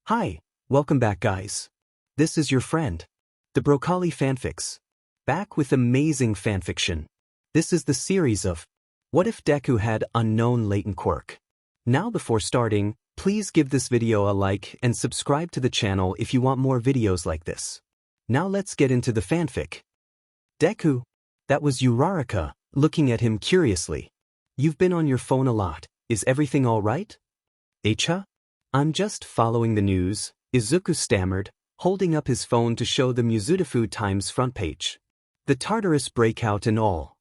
Hi, welcome back guys. This is your friend, the Broccoli Fanfics. Back with amazing fanfiction. This is the series of What If Deku Had Unknown Latent Quirk. Now before starting, please give this video a like and subscribe to the channel if you want more videos like this. Now let's get into the fanfic. Deku. That was Uraraka, looking at him curiously. You've been on your phone a lot, is everything alright? Eicha? I'm just following the news, Izuku stammered, holding up his phone to show the Muzutafu Times front page. The Tartarus breakout and all.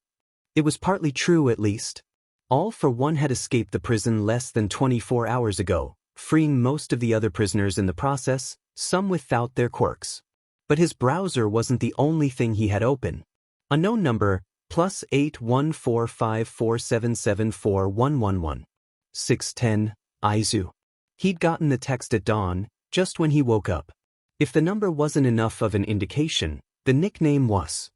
It was partly true at least. All for One had escaped the prison less than 24 hours ago, freeing most of the other prisoners in the process, some without their quirks. But his browser wasn't the only thing he had open. Unknown number, +814547741111. 610, Aizu. He'd gotten the text at dawn, just when he woke up. If the number wasn't enough of an indication, the nickname was.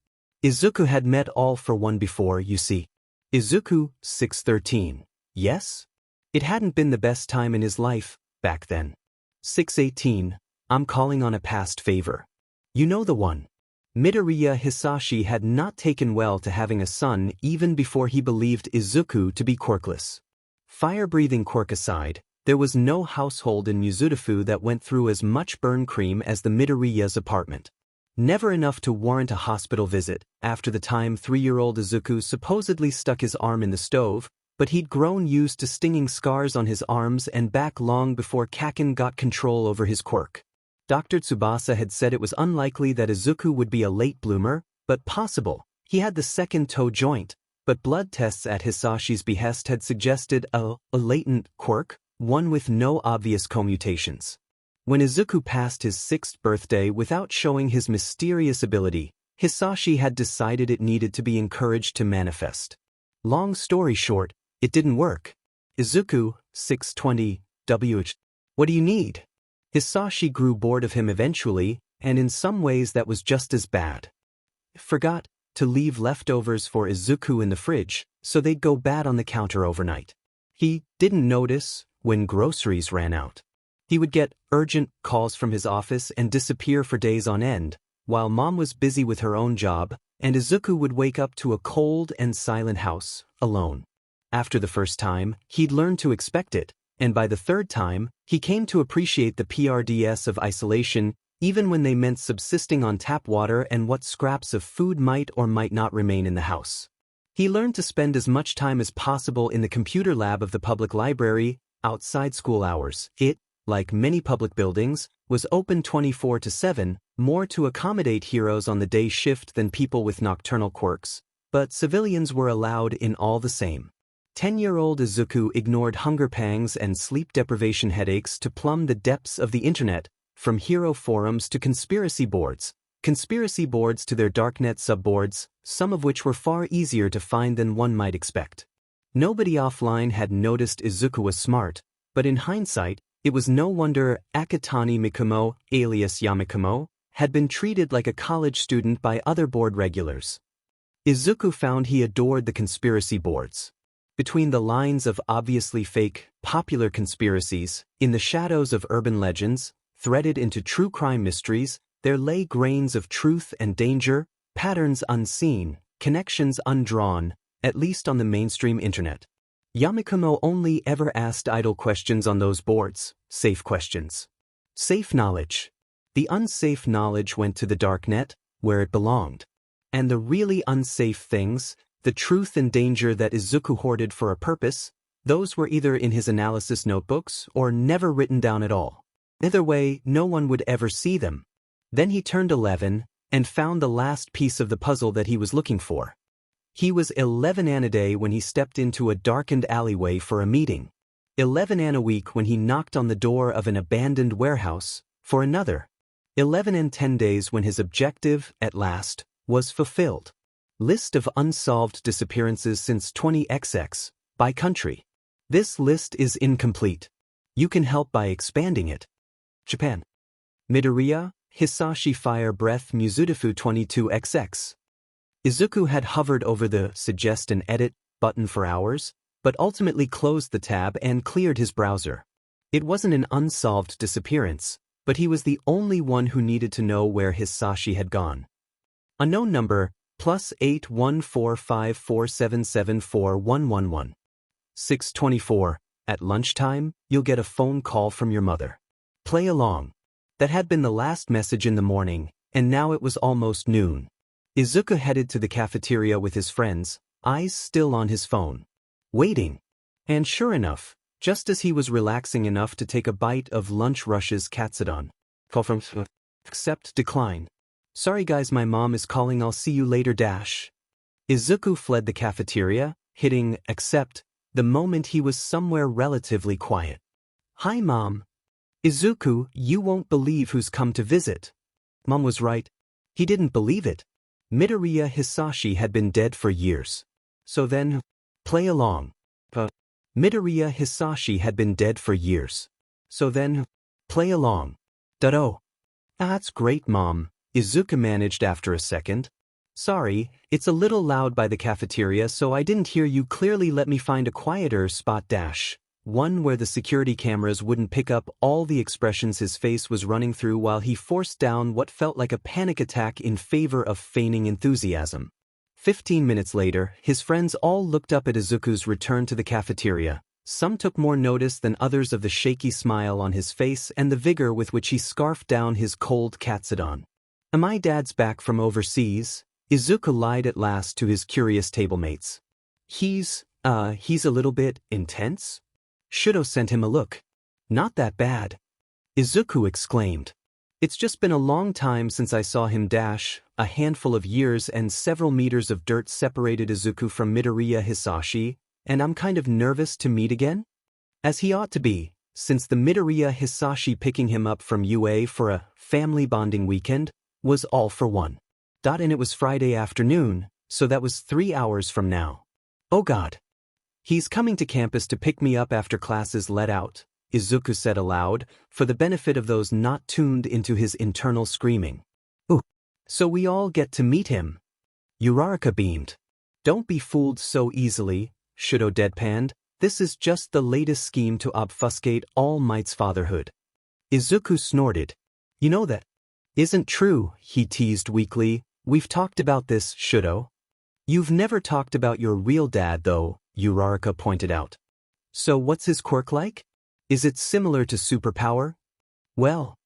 Izuku had met All for One before, you see. Izuku, 613. Yes? It hadn't been the best time in his life, back then. 618, I'm calling on a past favor. You know the one. Midoriya Hisashi had not taken well to having a son even before he believed Izuku to be quirkless. Fire-breathing quirk aside, there was no household in Muzutafu that went through as much burn cream as the Midoriya's apartment. Never enough to warrant a hospital visit, after the time 3-year-old Izuku supposedly stuck his arm in the stove, but he'd grown used to stinging scars on his arms and back long before Kaken got control over his quirk. Dr. Tsubasa had said it was unlikely that Izuku would be a late bloomer, but possible. He had the second toe joint, but blood tests at Hisashi's behest had suggested a latent quirk, one with no obvious commutations. When Izuku passed his 6th birthday without showing his mysterious ability, Hisashi had decided it needed to be encouraged to manifest. Long story short, it didn't work. Izuku, 620, what do you need? Hisashi grew bored of him eventually, and in some ways that was just as bad. Forgot to leave leftovers for Izuku in the fridge, so they'd go bad on the counter overnight. He didn't notice when groceries ran out. He would get urgent calls from his office and disappear for days on end, while Mom was busy with her own job, and Izuku would wake up to a cold and silent house, alone. After the first time, he'd learned to expect it, and by the third time, he came to appreciate the PRDS of isolation, even when they meant subsisting on tap water and what scraps of food might or might not remain in the house. He learned to spend as much time as possible in the computer lab of the public library, outside school hours. It, like many public buildings, was open 24/7, more to accommodate heroes on the day shift than people with nocturnal quirks, but civilians were allowed in all the same. 10-year-old Izuku ignored hunger pangs and sleep deprivation headaches to plumb the depths of the internet, from hero forums to conspiracy boards to their darknet subboards, some of which were far easier to find than one might expect. Nobody offline had noticed Izuku was smart, but in hindsight, it was no wonder Akatani Mikumo, alias Yamikumo, had been treated like a college student by other board regulars. Izuku found he adored the conspiracy boards. Between the lines of obviously fake, popular conspiracies, in the shadows of urban legends, threaded into true crime mysteries, there lay grains of truth and danger, patterns unseen, connections undrawn, at least on the mainstream internet. Yamikumo only ever asked idle questions on those boards, safe questions. Safe knowledge. The unsafe knowledge went to the darknet, where it belonged. And the really unsafe things, the truth and danger that Izuku hoarded for a purpose, those were either in his analysis notebooks or never written down at all. Either way, no one would ever see them. Then he turned 11 and found the last piece of the puzzle that he was looking for. He was 11 Anaday when he stepped into a darkened alleyway for a meeting. 11 Ana week when he knocked on the door of an abandoned warehouse for another. 11 and 10 days when his objective, at last, was fulfilled. List of unsolved disappearances since 20XX, by country. This list is incomplete. You can help by expanding it. Japan. Midoriya, Hisashi Fire Breath Muzutafu 22XX. Izuku had hovered over the Suggest and Edit button for hours, but ultimately closed the tab and cleared his browser. It wasn't an unsolved disappearance, but he was the only one who needed to know where Hisashi had gone. Unknown number, +814547741111. 624. At lunchtime, you'll get a phone call from your mother. Play along. That had been the last message in the morning, and now it was almost noon. Izuku headed to the cafeteria with his friends, eyes still on his phone. Waiting. And sure enough, just as he was relaxing enough to take a bite of lunch rush's katsudon. Call from accept decline. Sorry guys, my mom is calling, I'll see you later dash. Izuku fled the cafeteria, hitting accept the moment he was somewhere relatively quiet. Hi mom. Izuku, you won't believe who's come to visit. Mom was right. He didn't believe it. Midoriya Hisashi had been dead for years. So then, play along. Midoriya Hisashi had been dead for years. So then, play along. Dado. That's great mom, Izuku managed after a second. Sorry, it's a little loud by the cafeteria so I didn't hear you clearly. Let me find a quieter spot dash. One where the security cameras wouldn't pick up all the expressions his face was running through while he forced down what felt like a panic attack in favor of feigning enthusiasm. 15 minutes later, his friends all looked up at Izuku's return to the cafeteria. Some took more notice than others of the shaky smile on his face and the vigor with which he scarfed down his cold katsudon. Am I dad's back from overseas? Izuku lied at last to his curious tablemates. He's a little bit intense? Shudo sent him a look. Not that bad. Izuku exclaimed. It's just been a long time since I saw him dash. A handful of years and several meters of dirt separated Izuku from Midoriya Hisashi, and I'm kind of nervous to meet again? As he ought to be, since the Midoriya Hisashi picking him up from UA for a family bonding weekend was all for one. And it was Friday afternoon, so that was 3 hours from now. Oh god. He's coming to campus to pick me up after classes let out, Izuku said aloud, for the benefit of those not tuned into his internal screaming. Ooh. So we all get to meet him. Uraraka beamed. Don't be fooled so easily, Shudo deadpanned. This is just the latest scheme to obfuscate All Might's fatherhood. Izuku snorted. You know that isn't true, he teased weakly. We've talked about this, Shudo. You've never talked about your real dad though, Uraraka pointed out. So what's his quirk like? Is it similar to superpower? Well,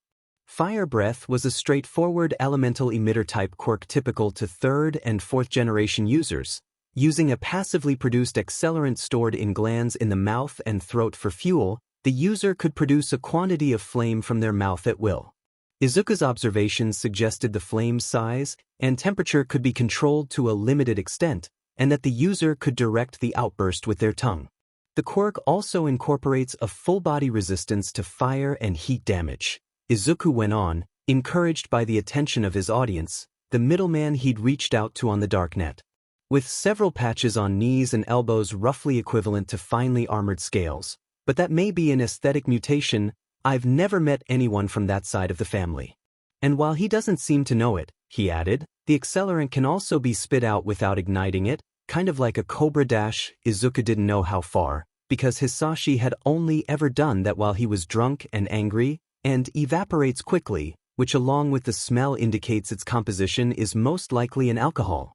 Fire Breath was a straightforward elemental emitter-type quirk typical to 3rd and 4th generation users, using a passively produced accelerant stored in glands in the mouth and throat for fuel. The user could produce a quantity of flame from their mouth at will. Izuku's observations suggested the flame's size and temperature could be controlled to a limited extent, and that the user could direct the outburst with their tongue. The quirk also incorporates a full-body resistance to fire and heat damage. Izuku went on, encouraged by the attention of his audience, the middleman he'd reached out to on the darknet. With several patches on knees and elbows roughly equivalent to finely armored scales. But that may be an aesthetic mutation. I've never met anyone from that side of the family. And while he doesn't seem to know it, he added, the accelerant can also be spit out without igniting it, kind of like a cobra dash. Izuku didn't know how far, because Hisashi had only ever done that while he was drunk and angry, and evaporates quickly, which along with the smell indicates its composition is most likely an alcohol.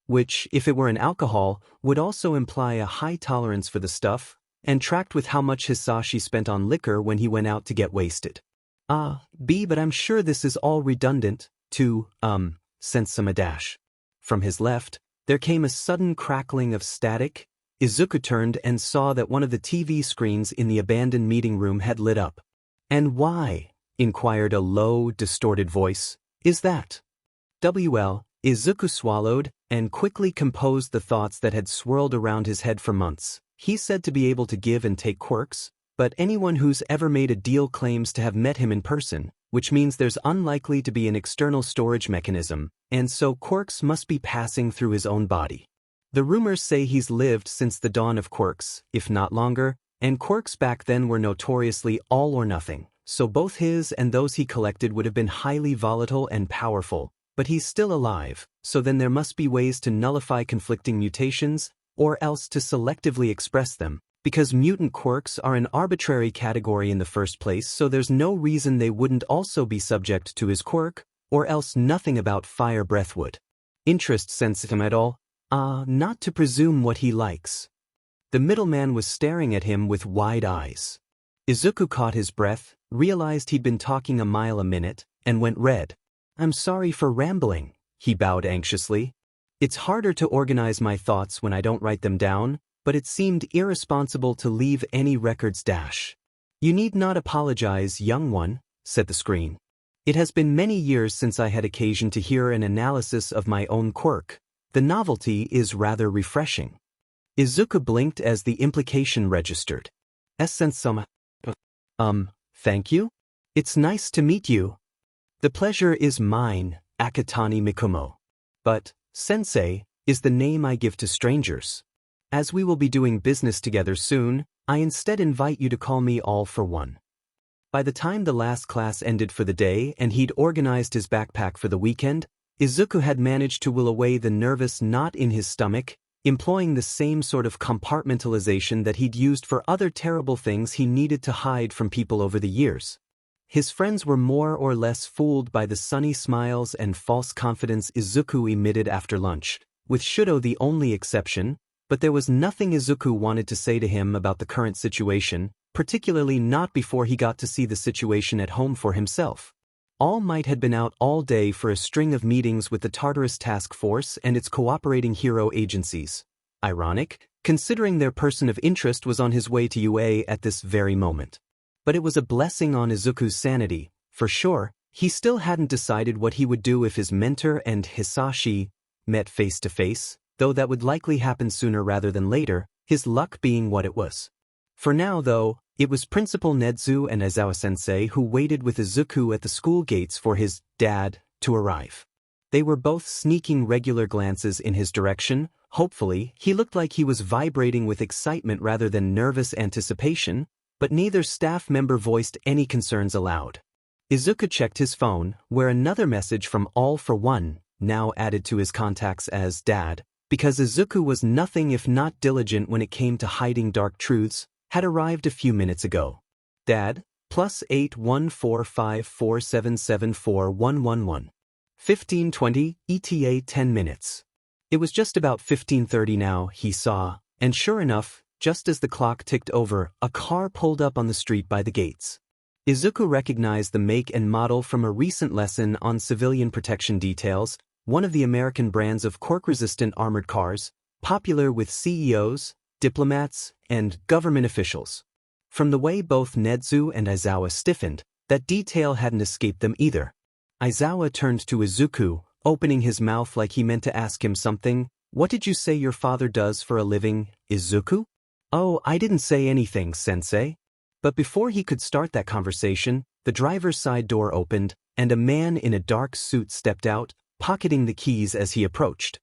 Which, if it were an alcohol, would also imply a high tolerance for the stuff, and tracked with how much Hisashi spent on liquor when he went out to get wasted. But I'm sure this is all redundant, to, sense some a dash. From his left, there came a sudden crackling of static. Izuku turned and saw that one of the TV screens in the abandoned meeting room had lit up. And why, inquired a low, distorted voice, is that? Izuku swallowed, and quickly composed the thoughts that had swirled around his head for months. He's said to be able to give and take quirks, but anyone who's ever made a deal claims to have met him in person, which means there's unlikely to be an external storage mechanism, and so quirks must be passing through his own body. The rumors say he's lived since the dawn of quirks, if not longer, and quirks back then were notoriously all or nothing, so both his and those he collected would have been highly volatile and powerful, but he's still alive, so then there must be ways to nullify conflicting mutations, or else to selectively express them, Because mutant quirks are an arbitrary category in the first place, so there's no reason they wouldn't also be subject to his quirk, or else nothing about fire breath would interest sense him at all. Not to presume what he likes. The middleman was staring at him with wide eyes. Izuku caught his breath, realized he'd been talking a mile a minute, and went red. I'm sorry for rambling, he bowed anxiously. It's harder to organize my thoughts when I don't write them down, but it seemed irresponsible to leave any records dash. You need not apologize, young one, said the screen. It has been many years since I had occasion to hear an analysis of my own quirk. The novelty is rather refreshing. Izuku blinked as the implication registered. Thank you? It's nice to meet you. The pleasure is mine, Akatani Mikumo. But, sensei, is the name I give to strangers. As we will be doing business together soon, I instead invite you to call me All for One. By the time the last class ended for the day and he'd organized his backpack for the weekend, Izuku had managed to will away the nervous knot in his stomach, employing the same sort of compartmentalization that he'd used for other terrible things he needed to hide from people over the years. His friends were more or less fooled by the sunny smiles and false confidence Izuku emitted after lunch, with Shudo the only exception, but there was nothing Izuku wanted to say to him about the current situation, particularly not before he got to see the situation at home for himself. All Might had been out all day for a string of meetings with the Tartarus Task Force and its cooperating hero agencies. Ironic, considering their person of interest was on his way to UA at this very moment. But it was a blessing on Izuku's sanity, for sure. He still hadn't decided what he would do if his mentor and Hisashi met face to face, though that would likely happen sooner rather than later, his luck being what it was. For now, though, it was Principal Nedzu and Aizawa-sensei who waited with Izuku at the school gates for his dad to arrive. They were both sneaking regular glances in his direction. Hopefully, he looked like he was vibrating with excitement rather than nervous anticipation, but neither staff member voiced any concerns aloud. Izuku checked his phone, where another message from All for One, now added to his contacts as Dad, because Izuku was nothing if not diligent when it came to hiding dark truths, had arrived a few minutes ago. Dad, +814547741111. 15:20 ETA 10 minutes. It was just about 15:30 now, he saw, and sure enough, just as the clock ticked over, a car pulled up on the street by the gates. Izuku recognized the make and model from a recent lesson on civilian protection details, one of the American brands of quirk-resistant armored cars, popular with CEOs, diplomats, and government officials. From the way both Nedzu and Aizawa stiffened, that detail hadn't escaped them either. Aizawa turned to Izuku, opening his mouth like he meant to ask him something. What did you say your father does for a living, Izuku? Oh, I didn't say anything, sensei. But before he could start that conversation, the driver's side door opened, and a man in a dark suit stepped out, pocketing the keys as he approached.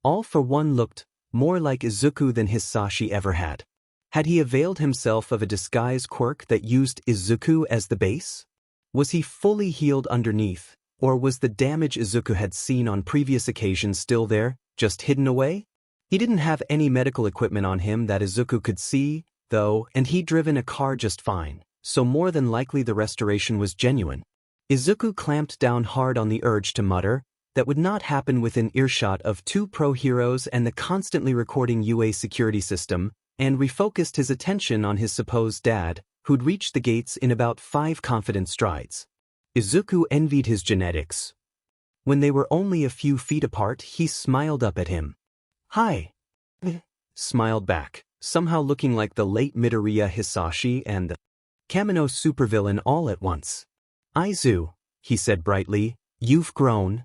All for One looked more like Izuku than Hisashi ever had. Had he availed himself of a disguise quirk that used Izuku as the base? Was he fully healed underneath, or was the damage Izuku had seen on previous occasions still there, just hidden away? He didn't have any medical equipment on him that Izuku could see, though, and he'd driven a car just fine, so more than likely the restoration was genuine. Izuku clamped down hard on the urge to mutter, that would not happen within earshot of two pro heroes and the constantly recording UA security system, and refocused his attention on his supposed dad, who'd reached the gates in about 5 confident strides. Izuku envied his genetics. When they were only a few feet apart, he smiled up at him. Hi. Smiled back, somehow looking like the late Midoriya Hisashi and the Kamino supervillain all at once. Aizu, he said brightly, you've grown.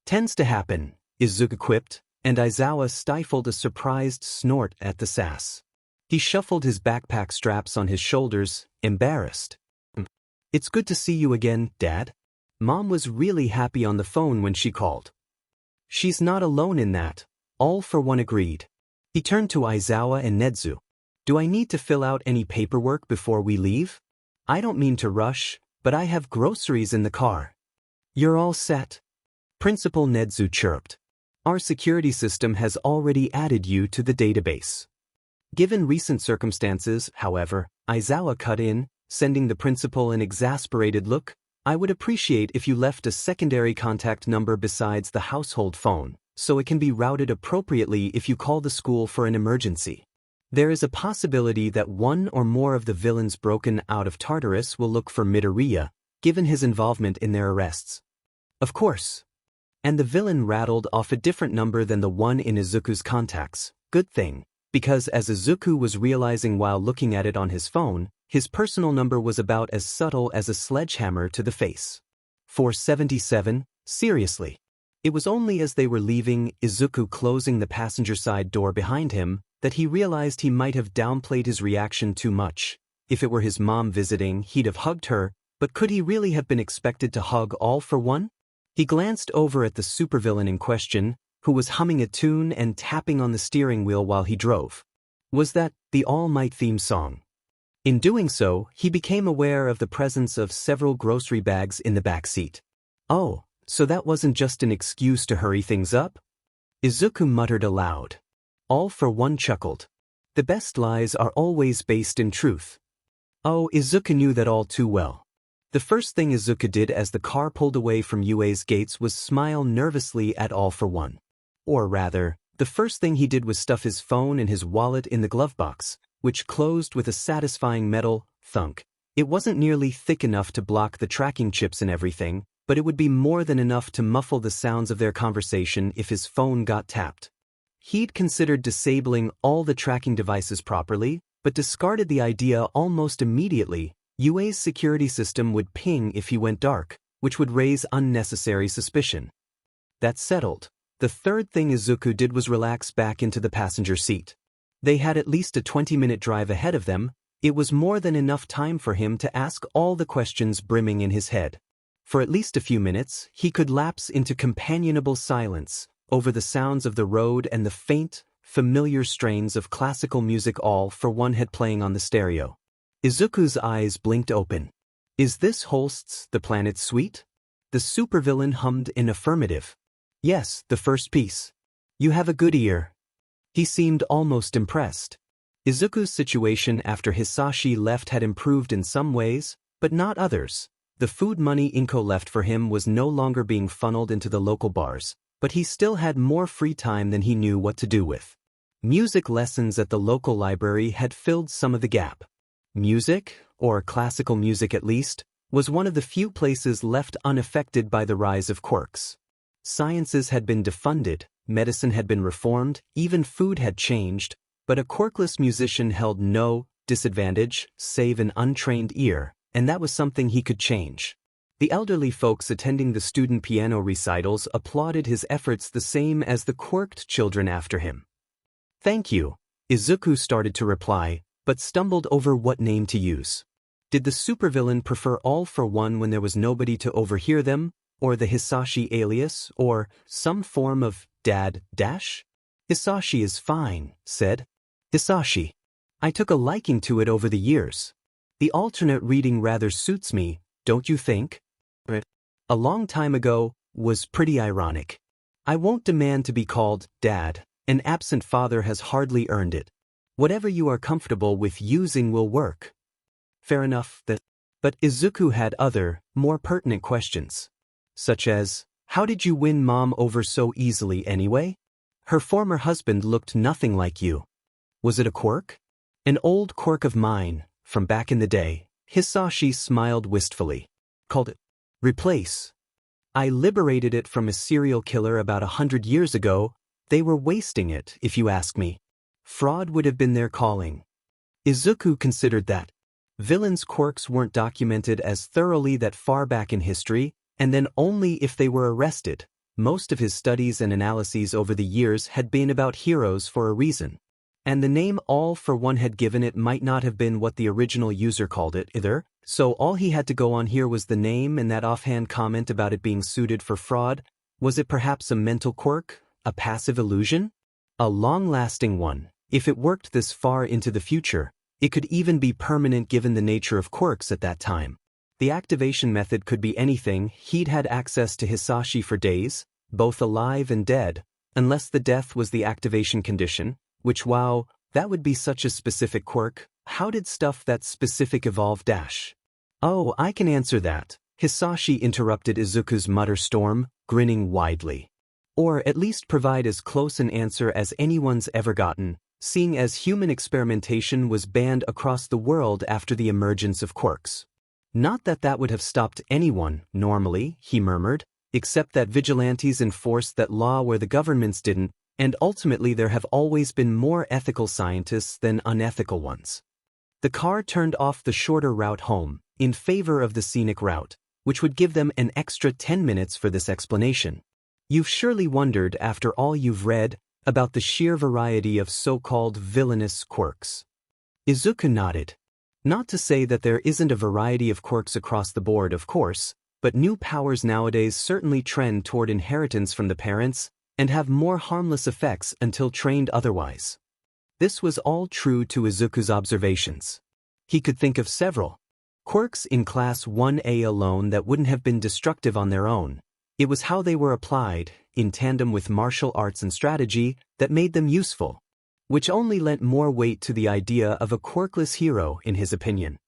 Tends to happen, Izuku quipped, and Aizawa stifled a surprised snort at the sass. He shuffled his backpack straps on his shoulders, embarrassed. It's good to see you again, Dad. Mom was really happy on the phone when she called. She's not alone in that, All for One agreed. He turned to Aizawa and Nedzu. Do I need to fill out any paperwork before we leave? I don't mean to rush, but I have groceries in the car. You're all set. Principal Nedzu chirped. Our security system has already added you to the database. Given recent circumstances, however, Aizawa cut in, sending the principal an exasperated look. I would appreciate if you left a secondary contact number besides the household phone, so it can be routed appropriately if you call the school for an emergency. There is a possibility that one or more of the villains broken out of Tartarus will look for Midoriya, given his involvement in their arrests. Of course. And the villain rattled off a different number than the one in Izuku's contacts. Good thing, because as Izuku was realizing while looking at it on his phone, his personal number was about as subtle as a sledgehammer to the face. 477, seriously. It was only as they were leaving, Izuku closing the passenger side door behind him, that he realized he might have downplayed his reaction too much. If it were his mom visiting, he'd have hugged her, but could he really have been expected to hug all for one? He glanced over at the supervillain in question, who was humming a tune and tapping on the steering wheel while he drove. Was that the All Might theme song? In doing so, he became aware of the presence of several grocery bags in the back seat. Oh, so that wasn't just an excuse to hurry things up? Izuku muttered aloud. All for One chuckled. The best lies are always based in truth. Oh, Izuku knew that all too well. The first thing Izuku did as the car pulled away from UA's gates was smile nervously at All for One. Or rather, the first thing he did was stuff his phone and his wallet in the glove box, which closed with a satisfying metal thunk. It wasn't nearly thick enough to block the tracking chips and everything, but it would be more than enough to muffle the sounds of their conversation if his phone got tapped. He'd considered disabling all the tracking devices properly, but discarded the idea almost immediately. UA's security system would ping if he went dark, which would raise unnecessary suspicion. That settled. The third thing Izuku did was relax back into the passenger seat. They had at least a 20-minute drive ahead of them. It was more than enough time for him to ask all the questions brimming in his head. For at least a few minutes, he could lapse into companionable silence over the sounds of the road and the faint, familiar strains of classical music All for One had playing on the stereo. Izuku's eyes blinked open. Is this Holst's The Planet Suite? The supervillain hummed in affirmative. Yes, the first piece. You have a good ear. He seemed almost impressed. Izuku's situation after Hisashi left had improved in some ways, but not others. The food money Inko left for him was no longer being funneled into the local bars, but he still had more free time than he knew what to do with. Music lessons at the local library had filled some of the gap. Music, or classical music at least, was one of the few places left unaffected by the rise of quirks. Sciences had been defunded, medicine had been reformed, even food had changed, but a quirkless musician held no disadvantage save an untrained ear, and that was something he could change. The elderly folks attending the student piano recitals applauded his efforts the same as the quirked children after him. Thank you, Izuku started to reply, but stumbled over what name to use. Did the supervillain prefer All for One when there was nobody to overhear them, or the Hisashi alias, or some form of dad dash? Hisashi is fine, said Hisashi. I took a liking to it over the years. The alternate reading rather suits me, don't you think? A long time ago was pretty ironic. I won't demand to be called Dad. An absent father has hardly earned it. Whatever you are comfortable with using will work. Fair enough. But Izuku had other, more pertinent questions. Such as, how did you win Mom over so easily anyway? Her former husband looked nothing like you. Was it a quirk? An old quirk of mine, from back in the day. Hisashi smiled wistfully. Called it replace. I liberated it from a serial killer about 100 years ago. They were wasting it, if you ask me. Fraud would have been their calling. Izuku considered that. Villains' quirks weren't documented as thoroughly that far back in history, and then only if they were arrested. Most of his studies and analyses over the years had been about heroes for a reason. And the name All for One had given it might not have been what the original user called it either, so all he had to go on here was the name and that offhand comment about it being suited for fraud. Was it perhaps a mental quirk, a passive illusion? A long-lasting one. If it worked this far into the future, it could even be permanent given the nature of quirks at that time. The activation method could be anything. He'd had access to Hisashi for days, both alive and dead, unless the death was the activation condition, which, while That would be such a specific quirk. How did stuff that specific evolve dash? Oh, I can answer that, Hisashi interrupted Izuku's mutter storm, grinning widely. Or at least provide as close an answer as anyone's ever gotten, seeing as human experimentation was banned across the world after the emergence of quirks. Not that that would have stopped anyone, normally, he murmured, except that vigilantes enforced that law where the governments didn't, and ultimately there have always been more ethical scientists than unethical ones. The car turned off the shorter route home, in favor of the scenic route, which would give them an extra 10 minutes for this explanation. You've surely wondered, after all you've read, about the sheer variety of so-called villainous quirks. Izuku nodded. Not to say that there isn't a variety of quirks across the board, of course, but new powers nowadays certainly trend toward inheritance from the parents and have more harmless effects until trained otherwise. This was all true to Izuku's observations. He could think of several quirks in Class 1A alone that wouldn't have been destructive on their own. It was how they were applied, in tandem with martial arts and strategy, that made them useful, which only lent more weight to the idea of a quirkless hero in his opinion.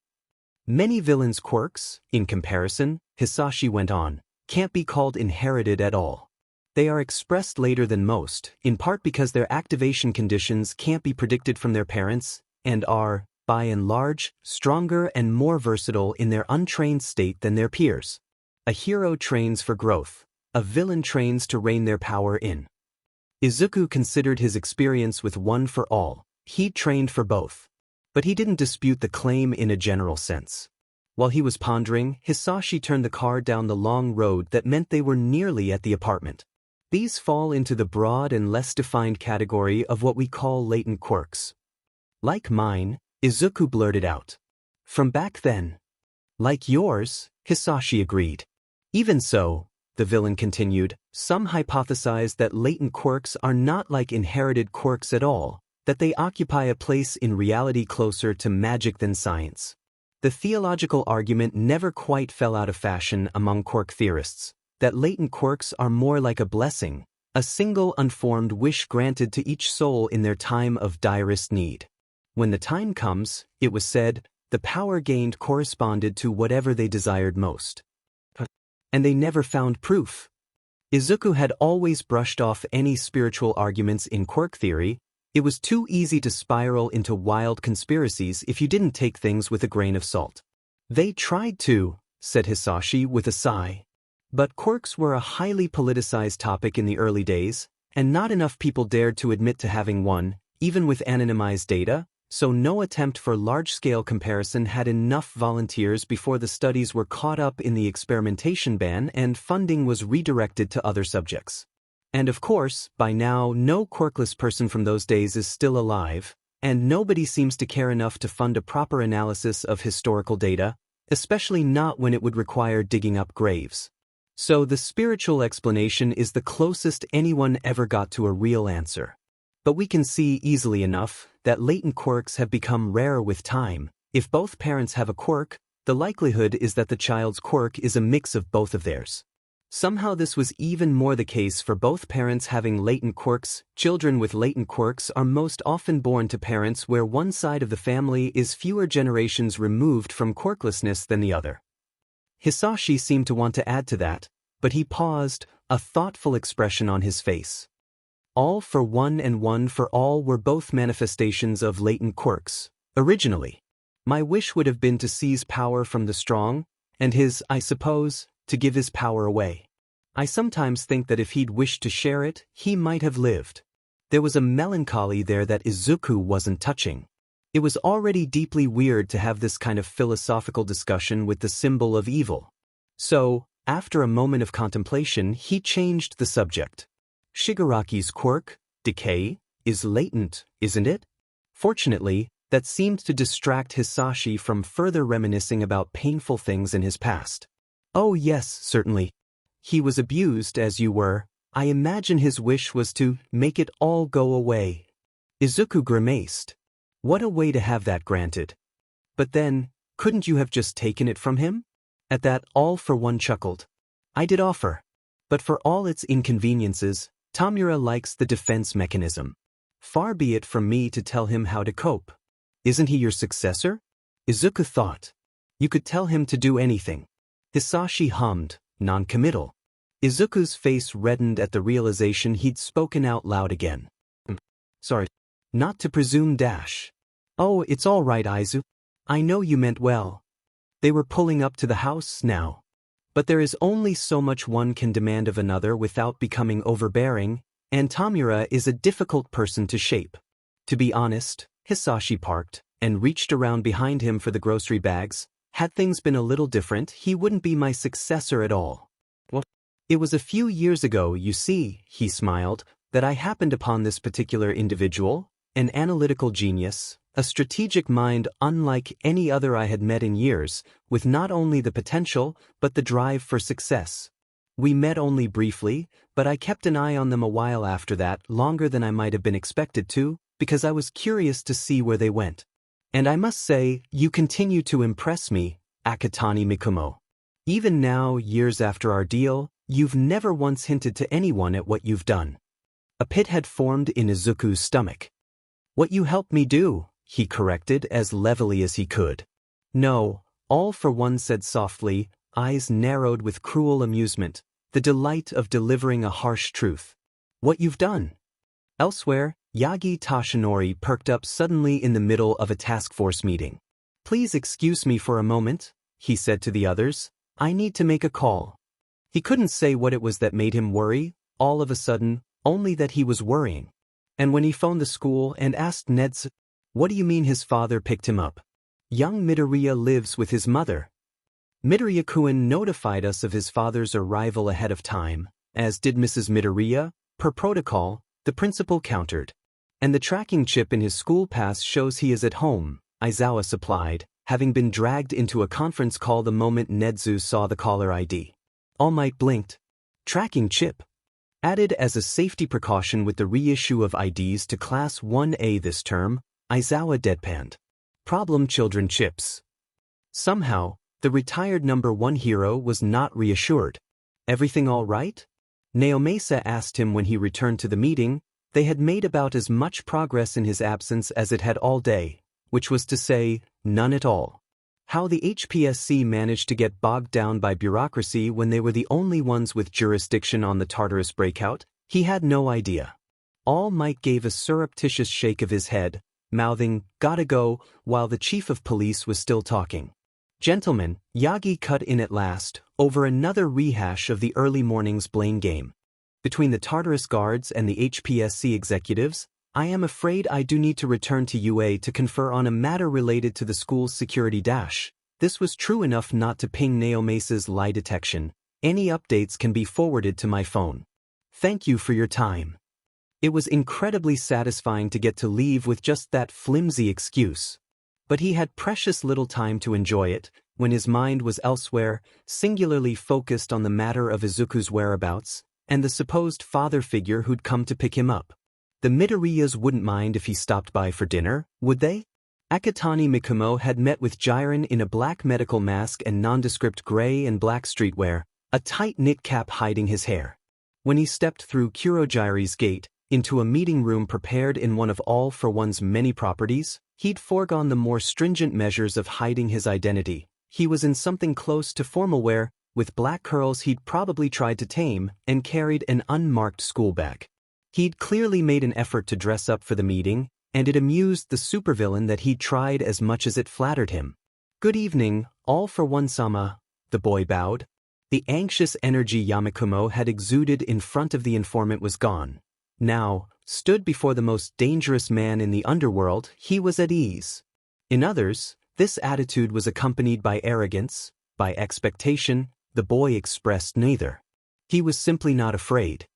Many villains' quirks, in comparison, Hisashi went on, can't be called inherited at all. They are expressed later than most, in part because their activation conditions can't be predicted from their parents, and are, by and large, stronger and more versatile in their untrained state than their peers. A hero trains for growth, a villain trains to rein their power in. Izuku considered his experience with One for All. He trained for both. But he didn't dispute the claim in a general sense. While he was pondering, Hisashi turned the car down the long road that meant they were nearly at the apartment. These fall into the broad and less defined category of what we call latent quirks. Like mine, Izuku blurted out. From back then. Like yours, Hisashi agreed. Even so, the villain continued, some hypothesize that latent quirks are not like inherited quirks at all, that they occupy a place in reality closer to magic than science. The theological argument never quite fell out of fashion among quirk theorists, that latent quirks are more like a blessing, a single unformed wish granted to each soul in their time of direst need. When the time comes, it was said, the power gained corresponded to whatever they desired most. And they never found proof. Izuku had always brushed off any spiritual arguments in quirk theory. It was too easy to spiral into wild conspiracies if you didn't take things with a grain of salt. They tried to, said Hisashi with a sigh. But quirks were a highly politicized topic in the early days, and not enough people dared to admit to having one, even with anonymized data, so no attempt for large-scale comparison had enough volunteers before the studies were caught up in the experimentation ban and funding was redirected to other subjects. And of course, by now no quirkless person from those days is still alive, and nobody seems to care enough to fund a proper analysis of historical data, especially not when it would require digging up graves. So the spiritual explanation is the closest anyone ever got to a real answer. But we can see easily enough that latent quirks have become rarer with time. If both parents have a quirk, the likelihood is that the child's quirk is a mix of both of theirs. Somehow this was even more the case for both parents having latent quirks. Children with latent quirks are most often born to parents where one side of the family is fewer generations removed from quirklessness than the other. Hisashi seemed to want to add to that, but he paused, a thoughtful expression on his face. All for One and One for All were both manifestations of latent quirks, originally. My wish would have been to seize power from the strong, and his, I suppose, to give his power away. I sometimes think that if he'd wished to share it, he might have lived. There was a melancholy there that Izuku wasn't touching. It was already deeply weird to have this kind of philosophical discussion with the symbol of evil. So, after a moment of contemplation, he changed the subject. Shigaraki's quirk, decay, is latent, isn't it? Fortunately, that seemed to distract Hisashi from further reminiscing about painful things in his past. Oh yes, certainly. He was abused as you were. I imagine his wish was to make it all go away. Izuku grimaced. What a way to have that granted. But then, couldn't you have just taken it from him? At that, All for One chuckled. I did offer. But for all its inconveniences, Tamura likes the defense mechanism. Far be it from me to tell him how to cope. Isn't he your successor? Izuku thought. You could tell him to do anything. Hisashi hummed, non-committal. Izuku's face reddened at the realization he'd spoken out loud again. Sorry. Not to presume dash. Oh, it's all right, Aizu. I know you meant well. They were pulling up to the house now. But there is only so much one can demand of another without becoming overbearing, and Tamura is a difficult person to shape. To be honest, Hisashi parked and reached around behind him for the grocery bags. Had things been a little different, he wouldn't be my successor at all. What? It was a few years ago, you see, he smiled, that I happened upon this particular individual, an analytical genius, a strategic mind unlike any other I had met in years, with not only the potential, but the drive for success. We met only briefly, but I kept an eye on them a while after that, longer than I might have been expected to, because I was curious to see where they went. And I must say, you continue to impress me, Akatani Mikumo. Even now, years after our deal, you've never once hinted to anyone at what you've done. A pit had formed in Izuku's stomach. What you helped me do, he corrected as levelly as he could. No, all for one said softly, eyes narrowed with cruel amusement, the delight of delivering a harsh truth. What you've done. Elsewhere, Yagi Tashinori perked up suddenly in the middle of a task force meeting. Please excuse me for a moment, he said to the others. I need to make a call. He couldn't say what it was that made him worry, all of a sudden, only that he was worrying. And when he phoned the school and asked Ned's, what do you mean his father picked him up? Young Midoriya lives with his mother. Midoriya-kun notified us of his father's arrival ahead of time, as did Mrs. Midoriya, per protocol, the principal countered. And the tracking chip in his school pass shows he is at home, Aizawa supplied, having been dragged into a conference call the moment Nedzu saw the caller ID. All Might blinked. Tracking chip. Added as a safety precaution with the reissue of IDs to Class 1A this term, Aizawa deadpanned. Problem children chips. Somehow, the retired number 1 hero was not reassured. Everything all right? Naomasa asked him when he returned to the meeting. They had made about as much progress in his absence as it had all day, which was to say, none at all. How the HPSC managed to get bogged down by bureaucracy when they were the only ones with jurisdiction on the Tartarus breakout, he had no idea. All Might gave a surreptitious shake of his head, mouthing, gotta go, while the chief of police was still talking. Gentlemen, Yagi cut in at last, over another rehash of the early morning's blame game. Between the Tartarus guards and the HPSC executives, I am afraid I do need to return to UA to confer on a matter related to the school's security dash. This was true enough not to ping Naomasa's lie detection. Any updates can be forwarded to my phone. Thank you for your time. It was incredibly satisfying to get to leave with just that flimsy excuse. But he had precious little time to enjoy it, when his mind was elsewhere, singularly focused on the matter of Izuku's whereabouts, and the supposed father figure who'd come to pick him up. The Midoriyas wouldn't mind if he stopped by for dinner, would they? Akatani Mikumo had met with Jiren in a black medical mask and nondescript gray and black streetwear, a tight-knit cap hiding his hair. When he stepped through Kurojiri's gate, into a meeting room prepared in one of All for One's many properties, he'd foregone the more stringent measures of hiding his identity. He was in something close to formal wear, with black curls he'd probably tried to tame, and carried an unmarked school bag. He'd clearly made an effort to dress up for the meeting, and it amused the supervillain that he'd tried as much as it flattered him. Good evening, All for One Sama, the boy bowed. The anxious energy Yamakumo had exuded in front of the informant was gone. Now, stood before the most dangerous man in the underworld, he was at ease. In others, this attitude was accompanied by arrogance, by expectation. The boy expressed neither. He was simply not afraid.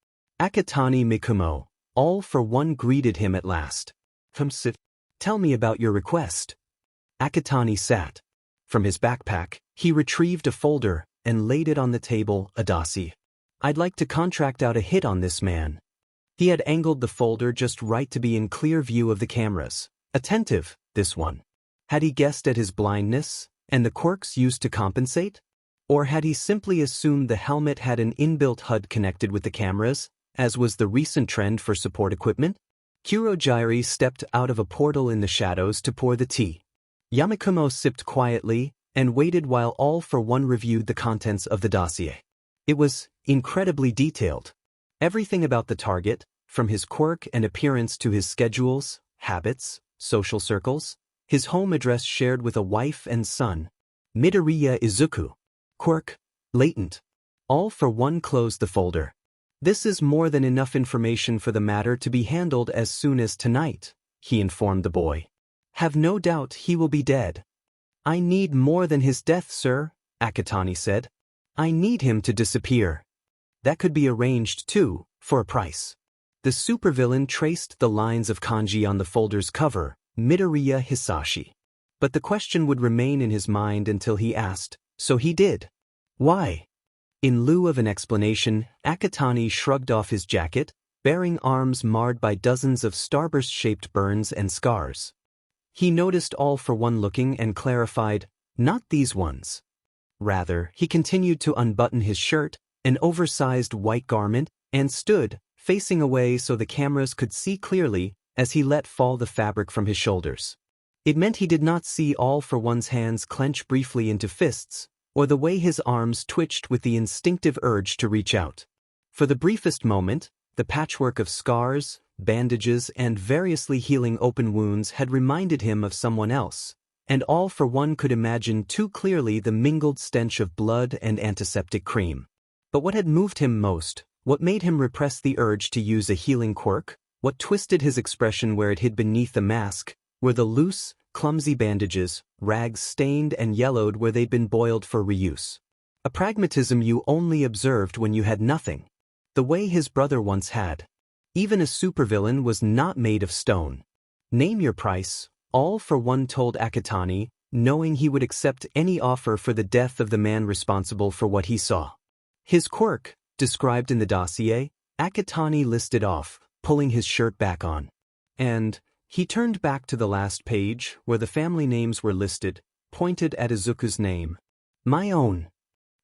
Akatani Mikumo, All for One greeted him at last. Come sit. Tell me about your request. Akatani sat. From his backpack, he retrieved a folder and laid it on the table, Adasi. I'd like to contract out a hit on this man. He had angled the folder just right to be in clear view of the cameras. Attentive, this one. Had he guessed at his blindness, and the quirks used to compensate? Or had he simply assumed the helmet had an inbuilt HUD connected with the cameras, as was the recent trend for support equipment? Kurogiri stepped out of a portal in the shadows to pour the tea. Yamakumo sipped quietly and waited while All for One reviewed the contents of the dossier. It was incredibly detailed. Everything about the target, from his quirk and appearance to his schedules, habits, social circles, his home address shared with a wife and son. Midoriya Izuku. Quirk, latent. All for One closed the folder. This is more than enough information for the matter to be handled as soon as tonight, he informed the boy. Have no doubt he will be dead. I need more than his death, sir, Akatani said. I need him to disappear. That could be arranged too, for a price. The supervillain traced the lines of kanji on the folder's cover, Midoriya Hisashi. But the question would remain in his mind until he asked, so he did. Why? In lieu of an explanation, Akatani shrugged off his jacket, bearing arms marred by dozens of starburst-shaped burns and scars. He noticed All for One looking and clarified, not these ones. Rather, he continued to unbutton his shirt, an oversized white garment, and stood, facing away so the cameras could see clearly as he let fall the fabric from his shoulders. It meant he did not see All for One's hands clench briefly into fists, or the way his arms twitched with the instinctive urge to reach out. For the briefest moment, the patchwork of scars, bandages, and variously healing open wounds had reminded him of someone else, and All for One could imagine too clearly the mingled stench of blood and antiseptic cream. But what had moved him most, what made him repress the urge to use a healing quirk, what twisted his expression where it hid beneath the mask, were the loose, clumsy bandages, rags stained and yellowed where they'd been boiled for reuse. A pragmatism you only observed when you had nothing. The way his brother once had. Even a supervillain was not made of stone. Name your price, All for One told Akatani, knowing he would accept any offer for the death of the man responsible for what he saw. His quirk, described in the dossier, Akatani listed off, pulling his shirt back on. And he turned back to the last page, where the family names were listed, pointed at Izuku's name. My own.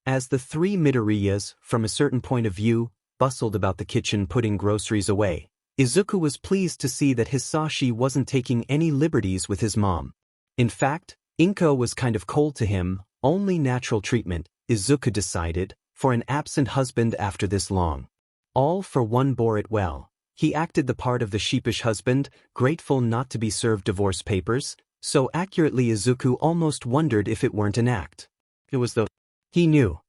As the three Midoriyas, from a certain point of view, bustled about the kitchen putting groceries away, Izuku was pleased to see that Hisashi wasn't taking any liberties with his mom. In fact, Inko was kind of cold to him, only natural treatment, Izuku decided, for an absent husband after this long. All for One bore it well. He acted the part of the sheepish husband, grateful not to be served divorce papers, so accurately Izuku almost wondered if it weren't an act. It was though. He knew.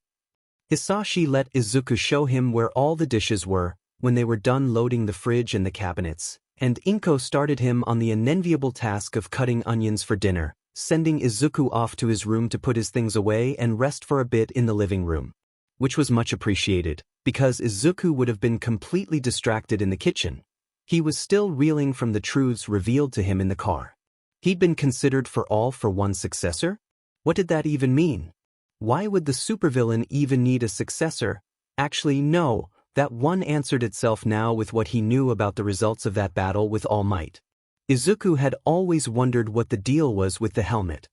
Hisashi let Izuku show him where all the dishes were, when they were done loading the fridge and the cabinets, and Inko started him on the unenviable task of cutting onions for dinner, sending Izuku off to his room to put his things away and rest for a bit in the living room. Which was much appreciated, because Izuku would have been completely distracted in the kitchen. He was still reeling from the truths revealed to him in the car. He'd been considered for All for One successor? What did that even mean? Why would the supervillain even need a successor? Actually, no, that one answered itself now with what he knew about the results of that battle with All Might. Izuku had always wondered what the deal was with the helmet.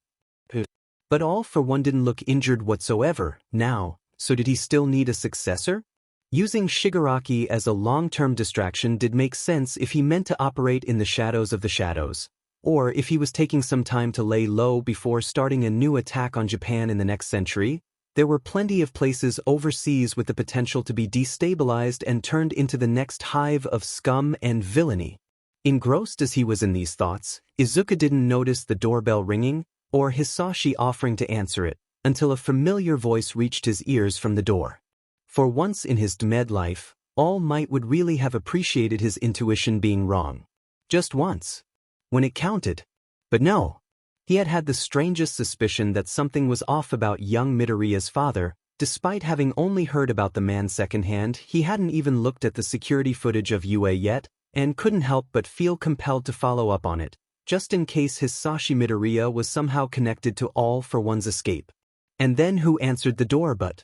But All for One didn't look injured whatsoever, now. So did he still need a successor? Using Shigaraki as a long-term distraction did make sense if he meant to operate in the shadows of the shadows, or if he was taking some time to lay low before starting a new attack on Japan in the next century. There were plenty of places overseas with the potential to be destabilized and turned into the next hive of scum and villainy. Engrossed as he was in these thoughts, Izuku didn't notice the doorbell ringing, or Hisashi offering to answer it, until a familiar voice reached his ears from the door. For once in his demed life, All Might would really have appreciated his intuition being wrong. Just once. When it counted. But no. He had had the strangest suspicion that something was off about young Midoriya's father. Despite having only heard about the man secondhand, he hadn't even looked at the security footage of Yue yet, and couldn't help but feel compelled to follow up on it, just in case Hisashi Midoriya was somehow connected to All for One's escape. And then who answered the door but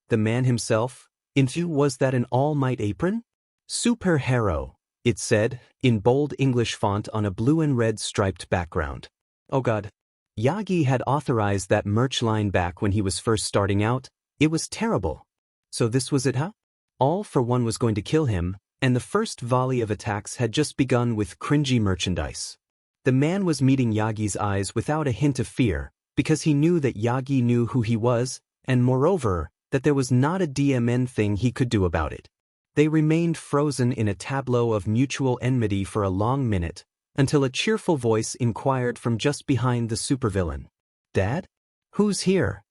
the man himself? Into was that an All Might apron? Superhero, it said, in bold English font on a blue and red striped background. Oh God. Yagi had authorized that merch line back when he was first starting out. It was terrible. So this was it, huh? All for One was going to kill him, and the first volley of attacks had just begun with cringy merchandise. The man was meeting Yagi's eyes without a hint of fear, because he knew that Yagi knew who he was, and moreover, that there was not a DMN thing he could do about it. They remained frozen in a tableau of mutual enmity for a long minute, until a cheerful voice inquired from just behind the supervillain. "Dad? Who's here?"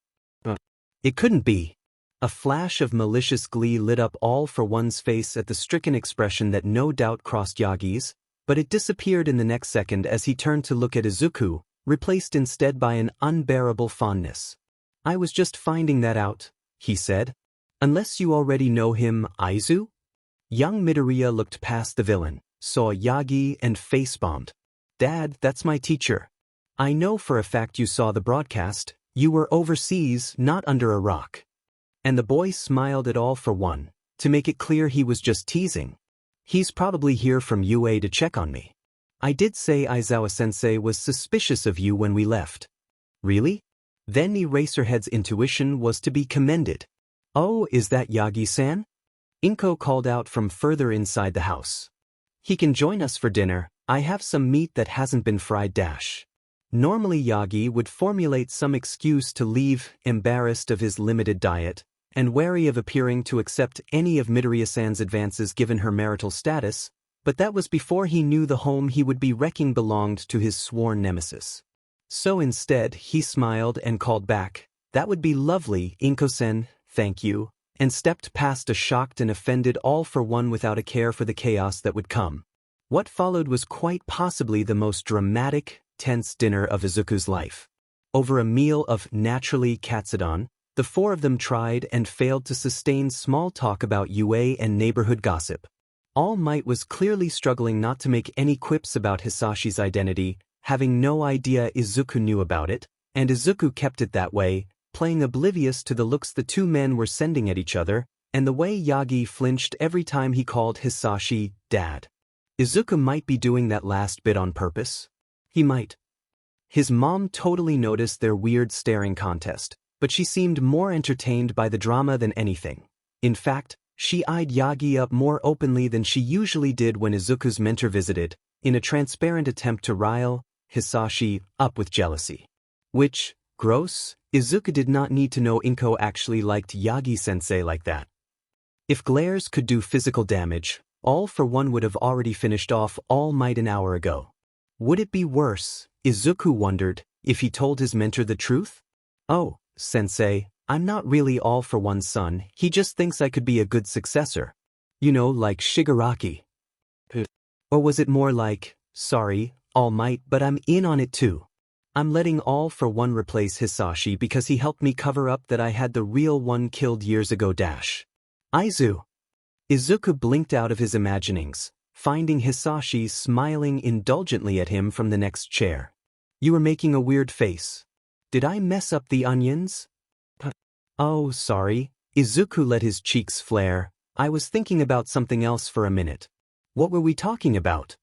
It couldn't be. A flash of malicious glee lit up All for One's face at the stricken expression that no doubt crossed Yagi's, but it disappeared in the next second as he turned to look at Izuku, replaced instead by an unbearable fondness. "I was just finding that out," he said. "Unless you already know him, Aizu?" Young Midoriya looked past the villain, saw Yagi and face-bombed. "Dad, that's my teacher. I know for a fact you saw the broadcast. You were overseas, not under a rock." And the boy smiled at All for One, to make it clear he was just teasing. "He's probably here from UA to check on me. I did say Aizawa-sensei was suspicious of you when we left." "Really?" Then Eraserhead's intuition was to be commended. "Oh, is that Yagi-san?" Inko called out from further inside the house. "He can join us for dinner. I have some meat that hasn't been fried dash." Normally Yagi would formulate some excuse to leave, embarrassed of his limited diet, and wary of appearing to accept any of Midoriya-san's advances given her marital status, but that was before he knew the home he would be wrecking belonged to his sworn nemesis. So instead, he smiled and called back, "That would be lovely, Inko-sen, thank you," and stepped past a shocked and offended All for One without a care for the chaos that would come. What followed was quite possibly the most dramatic, tense dinner of Izuku's life. Over a meal of naturally katsudon, the four of them tried and failed to sustain small talk about UA and neighborhood gossip. All Might was clearly struggling not to make any quips about Hisashi's identity, having no idea Izuku knew about it, and Izuku kept it that way, playing oblivious to the looks the two men were sending at each other, and the way Yagi flinched every time he called Hisashi Dad. Izuku might be doing that last bit on purpose. He might. His mom totally noticed their weird staring contest, but she seemed more entertained by the drama than anything. In fact, she eyed Yagi up more openly than she usually did when Izuku's mentor visited, in a transparent attempt to rile Hisashi up with jealousy. Which, gross, Izuku did not need to know Inko actually liked Yagi-sensei like that. If glares could do physical damage, All for One would have already finished off All Might an hour ago. Would it be worse, Izuku wondered, if he told his mentor the truth? "Oh, sensei, I'm not really All for One's son, he just thinks I could be a good successor. You know, like Shigaraki." Or was it more like, "Sorry, All Might, but I'm in on it too. I'm letting All for One replace Hisashi because he helped me cover up that I had the real one killed years ago dash." "Aizu." Izuku blinked out of his imaginings, finding Hisashi smiling indulgently at him from the next chair. "You were making a weird face. Did I mess up the onions?" "Oh, sorry." Izuku let his cheeks flare. "I was thinking about something else for a minute." "What were we talking about?"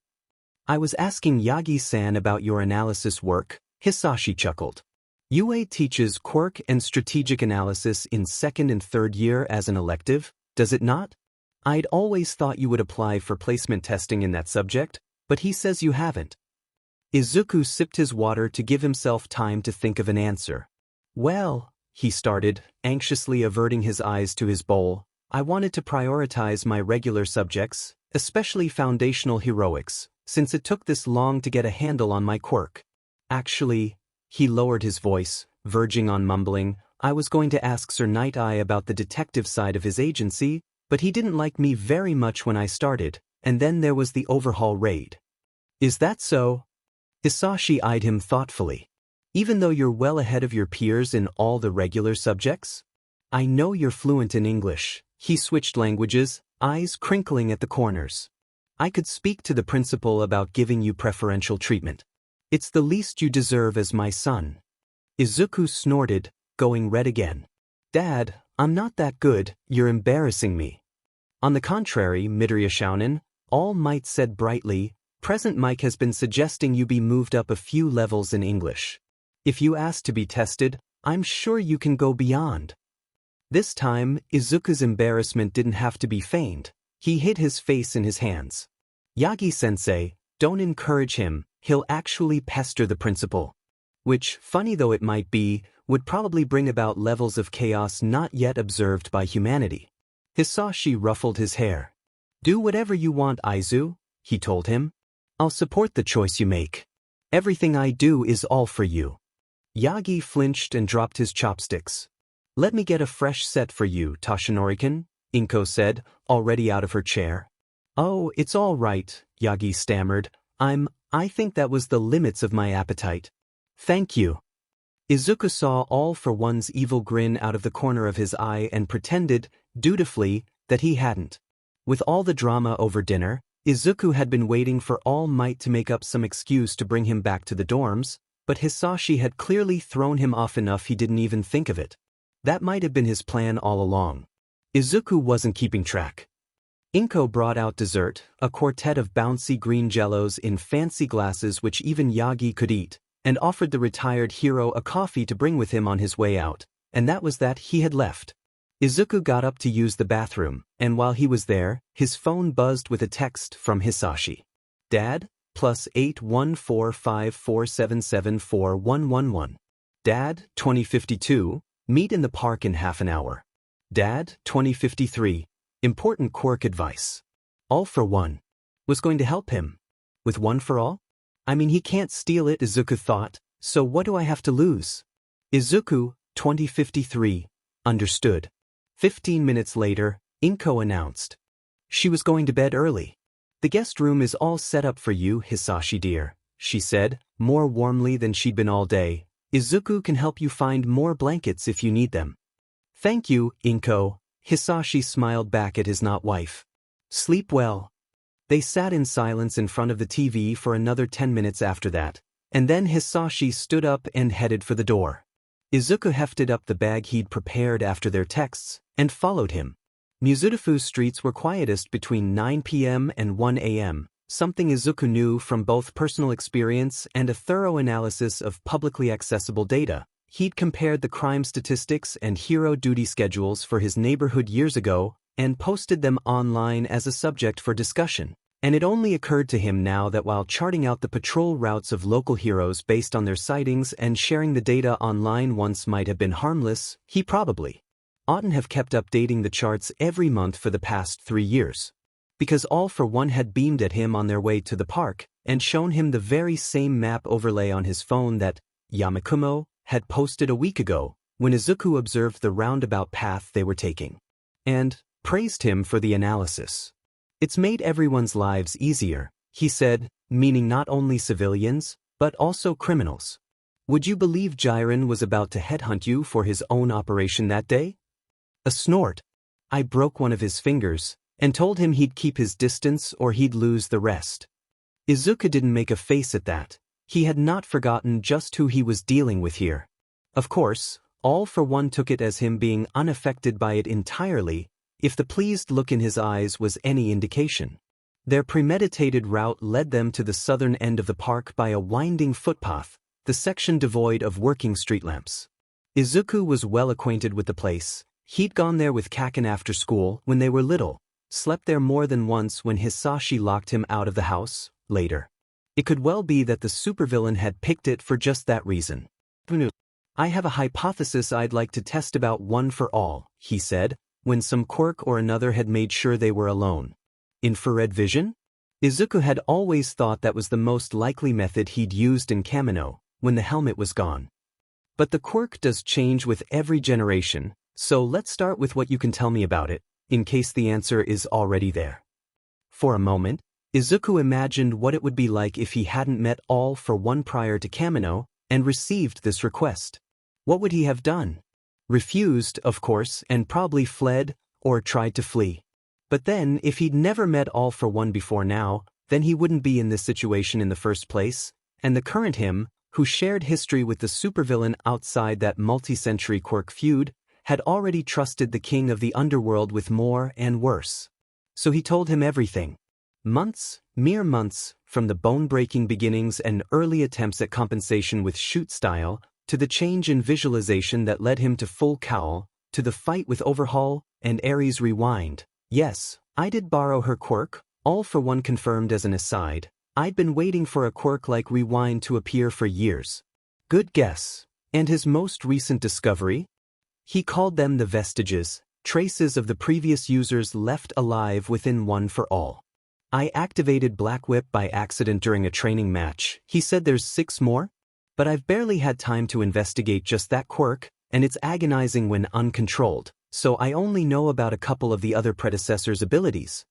"I was asking Yagi-san about your analysis work," Hisashi chuckled. "UA teaches quirk and strategic analysis in second and third year as an elective, does it not? I'd always thought you would apply for placement testing in that subject, but he says you haven't." Izuku sipped his water to give himself time to think of an answer. "Well," he started, anxiously averting his eyes to his bowl, "I wanted to prioritize my regular subjects, especially foundational heroics, since it took this long to get a handle on my quirk. Actually," he lowered his voice, verging on mumbling, "I was going to ask Sir Night Eye about the detective side of his agency, but he didn't like me very much when I started, and then there was the overhaul raid." "Is that so?" Hisashi eyed him thoughtfully. "Even though you're well ahead of your peers in all the regular subjects?" "I know you're fluent in English." He switched languages, eyes crinkling at the corners. "I could speak to the principal about giving you preferential treatment. It's the least you deserve as my son." Izuku snorted, going red again. "Dad, I'm not that good, you're embarrassing me." "On the contrary, Midoriya Shounen," All Might said brightly, "Present Mike has been suggesting you be moved up a few levels in English. If you ask to be tested, I'm sure you can go beyond." This time, Izuku's embarrassment didn't have to be feigned. He hid his face in his hands. Yagi-sensei, don't encourage him, he'll actually pester the principal. Which, funny though it might be, would probably bring about levels of chaos not yet observed by humanity. Hisashi ruffled his hair. Do whatever you want, Aizu, he told him. I'll support the choice you make. Everything I do is all for you. Yagi flinched and dropped his chopsticks. Let me get a fresh set for you, Toshinori-kun, Inko said, already out of her chair. Oh, it's all right, Yagi stammered. I think that was the limits of my appetite. Thank you. Izuku saw All for One's evil grin out of the corner of his eye and pretended, dutifully, that he hadn't. With all the drama over dinner, Izuku had been waiting for All Might to make up some excuse to bring him back to the dorms, but Hisashi had clearly thrown him off enough he didn't even think of it. That might have been his plan all along. Izuku wasn't keeping track. Inko brought out dessert, a quartet of bouncy green jellos in fancy glasses which even Yagi could eat, and offered the retired hero a coffee to bring with him on his way out, and that was that he had left. Izuku got up to use the bathroom, and while he was there, his phone buzzed with a text from Hisashi. Dad, +814547741111. Dad, 2052, meet in the park in half an hour. Dad, 2053, important quirk advice. All for One was going to help him. With One for All? I mean, he can't steal it, Izuku thought, so what do I have to lose? Izuku, 2053, understood. 15 minutes later, Inko announced. She was going to bed early. The guest room is all set up for you, Hisashi dear, she said, more warmly than she'd been all day. Izuku can help you find more blankets if you need them. Thank you, Inko, Hisashi smiled back at his not-wife. Sleep well. They sat in silence in front of the TV for another 10 minutes after that, and then Hisashi stood up and headed for the door. Izuku hefted up the bag he'd prepared after their texts, and followed him. Mizudafu's streets were quietest between 9 p.m. and 1 a.m., something Izuku knew from both personal experience and a thorough analysis of publicly accessible data. He'd compared the crime statistics and hero duty schedules for his neighborhood years ago and posted them online as a subject for discussion. And it only occurred to him now that while charting out the patrol routes of local heroes based on their sightings and sharing the data online once might have been harmless, he probably oughtn't have kept updating the charts every month for the past 3 years. Because All for One had beamed at him on their way to the park and shown him the very same map overlay on his phone that Yamakumo had posted a week ago when Izuku observed the roundabout path they were taking. And praised him for the analysis. It's made everyone's lives easier, he said, meaning not only civilians, but also criminals. Would you believe Jiren was about to headhunt you for his own operation that day? A snort. I broke one of his fingers, and told him he'd keep his distance or he'd lose the rest. Izuku didn't make a face at that. He had not forgotten just who he was dealing with here. Of course, All for One took it as him being unaffected by it entirely, if the pleased look in his eyes was any indication. Their premeditated route led them to the southern end of the park by a winding footpath, the section devoid of working street lamps. Izuku was well acquainted with the place. He'd gone there with Kaken after school when they were little, slept there more than once when Hisashi locked him out of the house, later. It could well be that the supervillain had picked it for just that reason. I have a hypothesis I'd like to test about One for All, he said, when some quirk or another had made sure they were alone. Infrared vision? Izuku had always thought that was the most likely method he'd used in Kamino, when the helmet was gone. But the quirk does change with every generation, so let's start with what you can tell me about it, in case the answer is already there. For a moment, Izuku imagined what it would be like if he hadn't met All for One prior to Kamino and received this request. What would he have done? Refused, of course, and probably fled, or tried to flee. But then, if he'd never met All for One before now, then he wouldn't be in this situation in the first place, and the current him, who shared history with the supervillain outside that multi-century quirk feud, had already trusted the king of the underworld with more and worse. So he told him everything. Months, mere months, from the bone-breaking beginnings and early attempts at compensation with shoot style, to the change in visualization that led him to full cowl, to the fight with Overhaul and Ares Rewind, Yes, I did borrow her quirk, all for one confirmed as an aside. I'd been waiting for a quirk like Rewind to appear for years. Good guess. And his most recent discovery? He called them the vestiges, traces of the previous users left alive within One for All. I activated Black Whip by accident during a training match. He said there's 6 more? But I've barely had time to investigate just that quirk, and it's agonizing when uncontrolled, so I only know about a couple of the other predecessors' abilities.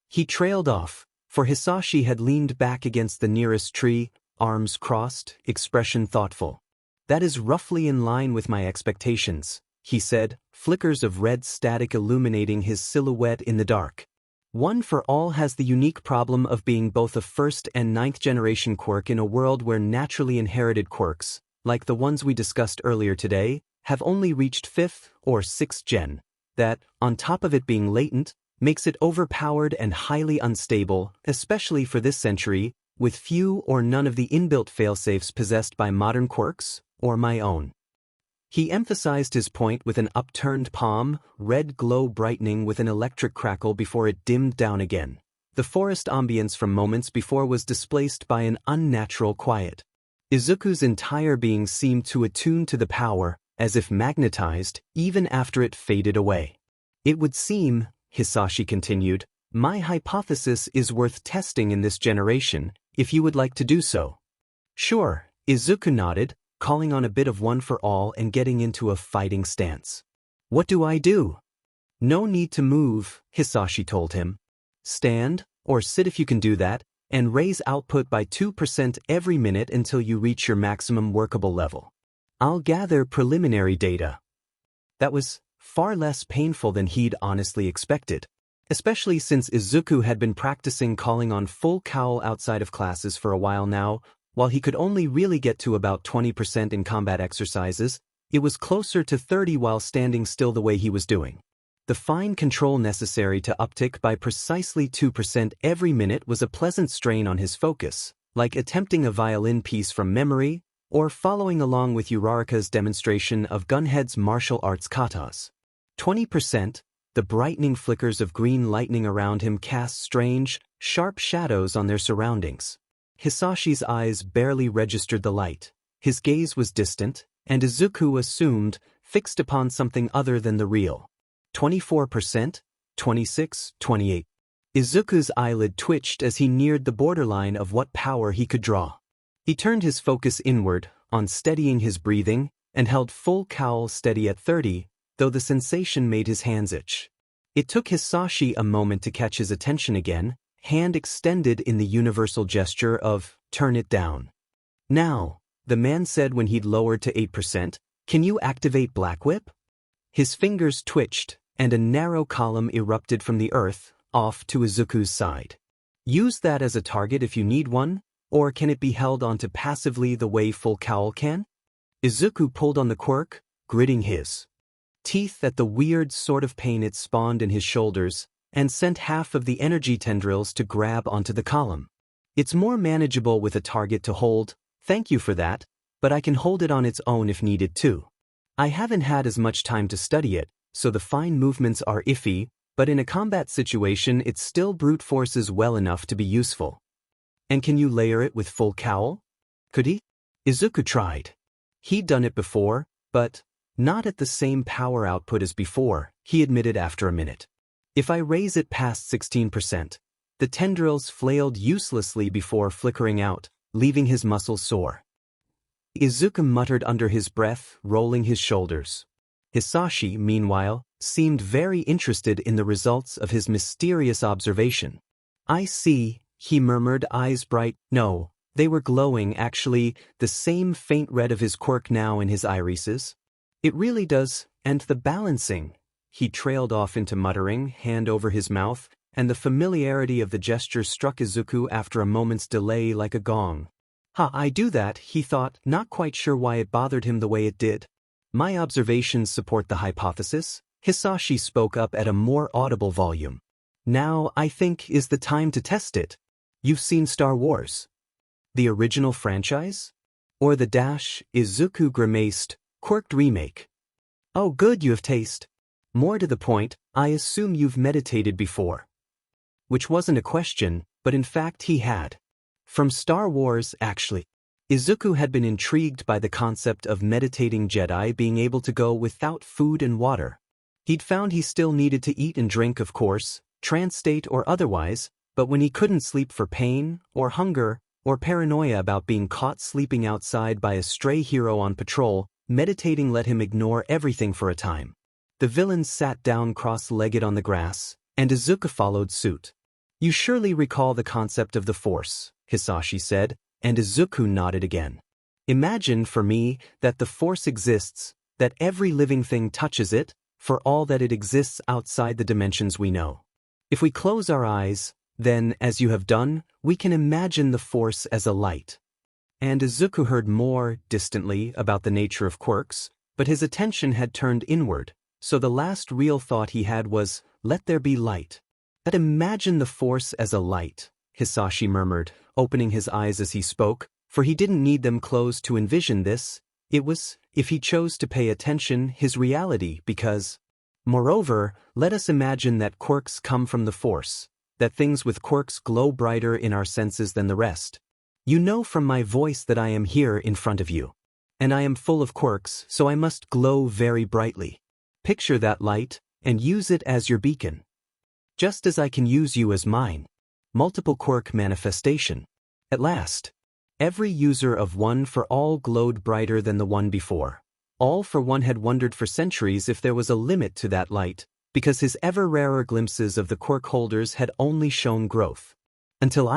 He trailed off, for Hisashi had leaned back against the nearest tree, arms crossed, expression thoughtful. That is roughly in line with my expectations, he said, flickers of red static illuminating his silhouette in the dark. One for All has the unique problem of being both a 1st and 9th generation quirk in a world where naturally inherited quirks, like the ones we discussed earlier today, have only reached 5th or 6th gen. That, on top of it being latent, makes it overpowered and highly unstable, especially for this century, with few or none of the inbuilt failsafes possessed by modern quirks, or my own. He emphasized his point with an upturned palm, red glow brightening with an electric crackle before it dimmed down again. The forest ambience from moments before was displaced by an unnatural quiet. Izuku's entire being seemed to attune to the power, as if magnetized, even after it faded away. It would seem, Hisashi continued, my hypothesis is worth testing in this generation, if you would like to do so. Sure, Izuku nodded, calling on a bit of One for All and getting into a fighting stance. What do I do? No need to move, Hisashi told him. Stand, or sit if you can do that, and raise output by 2% every minute until you reach your maximum workable level. I'll gather preliminary data. That was far less painful than he'd honestly expected, especially since Izuku had been practicing calling on full cowl outside of classes for a while now. While he could only really get to about 20% in combat exercises, it was closer to 30% while standing still the way he was doing. The fine control necessary to uptick by precisely 2% every minute was a pleasant strain on his focus, like attempting a violin piece from memory, or following along with Uraraka's demonstration of Gunhead's martial arts katas. 20%, the brightening flickers of green lightning around him cast strange, sharp shadows on their surroundings. Hisashi's eyes barely registered the light. His gaze was distant, and Izuku assumed, fixed upon something other than the real. 24%, 26, 28. Izuku's eyelid twitched as he neared the borderline of what power he could draw. He turned his focus inward, on steadying his breathing, and held full cowl steady at 30, though the sensation made his hands itch. It took Hisashi a moment to catch his attention again, hand extended in the universal gesture of, turn it down. Now, the man said when he'd lowered to 8%, can you activate Black Whip? His fingers twitched, and a narrow column erupted from the earth, off to Izuku's side. Use that as a target if you need one, or can it be held onto passively the way full cowl can? Izuku pulled on the quirk, gritting his teeth at the weird sort of pain it spawned in his shoulders, and sent half of the energy tendrils to grab onto the column. It's more manageable with a target to hold, thank you for that, but I can hold it on its own if needed too. I haven't had as much time to study it, so the fine movements are iffy, but in a combat situation it still brute forces well enough to be useful. And can you layer it with full cowl? Could he? Izuku tried. He'd done it before, but not at the same power output as before, he admitted after a minute. If I raise it past 16%, the tendrils flailed uselessly before flickering out, leaving his muscles sore. Izuku muttered under his breath, rolling his shoulders. Hisashi, meanwhile, seemed very interested in the results of his mysterious observation. I see, he murmured, eyes bright. No, they were glowing actually, the same faint red of his quirk now in his irises. It really does, and the balancing. He trailed off into muttering, hand over his mouth, and the familiarity of the gesture struck Izuku after a moment's delay like a gong. I do that, he thought, not quite sure why it bothered him the way it did. My observations support the hypothesis, Hisashi spoke up at a more audible volume. Now, I think, is the time to test it. You've seen Star Wars? The original franchise? Or the Izuku grimaced, quirked remake? Oh good, you have taste. More to the point, I assume you've meditated before. Which wasn't a question, but in fact he had. From Star Wars, actually. Izuku had been intrigued by the concept of meditating Jedi being able to go without food and water. He'd found he still needed to eat and drink, of course, trance state or otherwise, but when he couldn't sleep for pain, or hunger, or paranoia about being caught sleeping outside by a stray hero on patrol, meditating let him ignore everything for a time. The villains sat down cross-legged on the grass, and Izuku followed suit. You surely recall the concept of the Force, Hisashi said, and Izuku nodded again. Imagine, for me, that the Force exists, that every living thing touches it, for all that it exists outside the dimensions we know. If we close our eyes, then, as you have done, we can imagine the Force as a light. And Izuku heard more, distantly, about the nature of quirks, but his attention had turned inward, so the last real thought he had was, let there be light. But imagine the Force as a light, Hisashi murmured, opening his eyes as he spoke, for he didn't need them closed to envision this. It was, if he chose to pay attention, his reality, because, moreover, let us imagine that quirks come from the Force, that things with quirks glow brighter in our senses than the rest. You know from my voice that I am here in front of you. And I am full of quirks, so I must glow very brightly. Picture that light, and use it as your beacon. Just as I can use you as mine. Multiple quirk manifestation. At last, every user of One for All glowed brighter than the one before. All for One had wondered for centuries if there was a limit to that light, because his ever rarer glimpses of the quirk holders had only shown growth. Until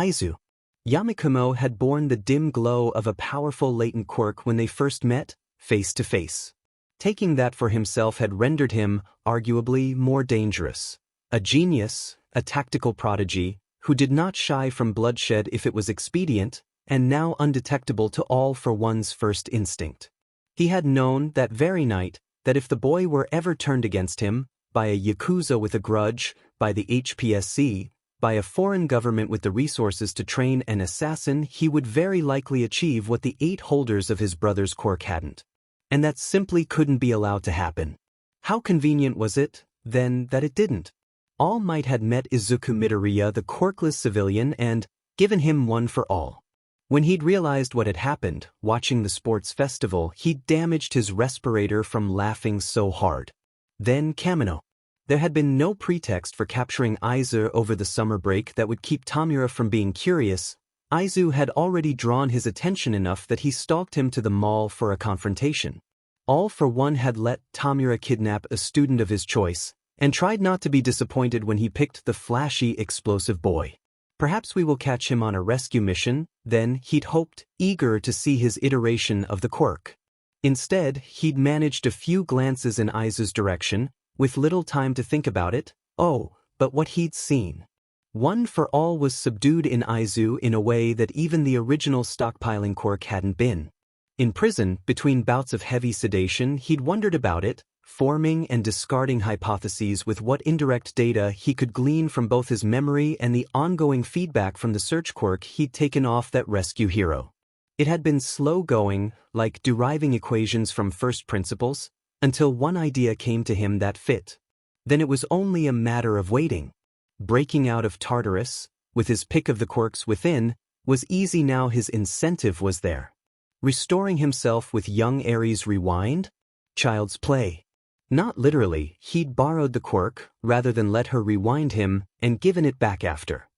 Yamikumo had borne the dim glow of a powerful latent quirk when they first met, face to face. Taking that for himself had rendered him, arguably, more dangerous. A genius, a tactical prodigy, who did not shy from bloodshed if it was expedient, and now undetectable to All for One's first instinct. He had known, that very night, that if the boy were ever turned against him, by a Yakuza with a grudge, by the HPSC, by a foreign government with the resources to train an assassin, he would very likely achieve what the 8 holders of his brother's quirk hadn't. And that simply couldn't be allowed to happen. How convenient was it, then, that it didn't? All Might had met Izuku Midoriya, the quirkless civilian, and given him One for All. When he'd realized what had happened, watching the sports festival, he'd damaged his respirator from laughing so hard. Then Kamino. There had been no pretext for capturing Aizu over the summer break that would keep Tamura from being curious. Aizu had already drawn his attention enough that he stalked him to the mall for a confrontation. All for One had let Tamura kidnap a student of his choice, and tried not to be disappointed when he picked the flashy, explosive boy. Perhaps we will catch him on a rescue mission, then, he'd hoped, eager to see his iteration of the quirk. Instead, he'd managed a few glances in Aizu's direction, with little time to think about it. But what he'd seen. One for All was subdued in Aizu in a way that even the original stockpiling quirk hadn't been. In prison, between bouts of heavy sedation, he'd wondered about it, forming and discarding hypotheses with what indirect data he could glean from both his memory and the ongoing feedback from the search quirk he'd taken off that rescue hero. It had been slow going, like deriving equations from first principles, until one idea came to him that fit. Then it was only a matter of waiting. Breaking out of Tartarus, with his pick of the quirks within, was easy now. His incentive was there. Restoring himself with young Ares rewind? Child's play. Not literally, he'd borrowed the quirk, rather than let her rewind him, and given it back after.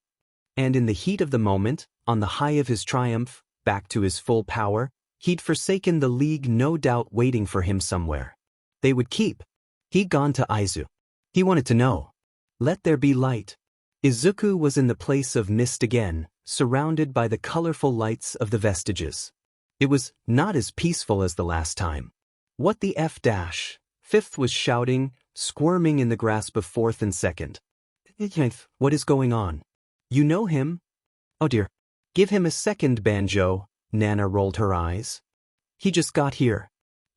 And in the heat of the moment, on the high of his triumph, back to his full power, he'd forsaken the League, no doubt waiting for him somewhere. They would keep. He'd gone to Aizu. He wanted to know. Let there be light. Izuku was in the place of mist again, surrounded by the colorful lights of the vestiges. It was not as peaceful as the last time. What the F dash? Fifth was shouting, squirming in the grasp of fourth and second. What is going on? You know him? Oh dear. Give him a second, Banjo. Nana rolled her eyes. He just got here.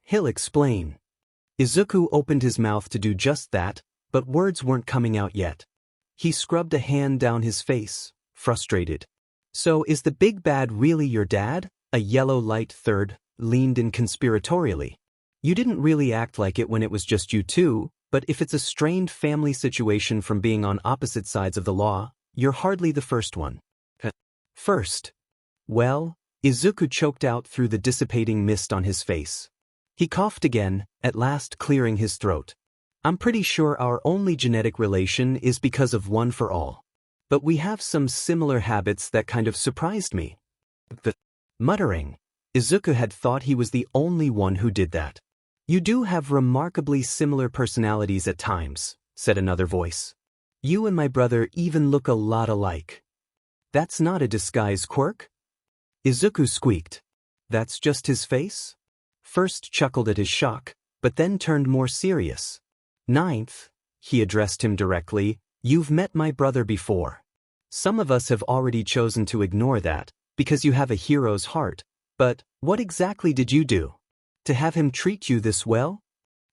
He'll explain. Izuku opened his mouth to do just that, but words weren't coming out yet. He scrubbed a hand down his face, frustrated. So is the big bad really your dad? A yellow light third leaned in conspiratorially. You didn't really act like it when it was just you two. But if it's a strained family situation from being on opposite sides of the law, you're hardly the first one. First. Well, Izuku choked out through the dissipating mist on his face. He coughed again, at last clearing his throat. I'm pretty sure our only genetic relation is because of one for all. But we have some similar habits that kind of surprised me. Muttering, Izuku had thought he was the only one who did that. You do have remarkably similar personalities at times, said another voice. You and my brother even look a lot alike. That's not a disguise quirk? Izuku squeaked. That's just his face? First chuckled at his shock, but then turned more serious. Ninth, he addressed him directly, you've met my brother before. Some of us have already chosen to ignore that, because you have a hero's heart, but what exactly did you do? To have him treat you this well?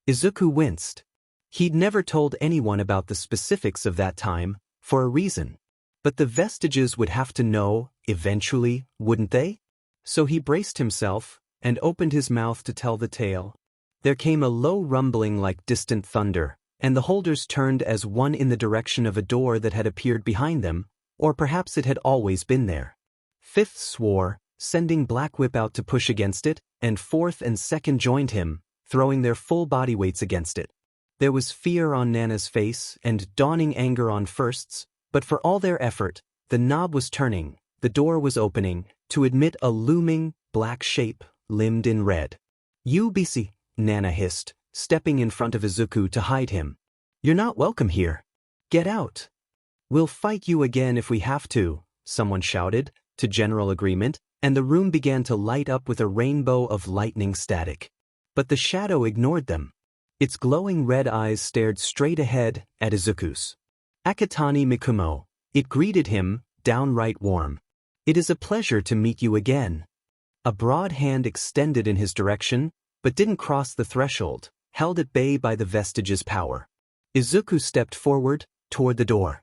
Izuku winced. He'd never told anyone about the specifics of that time, for a reason. But the vestiges would have to know, eventually, wouldn't they? So he braced himself, and opened his mouth to tell the tale. There came a low rumbling like distant thunder, and the holders turned as one in the direction of a door that had appeared behind them, or perhaps it had always been there. Fifth swore, sending Black Whip out to push against it, and fourth and second joined him, throwing their full body weights against it. There was fear on Nana's face and dawning anger on First's, but for all their effort, the knob was turning, the door was opening, to admit a looming, black shape, limbed in red. You busy, Nana hissed, stepping in front of Izuku to hide him. You're not welcome here. Get out. We'll fight you again if we have to, someone shouted, to general agreement, and the room began to light up with a rainbow of lightning static. But the shadow ignored them. Its glowing red eyes stared straight ahead at Izuku's. Akatani Mikumo. It greeted him, downright warm. It is a pleasure to meet you again. A broad hand extended in his direction, but didn't cross the threshold, held at bay by the vestige's power. Izuku stepped forward, toward the door.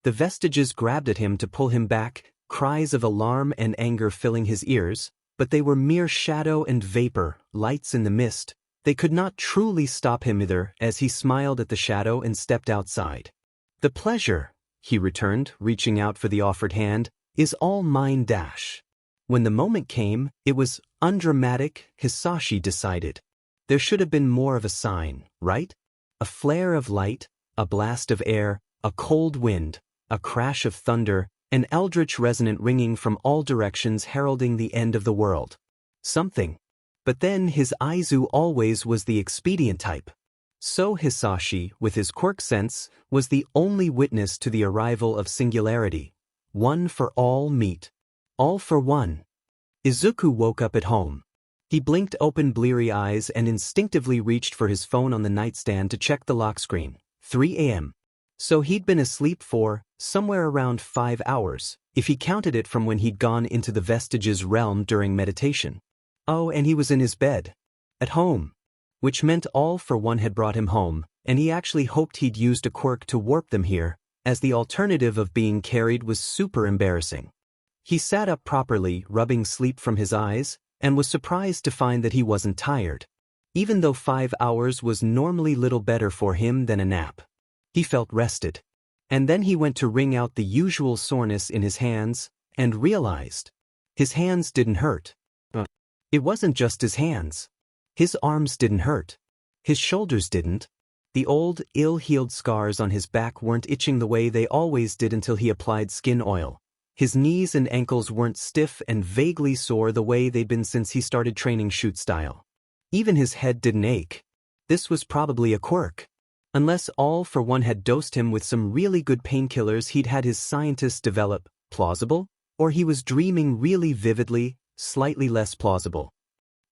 The vestiges grabbed at him to pull him back, cries of alarm and anger filling his ears, but they were mere shadow and vapor, lights in the mist. They could not truly stop him either, as he smiled at the shadow and stepped outside. The pleasure, he returned, reaching out for the offered hand, is all mine dash. When the moment came, it was undramatic, Hisashi decided. There should have been more of a sign, right? A flare of light, a blast of air, a cold wind, a crash of thunder, an eldritch resonant ringing from all directions heralding the end of the world. Something. But then his Aizu always was the expedient type. So Hisashi, with his quirk sense, was the only witness to the arrival of Singularity. One for all meet. All for one. Izuku woke up at home. He blinked open bleary eyes and instinctively reached for his phone on the nightstand to check the lock screen. 3 a.m. So he'd been asleep for, somewhere around 5 hours, if he counted it from when he'd gone into the vestiges realm during meditation. Oh, and he was in his bed. At home. Which meant All for One had brought him home, and he actually hoped he'd used a quirk to warp them here, as the alternative of being carried was super embarrassing. He sat up properly, rubbing sleep from his eyes, and was surprised to find that he wasn't tired. Even though 5 hours was normally little better for him than a nap. He felt rested. And then he went to wring out the usual soreness in his hands, and realized. His hands didn't hurt. It wasn't just his hands. His arms didn't hurt. His shoulders didn't. The old, ill-healed scars on his back weren't itching the way they always did until he applied skin oil. His knees and ankles weren't stiff and vaguely sore the way they'd been since he started training shoot style. Even his head didn't ache. This was probably a quirk. Unless All for One had dosed him with some really good painkillers he'd had his scientists develop, plausible, or he was dreaming really vividly, slightly less plausible.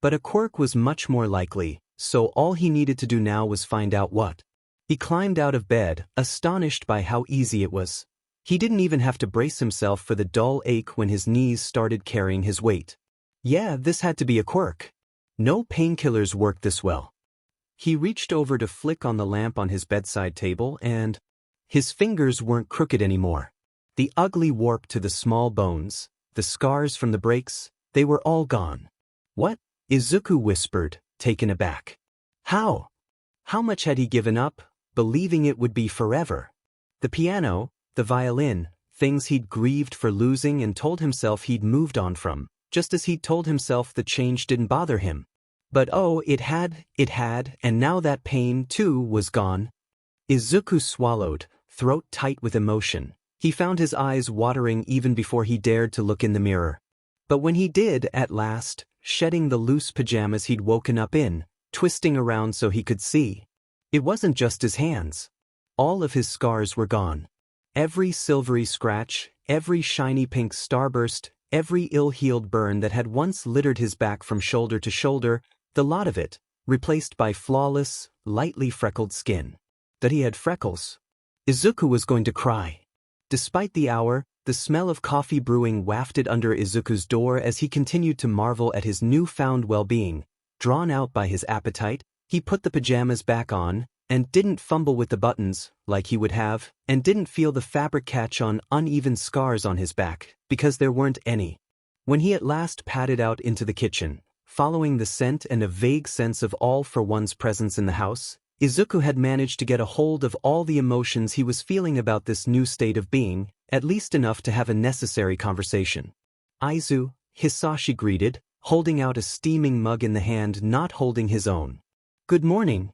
But a quirk was much more likely, so all he needed to do now was find out what. He climbed out of bed, astonished by how easy it was. He didn't even have to brace himself for the dull ache when his knees started carrying his weight. Yeah, this had to be a quirk. No painkillers worked this well. He reached over to flick on the lamp on his bedside table and his fingers weren't crooked anymore. The ugly warp to the small bones, the scars from the breaks, they were all gone. What? Izuku whispered, taken aback. How? How much had he given up, believing it would be forever. The piano, the violin, things he'd grieved for losing and told himself he'd moved on from, just as he'd told himself the change didn't bother him. But oh, it had, and now that pain, too, was gone. Izuku swallowed, throat tight with emotion. He found his eyes watering even before he dared to look in the mirror. But when he did, at last, shedding the loose pajamas he'd woken up in, twisting around so he could see, it wasn't just his hands. All of his scars were gone. Every silvery scratch, every shiny pink starburst, every ill-healed burn that had once littered his back from shoulder to shoulder, the lot of it, replaced by flawless, lightly freckled skin. That he had freckles. Izuku was going to cry. Despite the hour, the smell of coffee brewing wafted under Izuku's door as he continued to marvel at his newfound well-being. Drawn out by his appetite, he put the pajamas back on, and didn't fumble with the buttons, like he would have, and didn't feel the fabric catch on uneven scars on his back, because there weren't any. When he at last padded out into the kitchen, following the scent and a vague sense of all-for-one's presence in the house, Izuku had managed to get a hold of all the emotions he was feeling about this new state of being, at least enough to have a necessary conversation. "Aizu," Hisashi greeted, holding out a steaming mug in the hand not holding his own. "Good morning."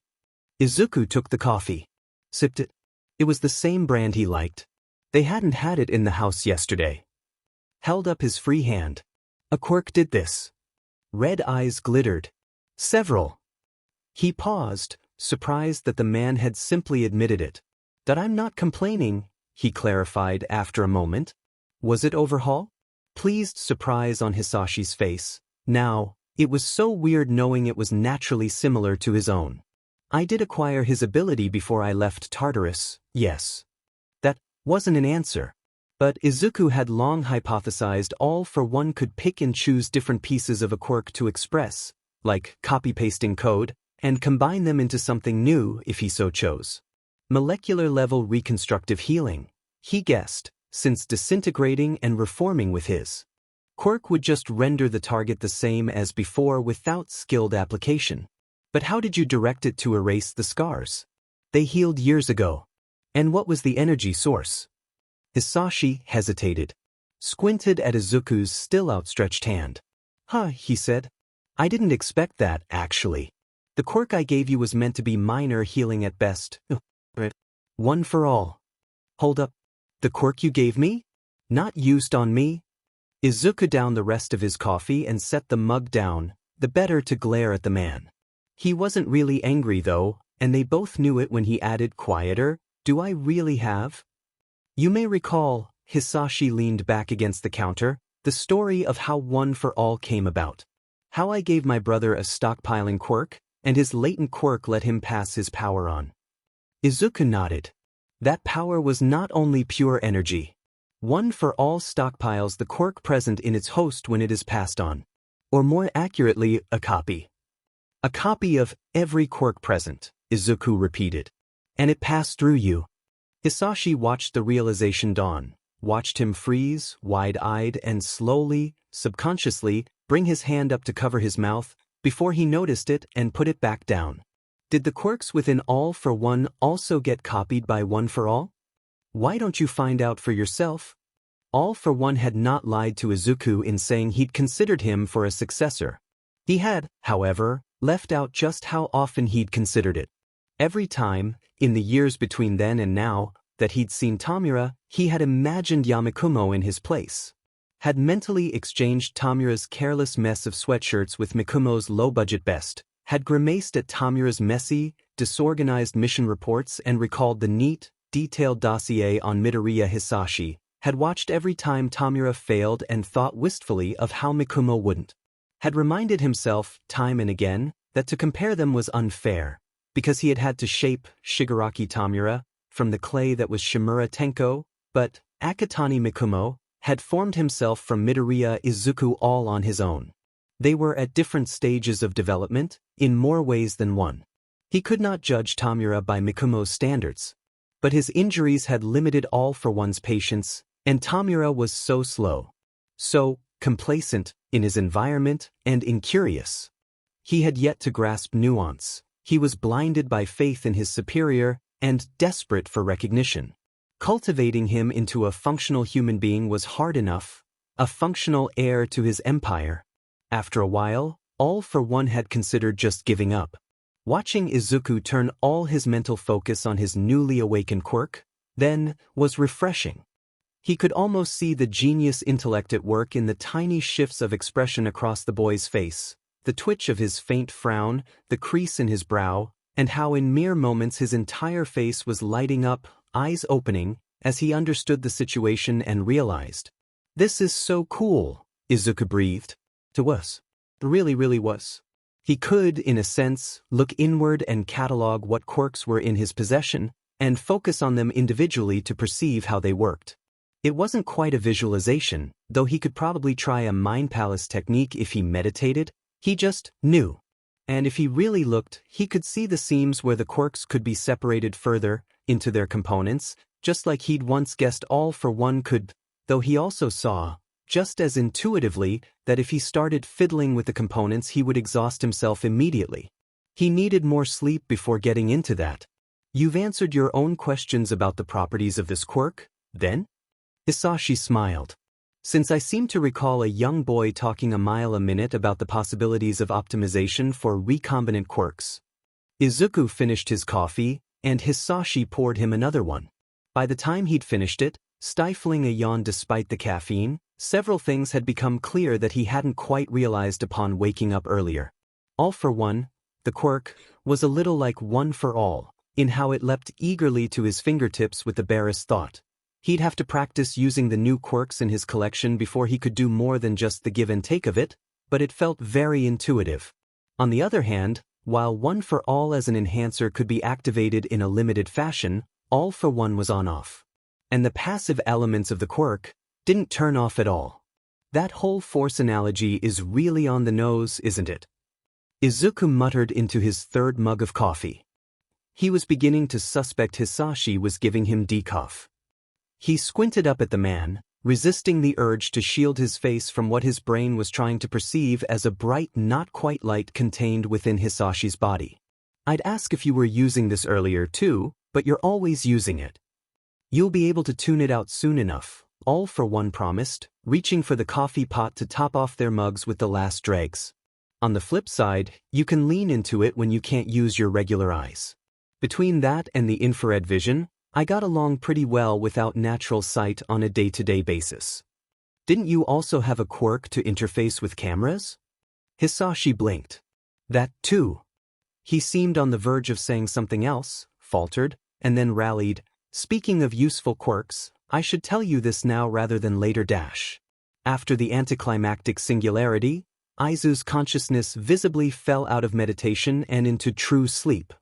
Izuku took the coffee. Sipped it. It was the same brand he liked. They hadn't had it in the house yesterday. Held up his free hand. "A quirk did this." Red eyes glittered. "Several." He paused, surprised that the man had simply admitted it. "That I'm not complaining," he clarified after a moment. Was it overhaul? Pleased surprise on Hisashi's face. Now, it was so weird knowing it was naturally similar to his own. "I did acquire his ability before I left Tartarus, yes." That wasn't an answer. But Izuku had long hypothesized all for one could pick and choose different pieces of a quirk to express, like copy-pasting code, and combine them into something new if he so chose. Molecular-level reconstructive healing, he guessed, since disintegrating and reforming with his quirk would just render the target the same as before without skilled application. But how did you direct it to erase the scars? They healed years ago. And what was the energy source? Hisashi hesitated, squinted at Izuku's still outstretched hand. "Huh," he said. "I didn't expect that, actually. The quirk I gave you was meant to be minor healing at best. One for all." "Hold up. The quirk you gave me? Not used on me?" Izuku downed the rest of his coffee and set the mug down, the better to glare at the man. He wasn't really angry though, and they both knew it when he added quieter, "Do I really have?" "You may recall," Hisashi leaned back against the counter, "the story of how One for All came about. How I gave my brother a stockpiling quirk, and his latent quirk let him pass his power on." Izuku nodded. That power was not only pure energy. One for All stockpiles the quirk present in its host when it is passed on. Or more accurately, a copy. "A copy of every quirk present," Izuku repeated. "And it passed through you." Hisashi watched the realization dawn, watched him freeze, wide-eyed, and slowly, subconsciously, bring his hand up to cover his mouth, before he noticed it and put it back down. Did the quirks within All for One also get copied by One for All? Why don't you find out for yourself? All for One had not lied to Izuku in saying he'd considered him for a successor. He had, however, left out just how often he'd considered it. Every time, in the years between then and now, that he'd seen Tamura, he had imagined Yamakumo in his place. Had mentally exchanged Tamura's careless mess of sweatshirts with Mikumo's low-budget best, had grimaced at Tamura's messy, disorganized mission reports and recalled the neat, detailed dossier on Midoriya Hisashi, had watched every time Tamura failed and thought wistfully of how Mikumo wouldn't. Had reminded himself, time and again, that to compare them was unfair, because he had had to shape Shigaraki Tamura from the clay that was Shimura Tenko, but Akatani Mikumo had formed himself from Midoriya Izuku all on his own. They were at different stages of development, in more ways than one. He could not judge Tamura by Mikumo's standards. But his injuries had limited All for One's patience, and Tamura was so slow. So complacent in his environment and incurious. He had yet to grasp nuance. He was blinded by faith in his superior, and desperate for recognition. Cultivating him into a functional human being was hard enough, a functional heir to his empire. After a while, All for One had considered just giving up. Watching Izuku turn all his mental focus on his newly awakened quirk, then, was refreshing. He could almost see the genius intellect at work in the tiny shifts of expression across the boy's face, the twitch of his faint frown, the crease in his brow, and how in mere moments his entire face was lighting up, eyes opening, as he understood the situation and realized. "This is so cool," Izuku breathed. To us. Really was. He could, in a sense, look inward and catalog what quirks were in his possession, and focus on them individually to perceive how they worked. It wasn't quite a visualization, though he could probably try a mind palace technique if he meditated, he just knew. And if he really looked, he could see the seams where the quirks could be separated further, into their components, just like he'd once guessed All for One could, though he also saw, just as intuitively, that if he started fiddling with the components he would exhaust himself immediately. He needed more sleep before getting into that. "You've answered your own questions about the properties of this quirk, then?" Hisashi smiled. "Since I seem to recall a young boy talking a mile a minute about the possibilities of optimization for recombinant quirks." Izuku finished his coffee, and Hisashi poured him another one. By the time he'd finished it, stifling a yawn despite the caffeine, several things had become clear that he hadn't quite realized upon waking up earlier. All for One, the quirk, was a little like One for All, in how it leapt eagerly to his fingertips with the barest thought. He'd have to practice using the new quirks in his collection before he could do more than just the give and take of it, but it felt very intuitive. On the other hand, while One for All as an enhancer could be activated in a limited fashion, All for One was on-off. And the passive elements of the quirk didn't turn off at all. That whole force analogy is really on the nose, isn't it? Izuku muttered into his third mug of coffee. He was beginning to suspect Hisashi was giving him decaf. He squinted up at the man, resisting the urge to shield his face from what his brain was trying to perceive as a bright not-quite light contained within Hisashi's body. "I'd ask if you were using this earlier too, but you're always using it." "You'll be able to tune it out soon enough," All for One promised, reaching for the coffee pot to top off their mugs with the last dregs. "On the flip side, you can lean into it when you can't use your regular eyes. Between that and the infrared vision, I got along pretty well without natural sight on a day-to-day basis." "Didn't you also have a quirk to interface with cameras?" Hisashi blinked. "That too." He seemed on the verge of saying something else, faltered, and then rallied. "Speaking of useful quirks, I should tell you this now rather than later dash." After the anticlimactic singularity, Aizu's consciousness visibly fell out of meditation and into true sleep.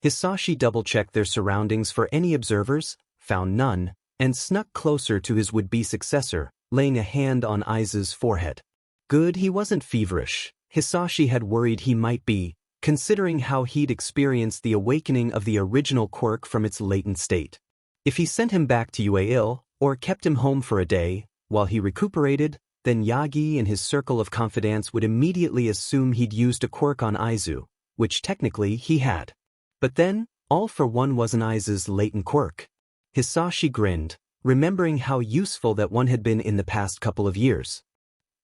Hisashi double-checked their surroundings for any observers, found none, and snuck closer to his would-be successor, laying a hand on Aiza's forehead. Good he wasn't feverish. Hisashi had worried he might be, considering how he'd experienced the awakening of the original quirk from its latent state. If he sent him back to UA ill, or kept him home for a day, while he recuperated, then Yagi and his circle of confidants would immediately assume he'd used a quirk on Aizu, which technically he had. But then, All for One wasn't Aiza's latent quirk. Hisashi grinned, remembering how useful that one had been in the past couple of years.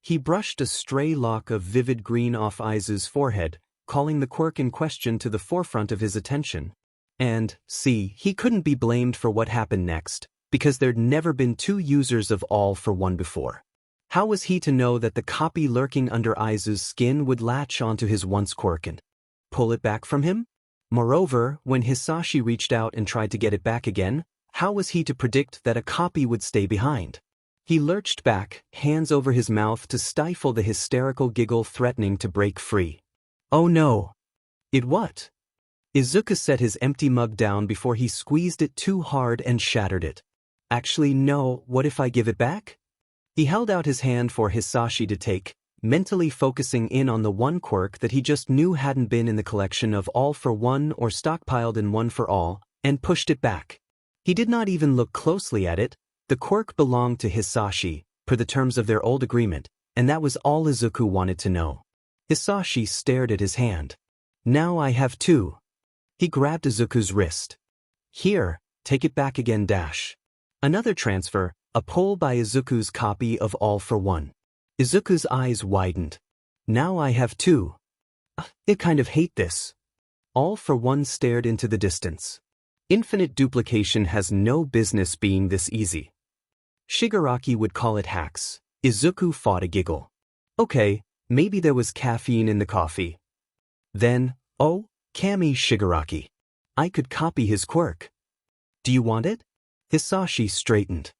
He brushed a stray lock of vivid green off Aizu's forehead, calling the quirk in question to the forefront of his attention. And, see, he couldn't be blamed for what happened next, because there'd never been two users of All for One before. How was he to know that the copy lurking under Aizu's skin would latch onto his once quirk and pull it back from him? Moreover, when Hisashi reached out and tried to get it back again, how was he to predict that a copy would stay behind? He lurched back, hands over his mouth to stifle the hysterical giggle threatening to break free. "Oh no!" "It what?" Izuku set his empty mug down before he squeezed it too hard and shattered it. "Actually no, what if I give it back?" He held out his hand for Hisashi to take, mentally focusing in on the one quirk that he just knew hadn't been in the collection of All for One or stockpiled in One for All, and pushed it back. He did not even look closely at it. The quirk belonged to Hisashi, per the terms of their old agreement, and that was all Izuku wanted to know. Hisashi stared at his hand. "Now I have two." He grabbed Izuku's wrist. Here, take it back again dash. Another transfer, a pull by Izuku's copy of All for One. Izuku's eyes widened. Now I have two. I kind of hate this. All for One stared into the distance. Infinite duplication has no business being this easy. Shigaraki would call it hacks. Izuku fought a giggle. Okay, maybe there was caffeine in the coffee. Then, oh, Kami Shigaraki. I could copy his quirk. Do you want it? Hisashi straightened.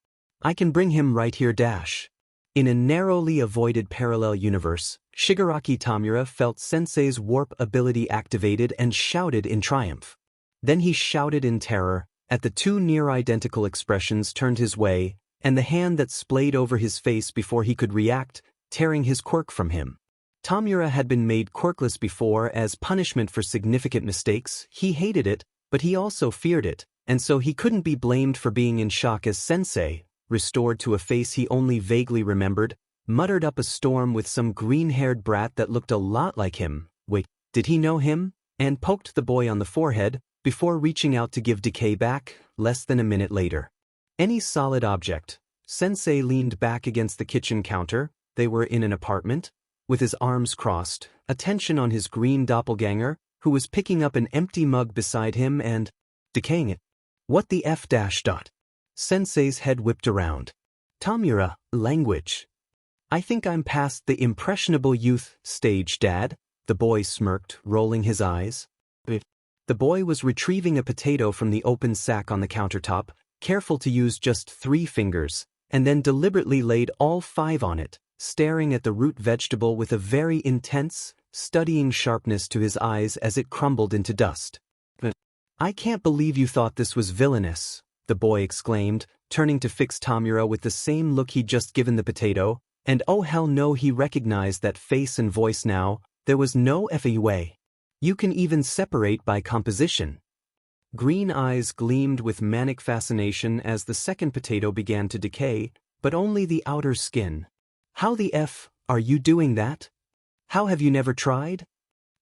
I can bring him right here dash. In a narrowly avoided parallel universe, Shigaraki Tamura felt Sensei's warp ability activated and shouted in triumph. Then he shouted in terror, at the two near-identical expressions turned his way, and the hand that splayed over his face before he could react, tearing his quirk from him. Tamura had been made quirkless before as punishment for significant mistakes. He hated it, but he also feared it, and so he couldn't be blamed for being in shock as Sensei, restored to a face he only vaguely remembered, muttered up a storm with some green-haired brat that looked a lot like him. Wait, did he know him? And poked the boy on the forehead, before reaching out to give decay back, less than a minute later. Any solid object. Sensei leaned back against the kitchen counter, they were in an apartment, with his arms crossed, attention on his green doppelganger, who was picking up an empty mug beside him and decaying it. What the F dash dot? Sensei's head whipped around. Tamura, language. I think I'm past the impressionable youth stage, Dad, the boy smirked, rolling his eyes. The boy was retrieving a potato from the open sack on the countertop, careful to use just 3 fingers, and then deliberately laid all 5 on it, staring at the root vegetable with a very intense, studying sharpness to his eyes as it crumbled into dust. I can't believe you thought this was villainous, the boy exclaimed, turning to fix Tamura with the same look he'd just given the potato, and oh hell no, he recognized that face and voice now. There was no effing way. You can even separate by composition. Green eyes gleamed with manic fascination as the second potato began to decay, but only the outer skin. How the F are you doing that? How have you never tried?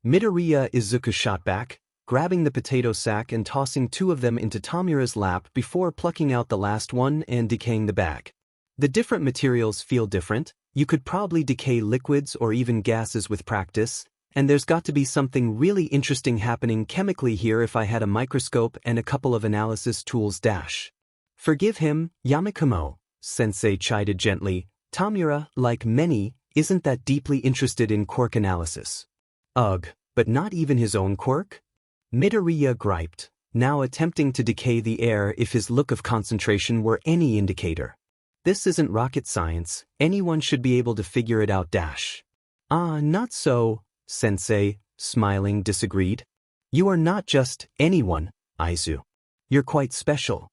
Midoriya Izuku shot back, grabbing the potato sack and tossing 2 of them into Tamura's lap before plucking out the last one and decaying the bag. The different materials feel different. You could probably decay liquids or even gases with practice, and there's got to be something really interesting happening chemically here if I had a microscope and a couple of analysis tools dash. Forgive him, Yamakumo, Sensei chided gently. Tamura, like many, isn't that deeply interested in quirk analysis. Ugh, but not even his own quirk? Midoriya griped, now attempting to decay the air if his look of concentration were any indicator. This isn't rocket science, anyone should be able to figure it out dash. Not so, Sensei, smiling, disagreed. You are not just anyone, Aizu. You're quite special.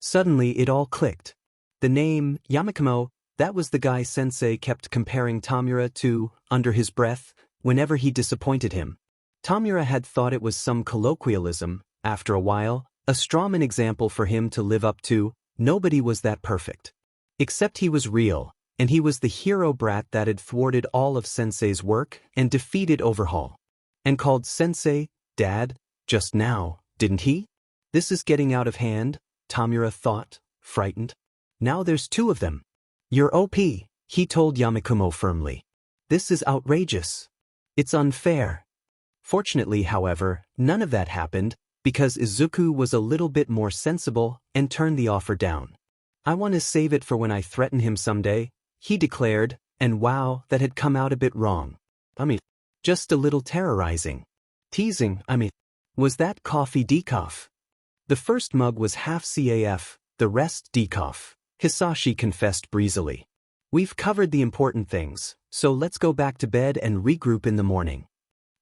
Suddenly it all clicked. The name, Yamakumo, that was the guy Sensei kept comparing Tamura to, under his breath, whenever he disappointed him. Tamura had thought it was some colloquialism, after a while, a strawman example for him to live up to. Nobody was that perfect. Except he was real, and he was the hero brat that had thwarted all of Sensei's work and defeated Overhaul. And called Sensei, Dad, just now, didn't he? This is getting out of hand, Tamura thought, frightened. Now there's 2 of them. You're OP, he told Yamakumo firmly. This is outrageous. It's unfair. Fortunately, however, none of that happened, because Izuku was a little bit more sensible and turned the offer down. I want to save it for when I threaten him someday, he declared, and wow, that had come out a bit wrong. Just a little terrorizing. Teasing, was that coffee decaf? The first mug was half CAF, the rest decaf, Hisashi confessed breezily. We've covered the important things, so let's go back to bed and regroup in the morning.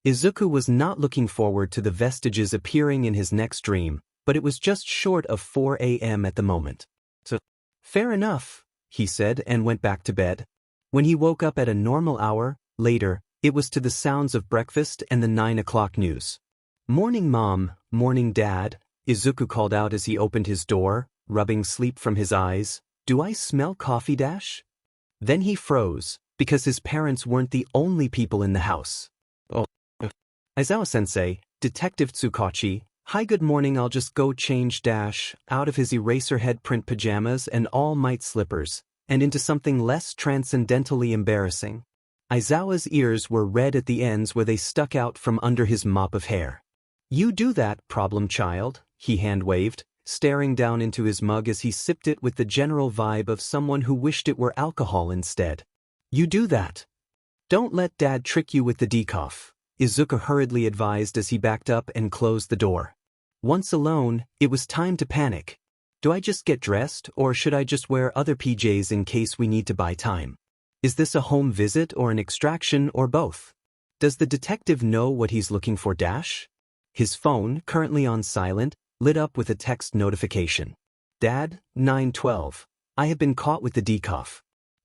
Izuku was not looking forward to the vestiges appearing in his next dream, but it was just short of 4 a.m. at the moment. So, fair enough, he said and went back to bed. When he woke up at a normal hour, later, it was to the sounds of breakfast and the 9 o'clock news. Morning Mom, morning Dad, Izuku called out as he opened his door, rubbing sleep from his eyes. Do I smell coffee dash? Then he froze, because his parents weren't the only people in the house. Oh. Aizawa-sensei, Detective Tsukachi, Hi, good morning. I'll just go change dash out of his eraser head print pajamas and all might slippers, and into something less transcendentally embarrassing. Aizawa's ears were red at the ends where they stuck out from under his mop of hair. You do that, problem child, he hand-waved, staring down into his mug as he sipped it with the general vibe of someone who wished it were alcohol instead. You do that. Don't let Dad trick you with the decaf, Izuku hurriedly advised as he backed up and closed the door. Once alone, it was time to panic. Do I just get dressed, or should I just wear other PJs in case we need to buy time? Is this a home visit or an extraction or both? Does the detective know what he's looking for dash? His phone, currently on silent, lit up with a text notification. Dad, 9:12. I have been caught with the decaf.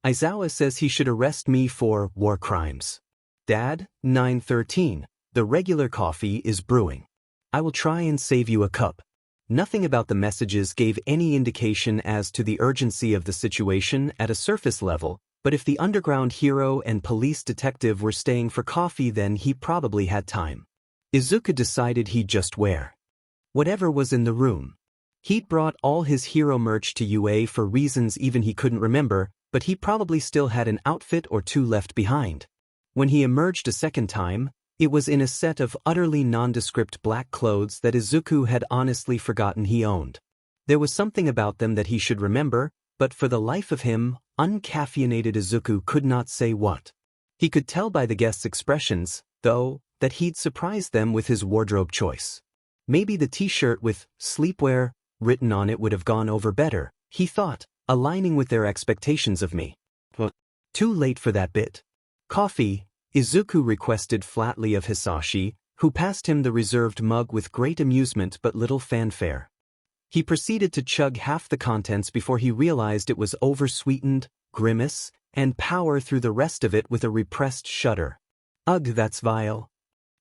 Aizawa says he should arrest me for war crimes. Dad, 9:13. The regular coffee is brewing. I will try and save you a cup. Nothing about the messages gave any indication as to the urgency of the situation at a surface level, but if the underground hero and police detective were staying for coffee, then he probably had time. Izuku decided he'd just wear whatever was in the room. He'd brought all his hero merch to UA for reasons even he couldn't remember, but he probably still had an outfit or two left behind. When he emerged a second time, it was in a set of utterly nondescript black clothes that Izuku had honestly forgotten he owned. There was something about them that he should remember, but for the life of him, uncaffeinated Izuku could not say what. He could tell by the guests' expressions, though, that he'd surprised them with his wardrobe choice. Maybe the t-shirt with sleepwear written on it would have gone over better, he thought, aligning with their expectations of me. But too late for that bit. Coffee, Izuku requested flatly of Hisashi, who passed him the reserved mug with great amusement but little fanfare. He proceeded to chug half the contents before he realized it was over-sweetened, grimace, and power through the rest of it with a repressed shudder. Ugh, that's vile.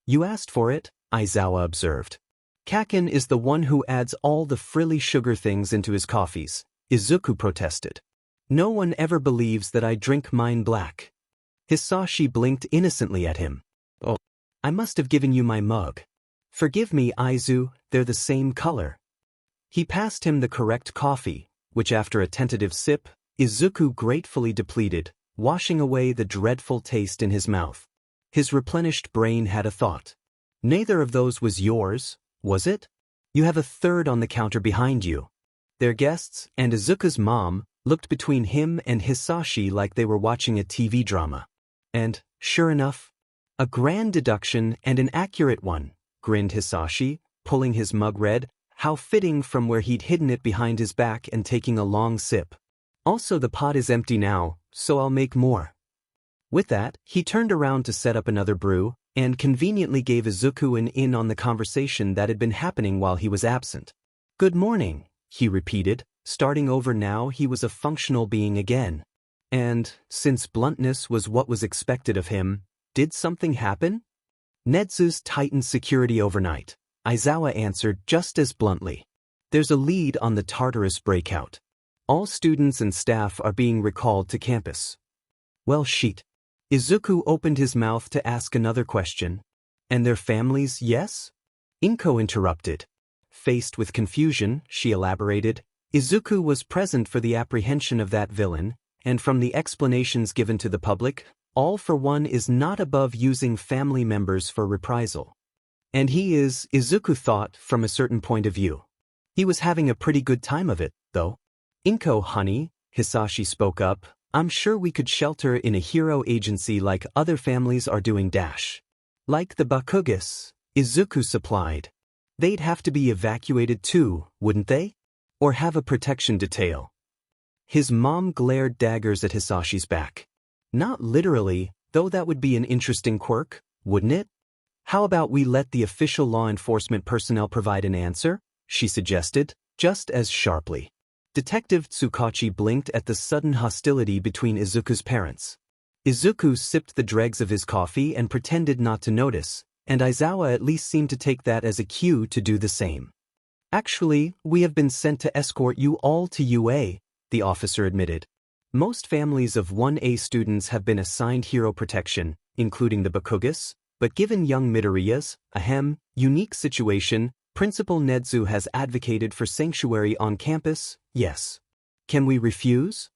You asked for it, Aizawa observed. Kakin is the one who adds all the frilly sugar things into his coffees, Izuku protested. No one ever believes that I drink mine black. Hisashi blinked innocently at him. Oh, I must have given you my mug. Forgive me, Aizu, they're the same color. He passed him the correct coffee, which after a tentative sip, Izuku gratefully depleted, washing away the dreadful taste in his mouth. His replenished brain had a thought. Neither of those was yours, was it? You have a third on the counter behind you. Their guests, and Izuku's mom, looked between him and Hisashi like they were watching a TV drama. And, sure enough, a grand deduction and an accurate one, grinned Hisashi, pulling his mug red, how fitting from where he'd hidden it behind his back and taking a long sip. Also, the pot is empty now, so I'll make more. With that, he turned around to set up another brew, and conveniently gave Izuku an in on the conversation that had been happening while he was absent. Good morning, he repeated, starting over now he was a functional being again. And, since bluntness was what was expected of him, did something happen? Netsu's tightened security overnight, Aizawa answered just as bluntly. There's a lead on the Tartarus breakout. All students and staff are being recalled to campus. Well, shit. Izuku opened his mouth to ask another question. And their families, yes? Inko interrupted. Faced with confusion, she elaborated, Izuku was present for the apprehension of that villain, and from the explanations given to the public, all for one is not above using family members for reprisal. And he is, Izuku thought, from a certain point of view. He was having a pretty good time of it, though. Inko, honey, Hisashi spoke up, I'm sure we could shelter in a hero agency like other families are doing dash. Like the Bakugas, Izuku supplied. They'd have to be evacuated too, wouldn't they? Or have a protection detail. His mom glared daggers at Hisashi's back. Not literally, though that would be an interesting quirk, wouldn't it? How about we let the official law enforcement personnel provide an answer? She suggested, just as sharply. Detective Tsukachi blinked at the sudden hostility between Izuku's parents. Izuku sipped the dregs of his coffee and pretended not to notice, and Aizawa at least seemed to take that as a cue to do the same. Actually, we have been sent to escort you all to UA, the officer admitted. Most families of 1A students have been assigned hero protection, including the Bakugas, but given young Midoriya's, unique situation, Principal Nedzu has advocated for sanctuary on campus, yes. Can we refuse?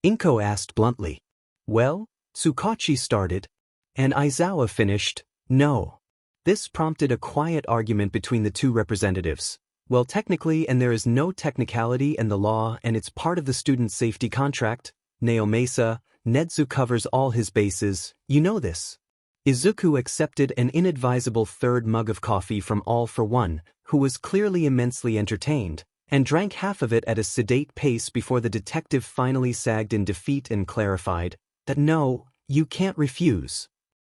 Inko asked bluntly. Well, Tsukachi started, and Aizawa finished, no. This prompted a quiet argument between the two representatives. Well, technically, and there is no technicality in the law, and it's part of the student safety contract. Naomasa, Nedzu covers all his bases, you know this. Izuku accepted an inadvisable third mug of coffee from All for One, who was clearly immensely entertained, and drank half of it at a sedate pace before the detective finally sagged in defeat and clarified that no, you can't refuse.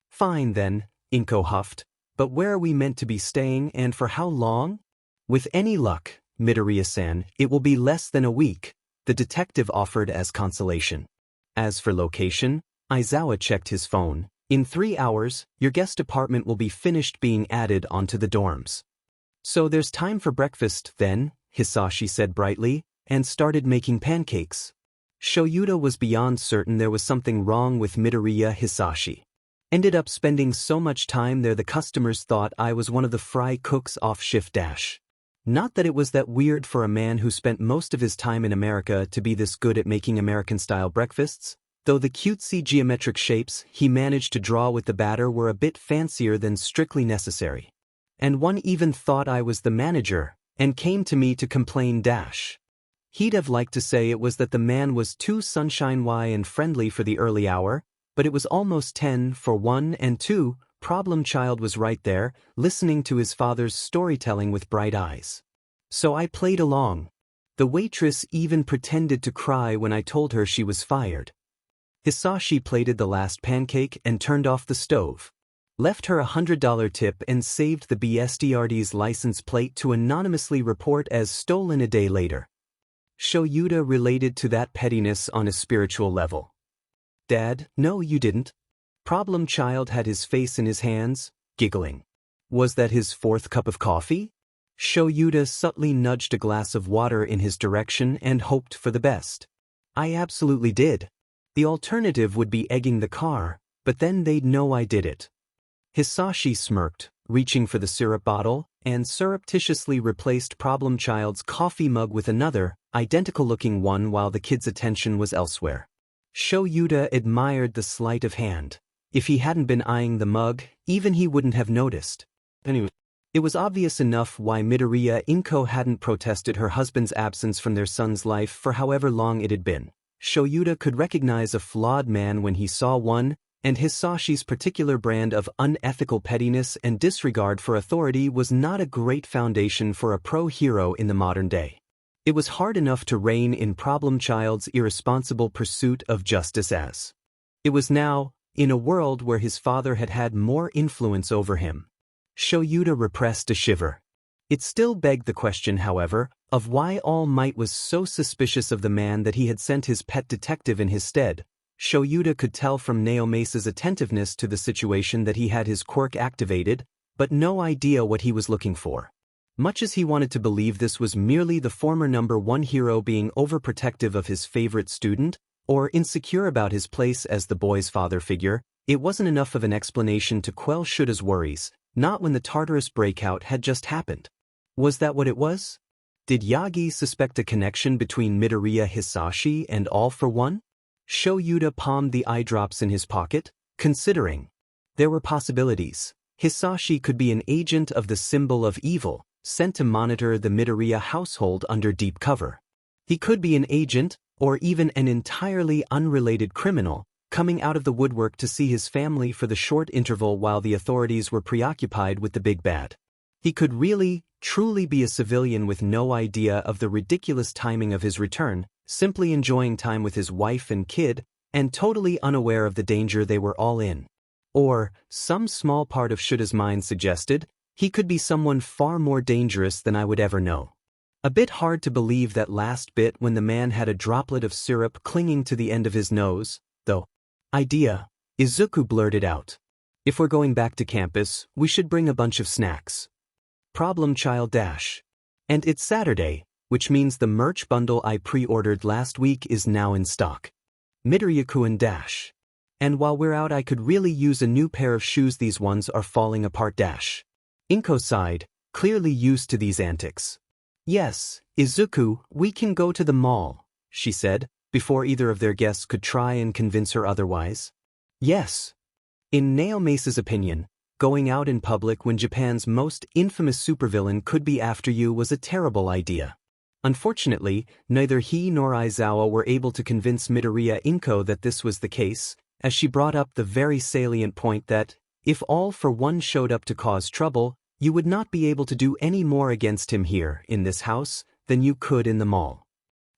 Fine then, Inko huffed, but where are we meant to be staying and for how long? With any luck, Midoriya-san, it will be less than a week, the detective offered as consolation. As for location, Aizawa checked his phone. In 3 hours, your guest apartment will be finished being added onto the dorms. So there's time for breakfast, then, Hisashi said brightly, and started making pancakes. Shoyuta was beyond certain there was something wrong with Midoriya Hisashi. Ended up spending so much time there the customers thought I was one of the fry cooks off-shift dash. Not that it was that weird for a man who spent most of his time in America to be this good at making American-style breakfasts, though the cutesy geometric shapes he managed to draw with the batter were a bit fancier than strictly necessary. And one even thought I was the manager, and came to me to complain dash. He'd have liked to say it was that the man was too sunshine-y and friendly for the early hour, but it was almost 10 for 1 and 2, Problem Child was right there, listening to his father's storytelling with bright eyes. So I played along. The waitress even pretended to cry when I told her she was fired. Hisashi plated the last pancake and turned off the stove. Left her $100 tip and saved the BSDRD's license plate to anonymously report as stolen a day later. Shoyuta related to that pettiness on a spiritual level. Dad, no you didn't. Problem Child had his face in his hands, giggling. Was that his 4th cup of coffee? Shoyuta subtly nudged a glass of water in his direction and hoped for the best. I absolutely did. The alternative would be egging the car, but then they'd know I did it. Hisashi smirked, reaching for the syrup bottle, and surreptitiously replaced Problem Child's coffee mug with another, identical-looking one while the kid's attention was elsewhere. Shoyuta admired the sleight of hand. If he hadn't been eyeing the mug, even he wouldn't have noticed. Anyway, it was obvious enough why Midoriya Inko hadn't protested her husband's absence from their son's life for however long it had been. Shoyuta could recognize a flawed man when he saw one, and Hisashi's particular brand of unethical pettiness and disregard for authority was not a great foundation for a pro-hero in the modern day. It was hard enough to rein in Problem Child's irresponsible pursuit of justice as. It was now, in a world where his father had had more influence over him. Shoyuta repressed a shiver. It still begged the question, however, of why All Might was so suspicious of the man that he had sent his pet detective in his stead. Shoyuta could tell from Naomasa's attentiveness to the situation that he had his quirk activated, but no idea what he was looking for. Much as he wanted to believe this was merely the former number 1 hero being overprotective of his favorite student, or insecure about his place as the boy's father figure, it wasn't enough of an explanation to quell Shuta's worries, not when the Tartarus breakout had just happened. Was that what it was? Did Yagi suspect a connection between Midoriya Hisashi and All for One? Shoyuta palmed the eye drops in his pocket, considering. There were possibilities. Hisashi could be an agent of the symbol of evil, sent to monitor the Midoriya household under deep cover. He could be an agent, or even an entirely unrelated criminal, coming out of the woodwork to see his family for the short interval while the authorities were preoccupied with the big bad. He could really, truly be a civilian with no idea of the ridiculous timing of his return, simply enjoying time with his wife and kid, and totally unaware of the danger they were all in. Or, some small part of Shuta's mind suggested, he could be someone far more dangerous than I would ever know. A bit hard to believe that last bit when the man had a droplet of syrup clinging to the end of his nose, though. Idea, Izuku blurted out. If we're going back to campus, we should bring a bunch of snacks. Problem Child dash. And it's Saturday, which means the merch bundle I pre-ordered last week is now in stock. Midoriya-kun dash. And while we're out I could really use a new pair of shoes, these ones are falling apart dash. Inko sighed, clearly used to these antics. Yes, Izuku, we can go to the mall, she said, before either of their guests could try and convince her otherwise. Yes. In Naomesa's opinion, going out in public when Japan's most infamous supervillain could be after you was a terrible idea. Unfortunately, neither he nor Aizawa were able to convince Midoriya Inko that this was the case, as she brought up the very salient point that, if All for One showed up to cause trouble, you would not be able to do any more against him here, in this house, than you could in the mall.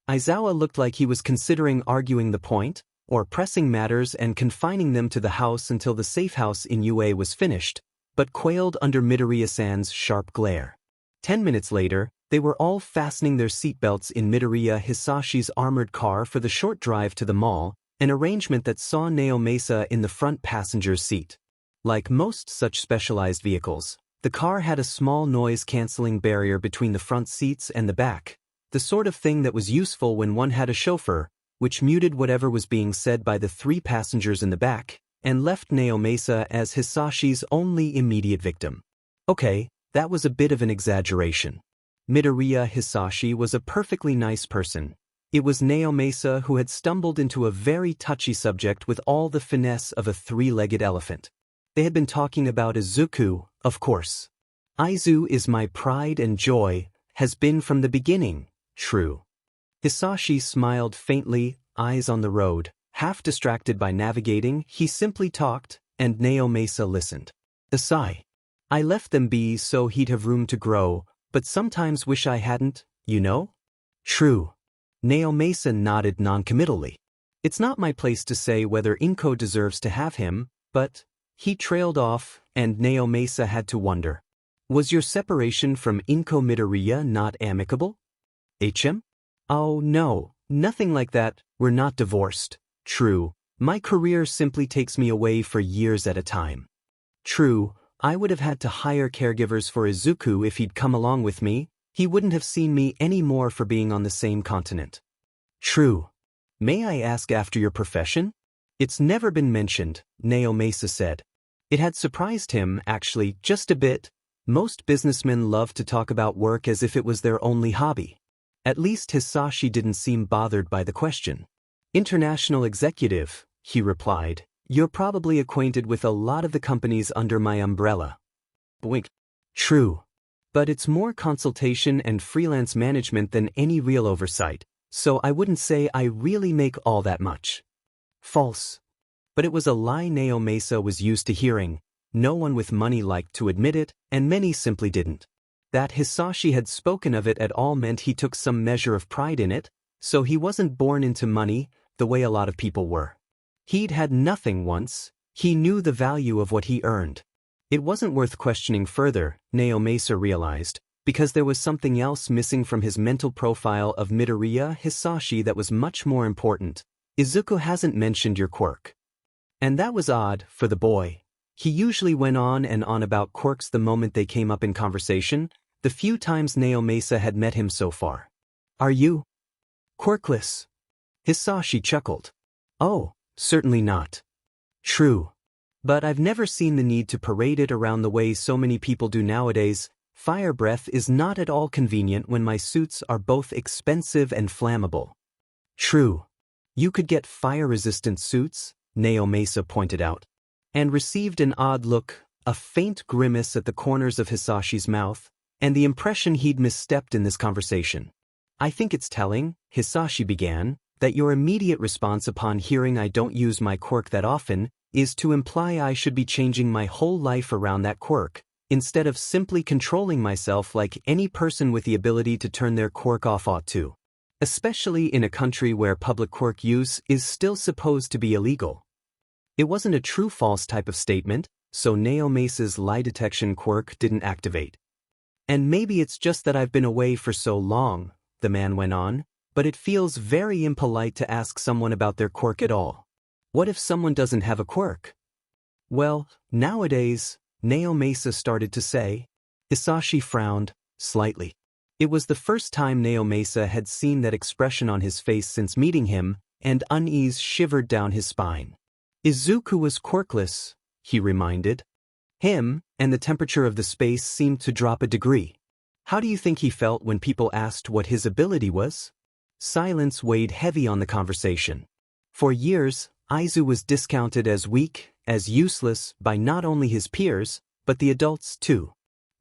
Aizawa looked like he was considering arguing the point, or pressing matters and confining them to the house until the safe house in UA was finished, but quailed under Midoriya-san's sharp glare. 10 minutes later, they were all fastening their seatbelts in Midoriya Hisashi's armored car for the short drive to the mall, an arrangement that saw Naomesa in the front passenger's seat. Like most such specialized vehicles, the car had a small noise-canceling barrier between the front seats and the back, the sort of thing that was useful when one had a chauffeur, which muted whatever was being said by the 3 passengers in the back, and left Naomesa as Hisashi's only immediate victim. Okay, that was a bit of an exaggeration. Midoriya Hisashi was a perfectly nice person. It was Naomesa who had stumbled into a very touchy subject with all the finesse of a 3-legged elephant. They had been talking about Izuku, of course. Aizu is my pride and joy, has been from the beginning, true. Hisashi smiled faintly, eyes on the road, half distracted by navigating. He simply talked, and Naomesa listened. A sigh. I left them be so he'd have room to grow, but sometimes wish I hadn't, you know? True. Naomesa nodded noncommittally. It's not my place to say whether Inko deserves to have him, but... He trailed off, and Naomesa had to wonder. Was your separation from Inko Midoriya not amicable? HM? Oh no, nothing like that, we're not divorced. True, my career simply takes me away for years at a time. True, I would have had to hire caregivers for Izuku if he'd come along with me. He wouldn't have seen me any more for being on the same continent. True. May I ask after your profession? It's never been mentioned, Naomesa said. It had surprised him, actually, just a bit. Most businessmen love to talk about work as if it was their only hobby. At least Hisashi didn't seem bothered by the question. International executive, he replied. You're probably acquainted with a lot of the companies under my umbrella. Wink. True. But it's more consultation and freelance management than any real oversight, so I wouldn't say I really make all that much. False. But it was a lie Naomesa was used to hearing. No one with money liked to admit it, and many simply didn't. That Hisashi had spoken of it at all meant he took some measure of pride in it, so he wasn't born into money, the way a lot of people were. He'd had nothing once, he knew the value of what he earned. It wasn't worth questioning further, Naomesa realized, because there was something else missing from his mental profile of Midoriya Hisashi that was much more important. Izuku hasn't mentioned your quirk. And that was odd, for the boy. He usually went on and on about quirks the moment they came up in conversation, the few times Naomesa had met him so far. Are you quirkless? Hisashi chuckled. Oh, certainly not. True. But I've never seen the need to parade it around the way so many people do nowadays. Fire breath is not at all convenient when my suits are both expensive and flammable. True. You could get fire-resistant suits, Naomesa pointed out, and received an odd look, a faint grimace at the corners of Hisashi's mouth, and the impression he'd misstepped in this conversation. I think it's telling, Hisashi began, that your immediate response upon hearing I don't use my quirk that often is to imply I should be changing my whole life around that quirk, instead of simply controlling myself like any person with the ability to turn their quirk off ought to. Especially in a country where public quirk use is still supposed to be illegal. It wasn't a true-false type of statement, so Naomesa's lie detection quirk didn't activate. And maybe it's just that I've been away for so long, the man went on, but it feels very impolite to ask someone about their quirk at all. What if someone doesn't have a quirk? Well, nowadays, Naomesa started to say. Hisashi frowned, slightly. It was the first time Naomesa had seen that expression on his face since meeting him, and unease shivered down his spine. Izuku was quirkless, he reminded. Him, and the temperature of the space seemed to drop a degree. How do you think he felt when people asked what his ability was? Silence weighed heavy on the conversation. For years, Aizu was discounted as weak, as useless, by not only his peers, but the adults too.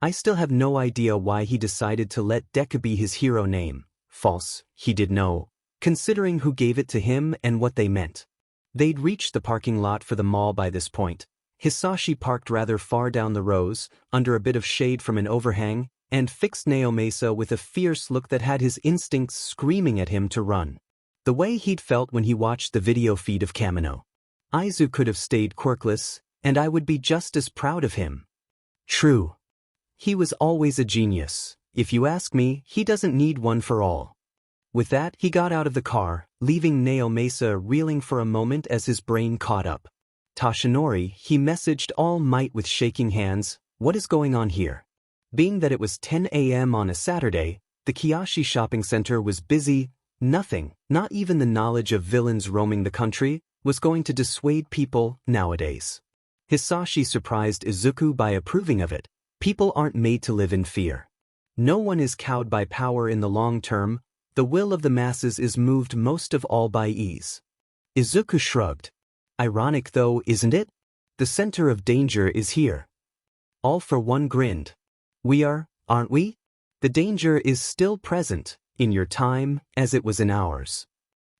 I still have no idea why he decided to let Deku be his hero name. False, he did know, considering who gave it to him and what they meant. They'd reached the parking lot for the mall by this point. Hisashi parked rather far down the rows, under a bit of shade from an overhang, and fixed Naomasa with a fierce look that had his instincts screaming at him to run. The way he'd felt when he watched the video feed of Kamino. Aizu could have stayed quirkless, and I would be just as proud of him. True. He was always a genius. If you ask me, he doesn't need one for all. With that, he got out of the car, leaving Naomasa reeling for a moment as his brain caught up. Tashinori, he messaged all might with shaking hands, what is going on here? Being that it was 10 a.m. on a Saturday, the Kiyoshi shopping center was busy. Nothing, not even the knowledge of villains roaming the country, was going to dissuade people nowadays. Hisashi surprised Izuku by approving of it. People aren't made to live in fear. No one is cowed by power in the long term. The will of the masses is moved most of all by ease. Izuku shrugged. Ironic though, isn't it? The center of danger is here. All for one grinned. We are, aren't we? The danger is still present, in your time, as it was in ours.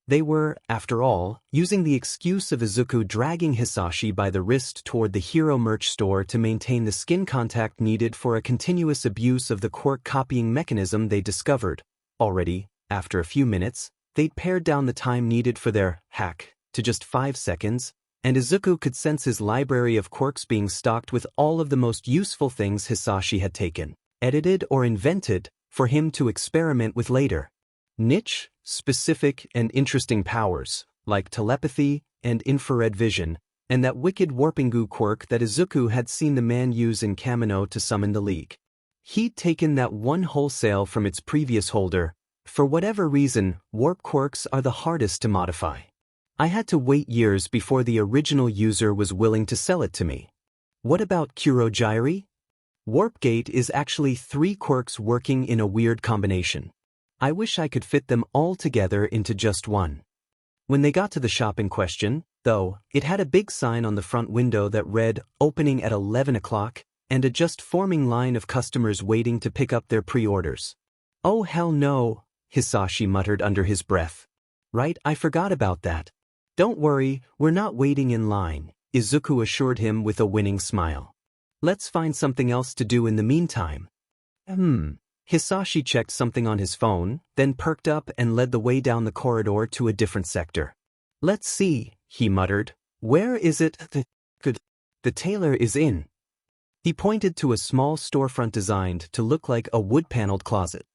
They were, after all, using the excuse of Izuku dragging Hisashi by the wrist toward the hero merch store to maintain the skin contact needed for a continuous abuse of the quirk copying mechanism they discovered. Already, after a few minutes, they'd pared down the time needed for their hack to just 5 seconds, and Izuku could sense his library of quirks being stocked with all of the most useful things Hisashi had taken, edited or invented, for him to experiment with later. Niche, specific and interesting powers, like telepathy and infrared vision, and that wicked warpingu quirk that Izuku had seen the man use in Kamino to summon the League. He'd taken that one wholesale from its previous holder. For whatever reason, warp quirks are the hardest to modify. I had to wait years before the original user was willing to sell it to me. What about Kurogyri? Warp Gate is actually 3 quirks working in a weird combination. I wish I could fit them all together into just one. When they got to the shop in question, though, it had a big sign on the front window that read, opening at 11 o'clock, and a just-forming line of customers waiting to pick up their pre-orders. Oh hell no, Hisashi muttered under his breath. Right, I forgot about that. Don't worry, we're not waiting in line, Izuku assured him with a winning smile. Let's find something else to do in the meantime. Hisashi checked something on his phone, then perked up and led the way down the corridor to a different sector. Let's see, he muttered. Where is it? The tailor is in. He pointed to a small storefront designed to look like a wood-paneled closet.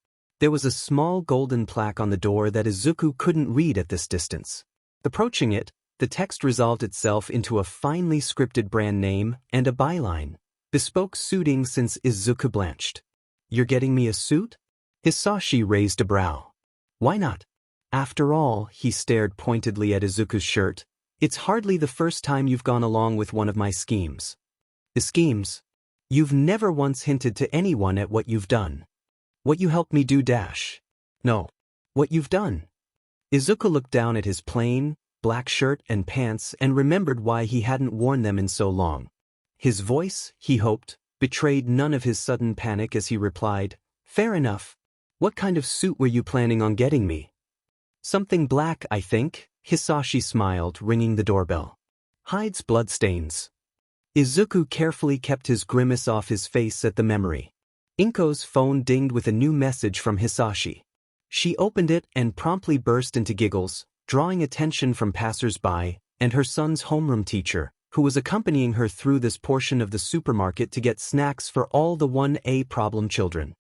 There was a small golden plaque on the door that Izuku couldn't read at this distance. Approaching it, the text resolved itself into a finely scripted brand name and a byline. Bespoke suiting since Izuku blanched. You're getting me a suit? Hisashi raised a brow. Why not? After all, he stared pointedly at Izuku's shirt, it's hardly the first time you've gone along with one of my schemes. The schemes? You've never once hinted to anyone at what you've done. What you helped me do dash. No. What you've done. Izuku looked down at his plain, black shirt and pants and remembered why he hadn't worn them in so long. His voice, he hoped, betrayed none of his sudden panic as he replied, Fair enough. What kind of suit were you planning on getting me? Something black, I think, Hisashi smiled, ringing the doorbell. Hides bloodstains. Izuku carefully kept his grimace off his face at the memory. Inko's phone dinged with a new message from Hisashi. She opened it and promptly burst into giggles, drawing attention from passers-by and her son's homeroom teacher, who was accompanying her through this portion of the supermarket to get snacks for all the 1A problem children.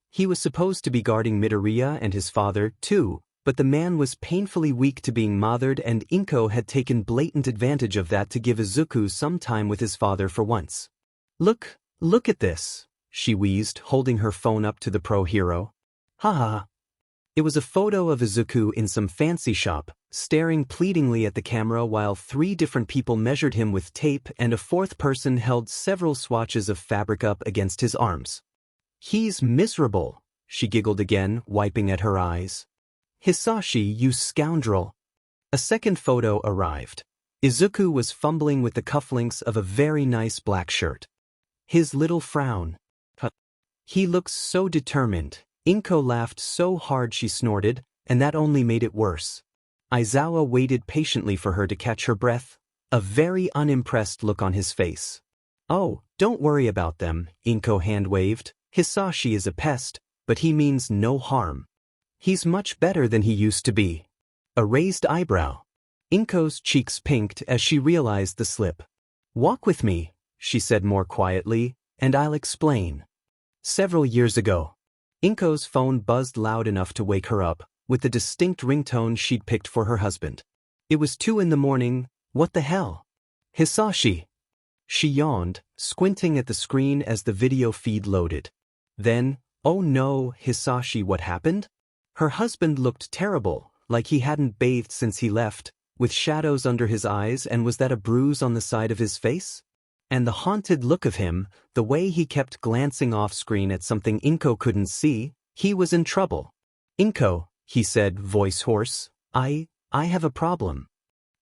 He was supposed to be guarding Midoriya and his father, too, but the man was painfully weak to being mothered and Inko had taken blatant advantage of that to give Izuku some time with his father for once. Look at this, she wheezed, holding her phone up to the pro hero. Ha ha. It was a photo of Izuku in some fancy shop, staring pleadingly at the camera while 3 different people measured him with tape and a 4th person held several swatches of fabric up against his arms. "He's miserable," she giggled again, wiping at her eyes. "Hisashi, you scoundrel." A second photo arrived. Izuku was fumbling with the cufflinks of a very nice black shirt. His little frown. He looks so determined. Inko laughed so hard she snorted, and that only made it worse. Aizawa waited patiently for her to catch her breath, a very unimpressed look on his face. "Oh, don't worry about them," Inko hand-waved. "Hisashi is a pest, but he means no harm. He's much better than he used to be." A raised eyebrow. Inko's cheeks pinked as she realized the slip. "Walk with me," she said more quietly, "and I'll explain." Several years ago. Inko's phone buzzed loud enough to wake her up, with the distinct ringtone she'd picked for her husband. It was 2 a.m. What the hell? "Hisashi." She yawned, squinting at the screen as the video feed loaded. Then, "Oh no, Hisashi, what happened?" Her husband looked terrible, like he hadn't bathed since he left, with shadows under his eyes, and was that a bruise on the side of his face? And the haunted look of him, the way he kept glancing off-screen at something Inko couldn't see, he was in trouble. "Inko," he said, voice hoarse, I have a problem."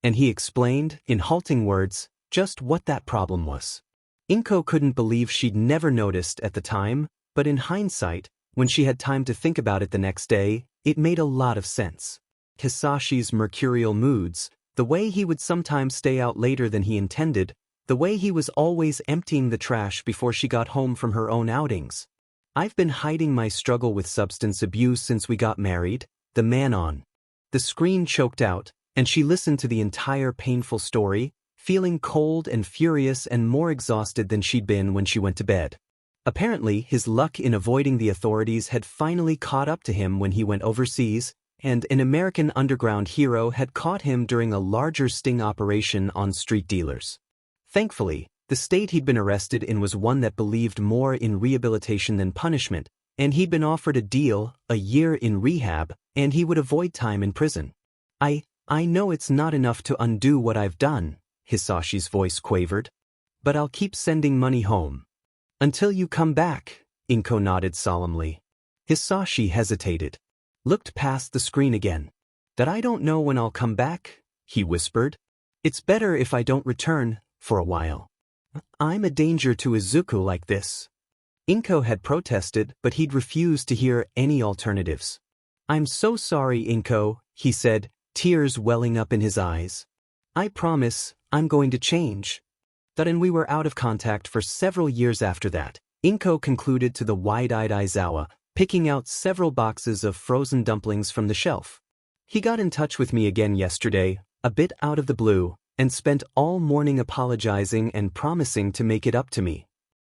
And he explained, in halting words, just what that problem was. Inko couldn't believe she'd never noticed at the time, but in hindsight, when she had time to think about it the next day, it made a lot of sense. Hisashi's mercurial moods, the way he would sometimes stay out later than he intended, the way he was always emptying the trash before she got home from her own outings. "I've been hiding my struggle with substance abuse since we got married," the man on the screen choked out, and she listened to the entire painful story, feeling cold and furious and more exhausted than she'd been when she went to bed. Apparently, his luck in avoiding the authorities had finally caught up to him when he went overseas, and an American underground hero had caught him during a larger sting operation on street dealers. Thankfully, the state he'd been arrested in was one that believed more in rehabilitation than punishment, and he'd been offered a deal, a year in rehab, and he would avoid time in prison. I know it's not enough to undo what I've done," Hisashi's voice quavered. "But I'll keep sending money home." "Until you come back," Inko nodded solemnly. Hisashi hesitated. Looked past the screen again. "That I don't know when I'll come back," he whispered. "It's better if I don't return, for a while. I'm a danger to Izuku like this." Inko had protested, but he'd refused to hear any alternatives. "I'm so sorry, Inko," he said, tears welling up in his eyes. "I promise, I'm going to change." And we were out of contact for several years after that, Inko concluded to the wide-eyed Aizawa, picking out several boxes of frozen dumplings from the shelf. "He got in touch with me again yesterday, a bit out of the blue, and spent all morning apologizing and promising to make it up to me."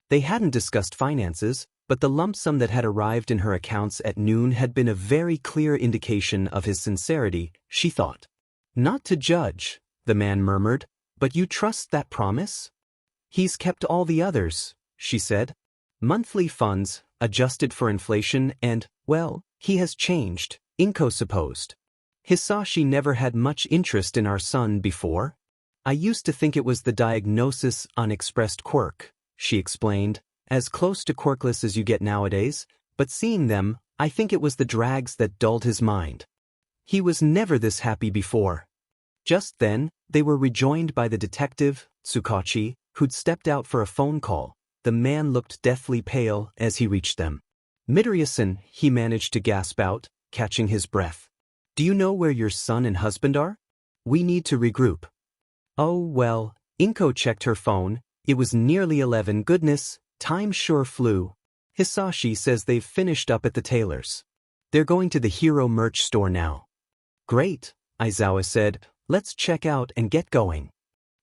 They hadn't discussed finances, but the lump sum that had arrived in her accounts at noon had been a very clear indication of his sincerity, she thought. "Not to judge," the man murmured, "but you trust that promise?" "He's kept all the others," she said. "Monthly funds, adjusted for inflation, and, well, he has changed," Inko supposed. "Hisashi never had much interest in our son before. I used to think it was the diagnosis unexpressed quirk," she explained, "as close to quirkless as you get nowadays, but seeing them, I think it was the drags that dulled his mind. He was never this happy before." Just then, they were rejoined by the detective, Tsukachi, who'd stepped out for a phone call. The man looked deathly pale as he reached them. "Midoriya-san," he managed to gasp out, catching his breath. "Do you know where your son and husband are? We need to regroup." "Oh, well," Inko checked her phone. It was nearly 11. Goodness, time sure flew. "Hisashi says they've finished up at the tailor's. They're going to the Hero merch store now." "Great," Aizawa said. "Let's check out and get going."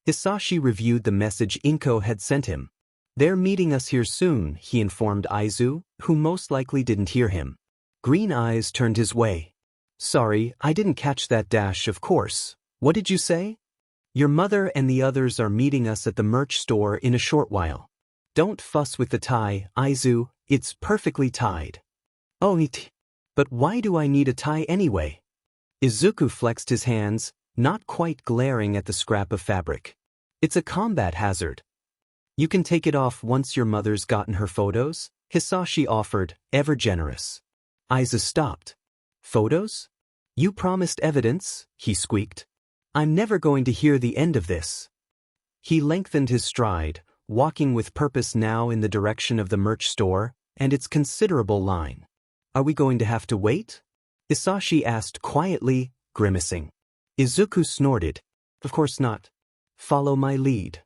Hisashi reviewed the message Inko had sent him. "They're meeting us here soon," he informed Aizu, who most likely didn't hear him. Green eyes turned his way. "Sorry, I didn't catch that dash, of course. What did you say?" "Your mother and the others are meeting us at the merch store in a short while. Don't fuss with the tie, Aizu, it's perfectly tied." "Oh, But why do I need a tie anyway? Izuku flexed his hands, not quite glaring at the scrap of fabric. It's a combat hazard. You can take it off once your mother's gotten her photos, Hisashi offered, ever generous. Aiza stopped. Photos? You promised evidence, he squeaked. I'm never going to hear the end of this. He lengthened his stride, walking with purpose now in the direction of the merch store and its considerable line. Are we going to have to wait? Hisashi asked quietly, grimacing. Izuku snorted. Of course not. Follow my lead.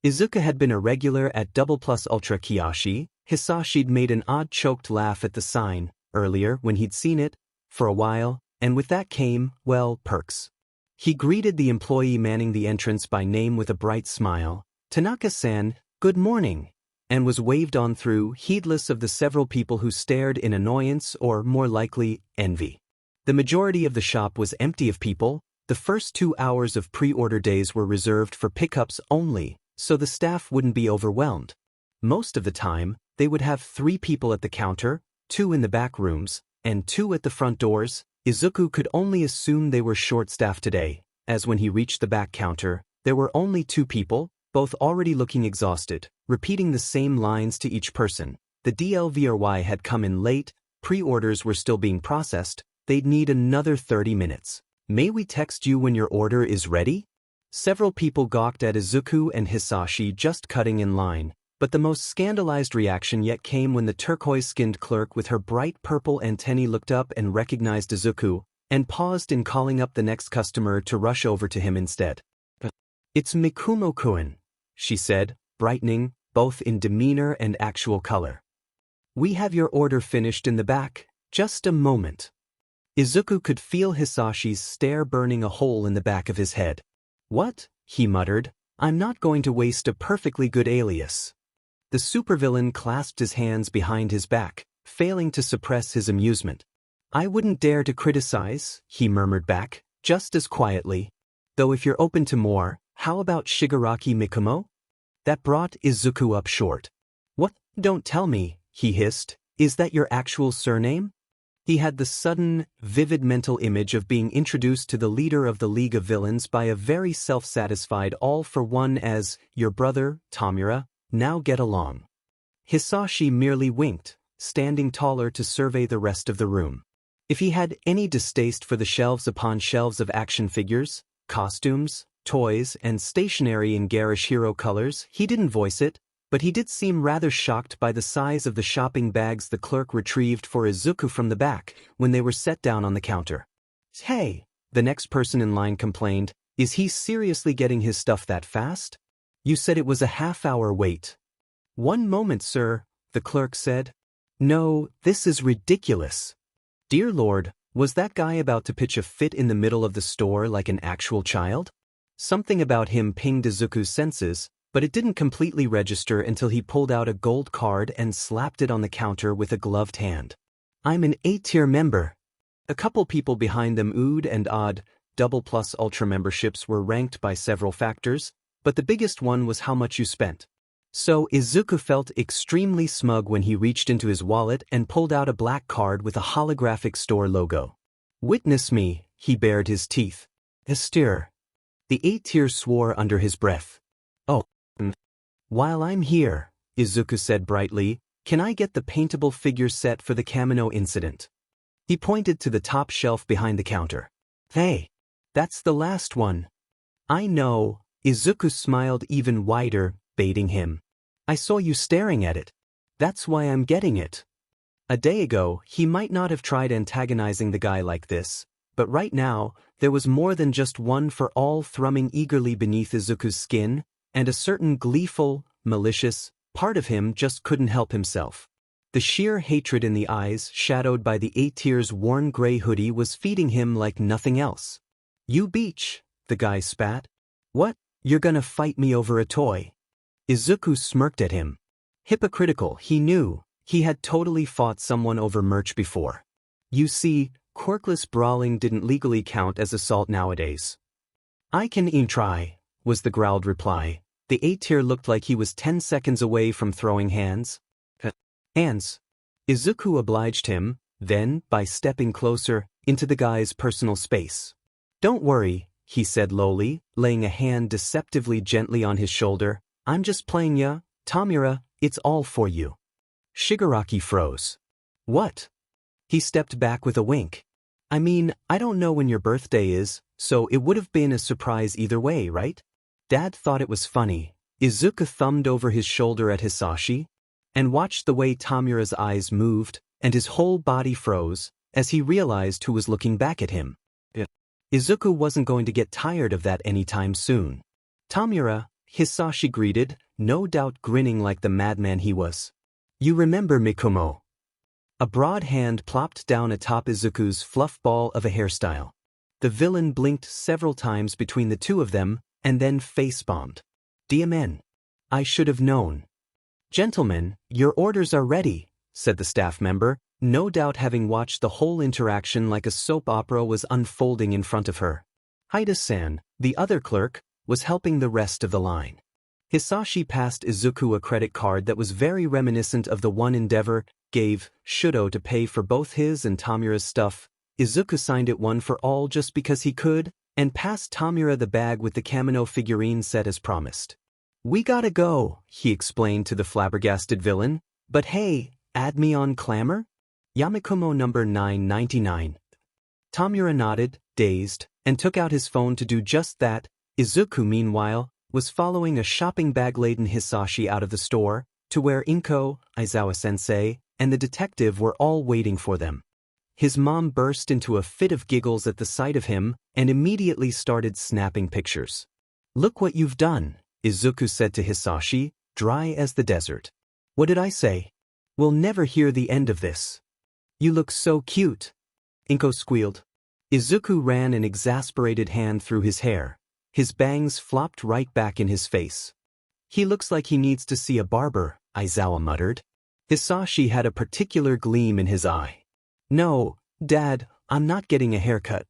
Izuku had been a regular at Double Plus Ultra Kiyoshi. Hisashi'd made an odd choked laugh at the sign, earlier when he'd seen it, for a while, and with that came, well, perks. He greeted the employee manning the entrance by name with a bright smile, Tanaka-san, good morning, and was waved on through, heedless of the several people who stared in annoyance or, more likely, envy. The majority of the shop was empty of people. The first 2 hours of pre-order days were reserved for pickups only, so the staff wouldn't be overwhelmed. Most of the time, they would have 3 people at the counter, 2 in the back rooms, and 2 at the front doors. Izuku could only assume they were short-staffed today, as when he reached the back counter, there were only 2 people, both already looking exhausted, repeating the same lines to each person. The DLVRY had come in late, pre-orders were still being processed, they'd need another 30 minutes. May we text you when your order is ready? Several people gawked at Izuku and Hisashi just cutting in line, but the most scandalized reaction yet came when the turquoise-skinned clerk with her bright purple antennae looked up and recognized Izuku, and paused in calling up the next customer to rush over to him instead. It's Mikumo-kun, she said, brightening, both in demeanor and actual color. We have your order finished in the back, just a moment. Izuku could feel Hisashi's stare burning a hole in the back of his head. What? He muttered. I'm not going to waste a perfectly good alias. The supervillain clasped his hands behind his back, failing to suppress his amusement. I wouldn't dare to criticize, he murmured back, just as quietly. Though if you're open to more, how about Shigaraki Mikumo? That brought Izuku up short. What? Don't tell me, he hissed. Is that your actual surname? He had the sudden, vivid mental image of being introduced to the leader of the League of Villains by a very self-satisfied all-for-one as, your brother, Tamura, now get along. Hisashi merely winked, standing taller to survey the rest of the room. If he had any distaste for the shelves upon shelves of action figures, costumes, toys, and stationery in garish hero colors, he didn't voice it, but he did seem rather shocked by the size of the shopping bags the clerk retrieved for Izuku from the back when they were set down on the counter. Hey, the next person in line complained, is he seriously getting his stuff that fast? You said it was a half-hour wait. 1 moment, sir, the clerk said. No, this is ridiculous. Dear Lord, was that guy about to pitch a fit in the middle of the store like an actual child? Something about him pinged Izuku's senses, but it didn't completely register until he pulled out a gold card and slapped it on the counter with a gloved hand. I'm an 8-tier member. A couple people behind them oohed and awed. Double Plus Ultra memberships were ranked by several factors, but the biggest one was how much you spent. So Izuku felt extremely smug when he reached into his wallet and pulled out a black card with a holographic store logo. Witness me, he bared his teeth. Austere. The 8-tier swore under his breath. Oh. While I'm here, Izuku said brightly, can I get the paintable figure set for the Kamino incident? He pointed to the top shelf behind the counter. Hey, that's the last one. I know, Izuku smiled even wider, baiting him. I saw you staring at it. That's why I'm getting it. A day ago, he might not have tried antagonizing the guy like this, but right now, there was more than just one for all thrumming eagerly beneath Izuku's skin, and a certain gleeful, malicious part of him just couldn't help himself. The sheer hatred in the eyes, shadowed by the 8-tier's worn gray hoodie, was feeding him like nothing else. You beach, the guy spat. What, you're gonna fight me over a toy? Izuku smirked at him. Hypocritical, he knew. He had totally fought someone over merch before. You see, quirkless brawling didn't legally count as assault nowadays. I can try, was the growled reply. The 8-tier looked like he was 10 seconds away from throwing hands. Hands. Izuku obliged him, then by stepping closer into the guy's personal space. "Don't worry," he said lowly, laying a hand deceptively gently on his shoulder. "I'm just playing ya, Tamura, it's all for you." Shigaraki froze. "What?" He stepped back with a wink. "I mean, I don't know when your birthday is, so it would have been a surprise either way, right?" Dad thought it was funny. Izuku thumbed over his shoulder at Hisashi and watched the way Tamura's eyes moved, and his whole body froze as he realized who was looking back at him. Izuku wasn't going to get tired of that anytime soon. "Tamura," Hisashi greeted, no doubt grinning like the madman he was. "You remember Mikomo?" A broad hand plopped down atop Izuku's fluff ball of a hairstyle. The villain blinked several times between the two of them, and then face-bombed. "DMN. I should have known." "Gentlemen, your orders are ready," said the staff member, no doubt having watched the whole interaction like a soap opera was unfolding in front of her. Haida-san, the other clerk, was helping the rest of the line. Hisashi passed Izuku a credit card that was very reminiscent of the one Endeavor gave Shudo to pay for both his and Tamura's stuff. Izuku signed it one for all just because he could, and passed Tamura the bag with the Kamino figurine set as promised. "We gotta go," he explained to the flabbergasted villain, "but hey, add me on Clamor? Yamikomo number 999. Tamura nodded, dazed, and took out his phone to do just that. Izuku, meanwhile, was following a shopping bag-laden Hisashi out of the store, to where Inko, Aizawa-sensei, and the detective were all waiting for them. His mom burst into a fit of giggles at the sight of him, and immediately started snapping pictures. "Look what you've done," Izuku said to Hisashi, dry as the desert. "What did I say? We'll never hear the end of this." "You look so cute," Inko squealed. Izuku ran an exasperated hand through his hair. His bangs flopped right back in his face. "He looks like he needs to see a barber," Aizawa muttered. Hisashi had a particular gleam in his eye. "No, Dad, I'm not getting a haircut."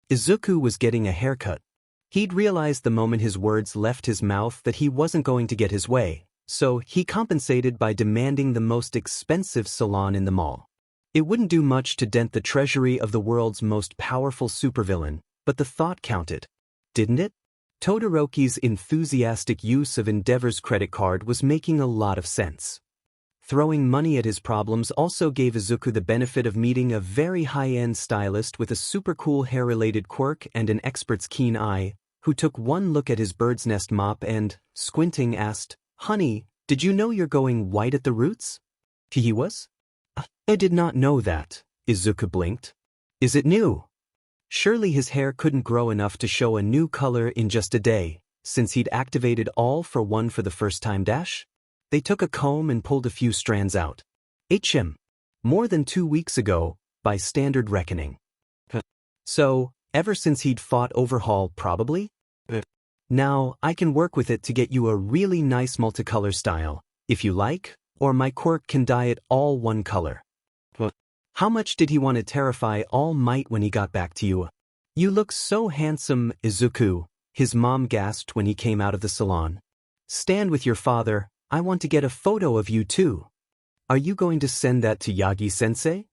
Izuku was getting a haircut. He'd realized the moment his words left his mouth that he wasn't going to get his way, so he compensated by demanding the most expensive salon in the mall. It wouldn't do much to dent the treasury of the world's most powerful supervillain, but the thought counted. Didn't it? Todoroki's enthusiastic use of Endeavor's credit card was making a lot of sense. Throwing money at his problems also gave Izuku the benefit of meeting a very high-end stylist with a super cool hair-related quirk and an expert's keen eye, who took one look at his bird's nest mop and, squinting, asked, "Honey, did you know you're going white at the roots?" He was? "I did not know that," Izuku blinked. "Is it new?" Surely his hair couldn't grow enough to show a new color in just a day, since he'd activated all for one for the first time dash? They took a comb and pulled a few strands out. More than 2 weeks ago, by standard reckoning. So, ever since he'd fought Overhaul, probably? Now, I can work with it to get you a really nice multicolor style, if you like, or my quirk can dye it all one color. How much did he want to terrify All Might when he got back to you? "You look so handsome, Izuku," his mom gasped when he came out of the salon. "Stand with your father, I want to get a photo of you too." "Are you going to send that to Yagi-sensei?"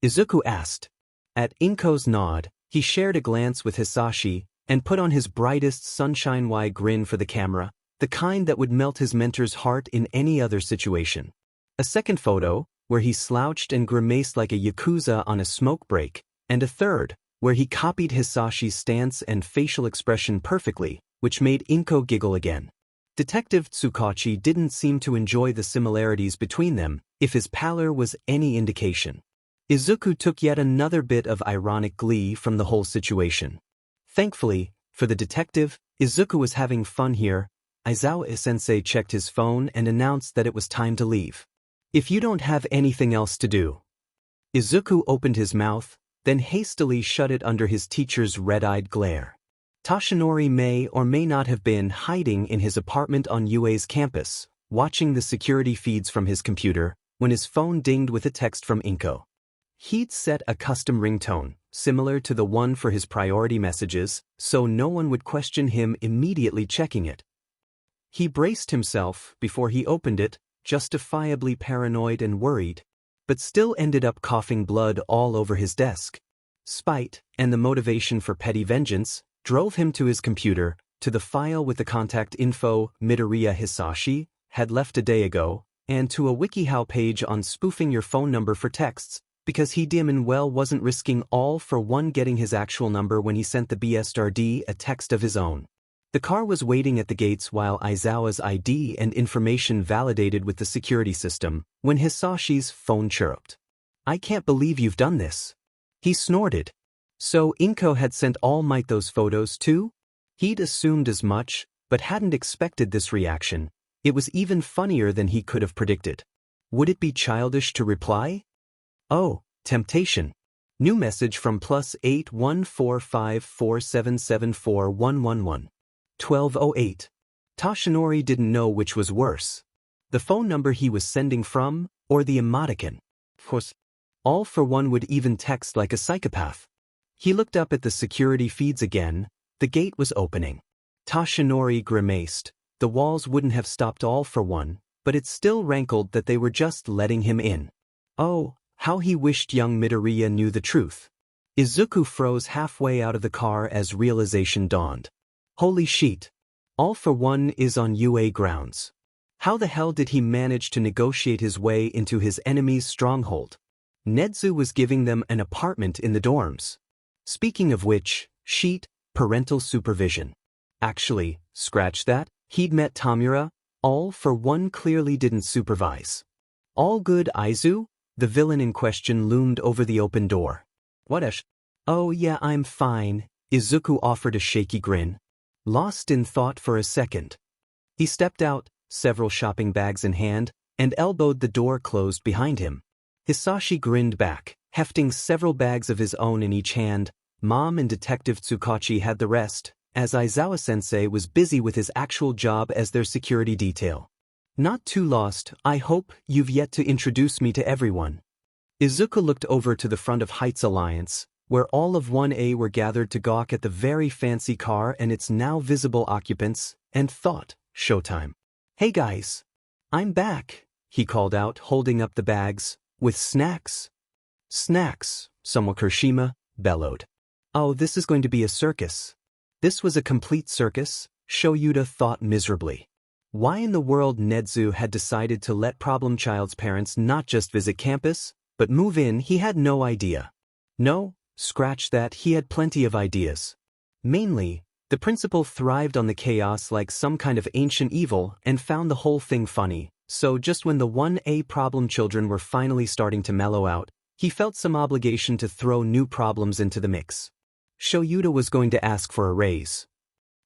Izuku asked. At Inko's nod, he shared a glance with Hisashi and put on his brightest sunshine-wide grin for the camera, the kind that would melt his mentor's heart in any other situation. A second photo, where he slouched and grimaced like a yakuza on a smoke break, and a third, where he copied Hisashi's stance and facial expression perfectly, which made Inko giggle again. Detective Tsukachi didn't seem to enjoy the similarities between them, if his pallor was any indication. Izuku took yet another bit of ironic glee from the whole situation. Thankfully, for the detective, Izuku was having fun here. Aizawa-sensei checked his phone and announced that it was time to leave. "If you don't have anything else to do." Izuku opened his mouth, then hastily shut it under his teacher's red-eyed glare. Toshinori may or may not have been hiding in his apartment on UA's campus, watching the security feeds from his computer, when his phone dinged with a text from Inko. He'd set a custom ringtone, similar to the one for his priority messages, so no one would question him immediately checking it. He braced himself before he opened it, justifiably paranoid and worried. but still ended up coughing blood all over his desk. Spite, and the motivation for petty vengeance, drove him to his computer, to the file with the contact info Midoriya Hisashi had left a day ago, and to a WikiHow page on spoofing your phone number for texts, because he damn and well wasn't risking all for one getting his actual number when he sent the BSRD a text of his own. The car was waiting at the gates while Aizawa's ID and information validated with the security system, when Hisashi's phone chirped. "I can't believe you've done this." He snorted. So Inko had sent All Might those photos too? He'd assumed as much, but hadn't expected this reaction. It was even funnier than he could have predicted. Would it be childish to reply? Oh, temptation. New message from +814547741111. 1208. Toshinori didn't know which was worse. The phone number he was sending from, or the emoticon. Of course, All for One would even text like a psychopath. He looked up at the security feeds again. The gate was opening. Toshinori grimaced. The walls wouldn't have stopped All for One, but it still rankled that they were just letting him in. Oh, how he wished young Midoriya knew the truth. Izuku froze halfway out of the car as realization dawned. Holy shit. All for One is on UA grounds. How the hell did he manage to negotiate his way into his enemy's stronghold? Nedzu was giving them an apartment in the dorms. Speaking of which, parental supervision. Actually, scratch that, he'd met Tamura. All for One clearly didn't supervise. All good, Aizu? The villain in question loomed over the open door. What? Oh yeah, I'm fine. Izuku offered a shaky grin. Lost in thought for a second. He stepped out, several shopping bags in hand, and elbowed the door closed behind him. Hisashi grinned back, hefting several bags of his own in each hand. Mom and Detective Tsukachi had the rest, as Aizawa-sensei was busy with his actual job as their security detail. Not too lost, I hope. You've yet to introduce me to everyone. Izuku looked over to the front of Heights Alliance, where all of 1A were gathered to gawk at the very fancy car and its now visible occupants, and thought, showtime. Hey guys. I'm back, he called out, holding up the bags, with snacks. Snacks, Kirishima bellowed. Oh, this is going to be a circus. This was a complete circus, Shoyuta thought miserably. Why in the world Nedzu had decided to let Problem Child's parents not just visit campus, but move in, he had no idea. No, scratch that, he had plenty of ideas. Mainly, the principal thrived on the chaos like some kind of ancient evil and found the whole thing funny, so just when the 1A problem children were finally starting to mellow out, he felt some obligation to throw new problems into the mix. Shoyuta was going to ask for a raise.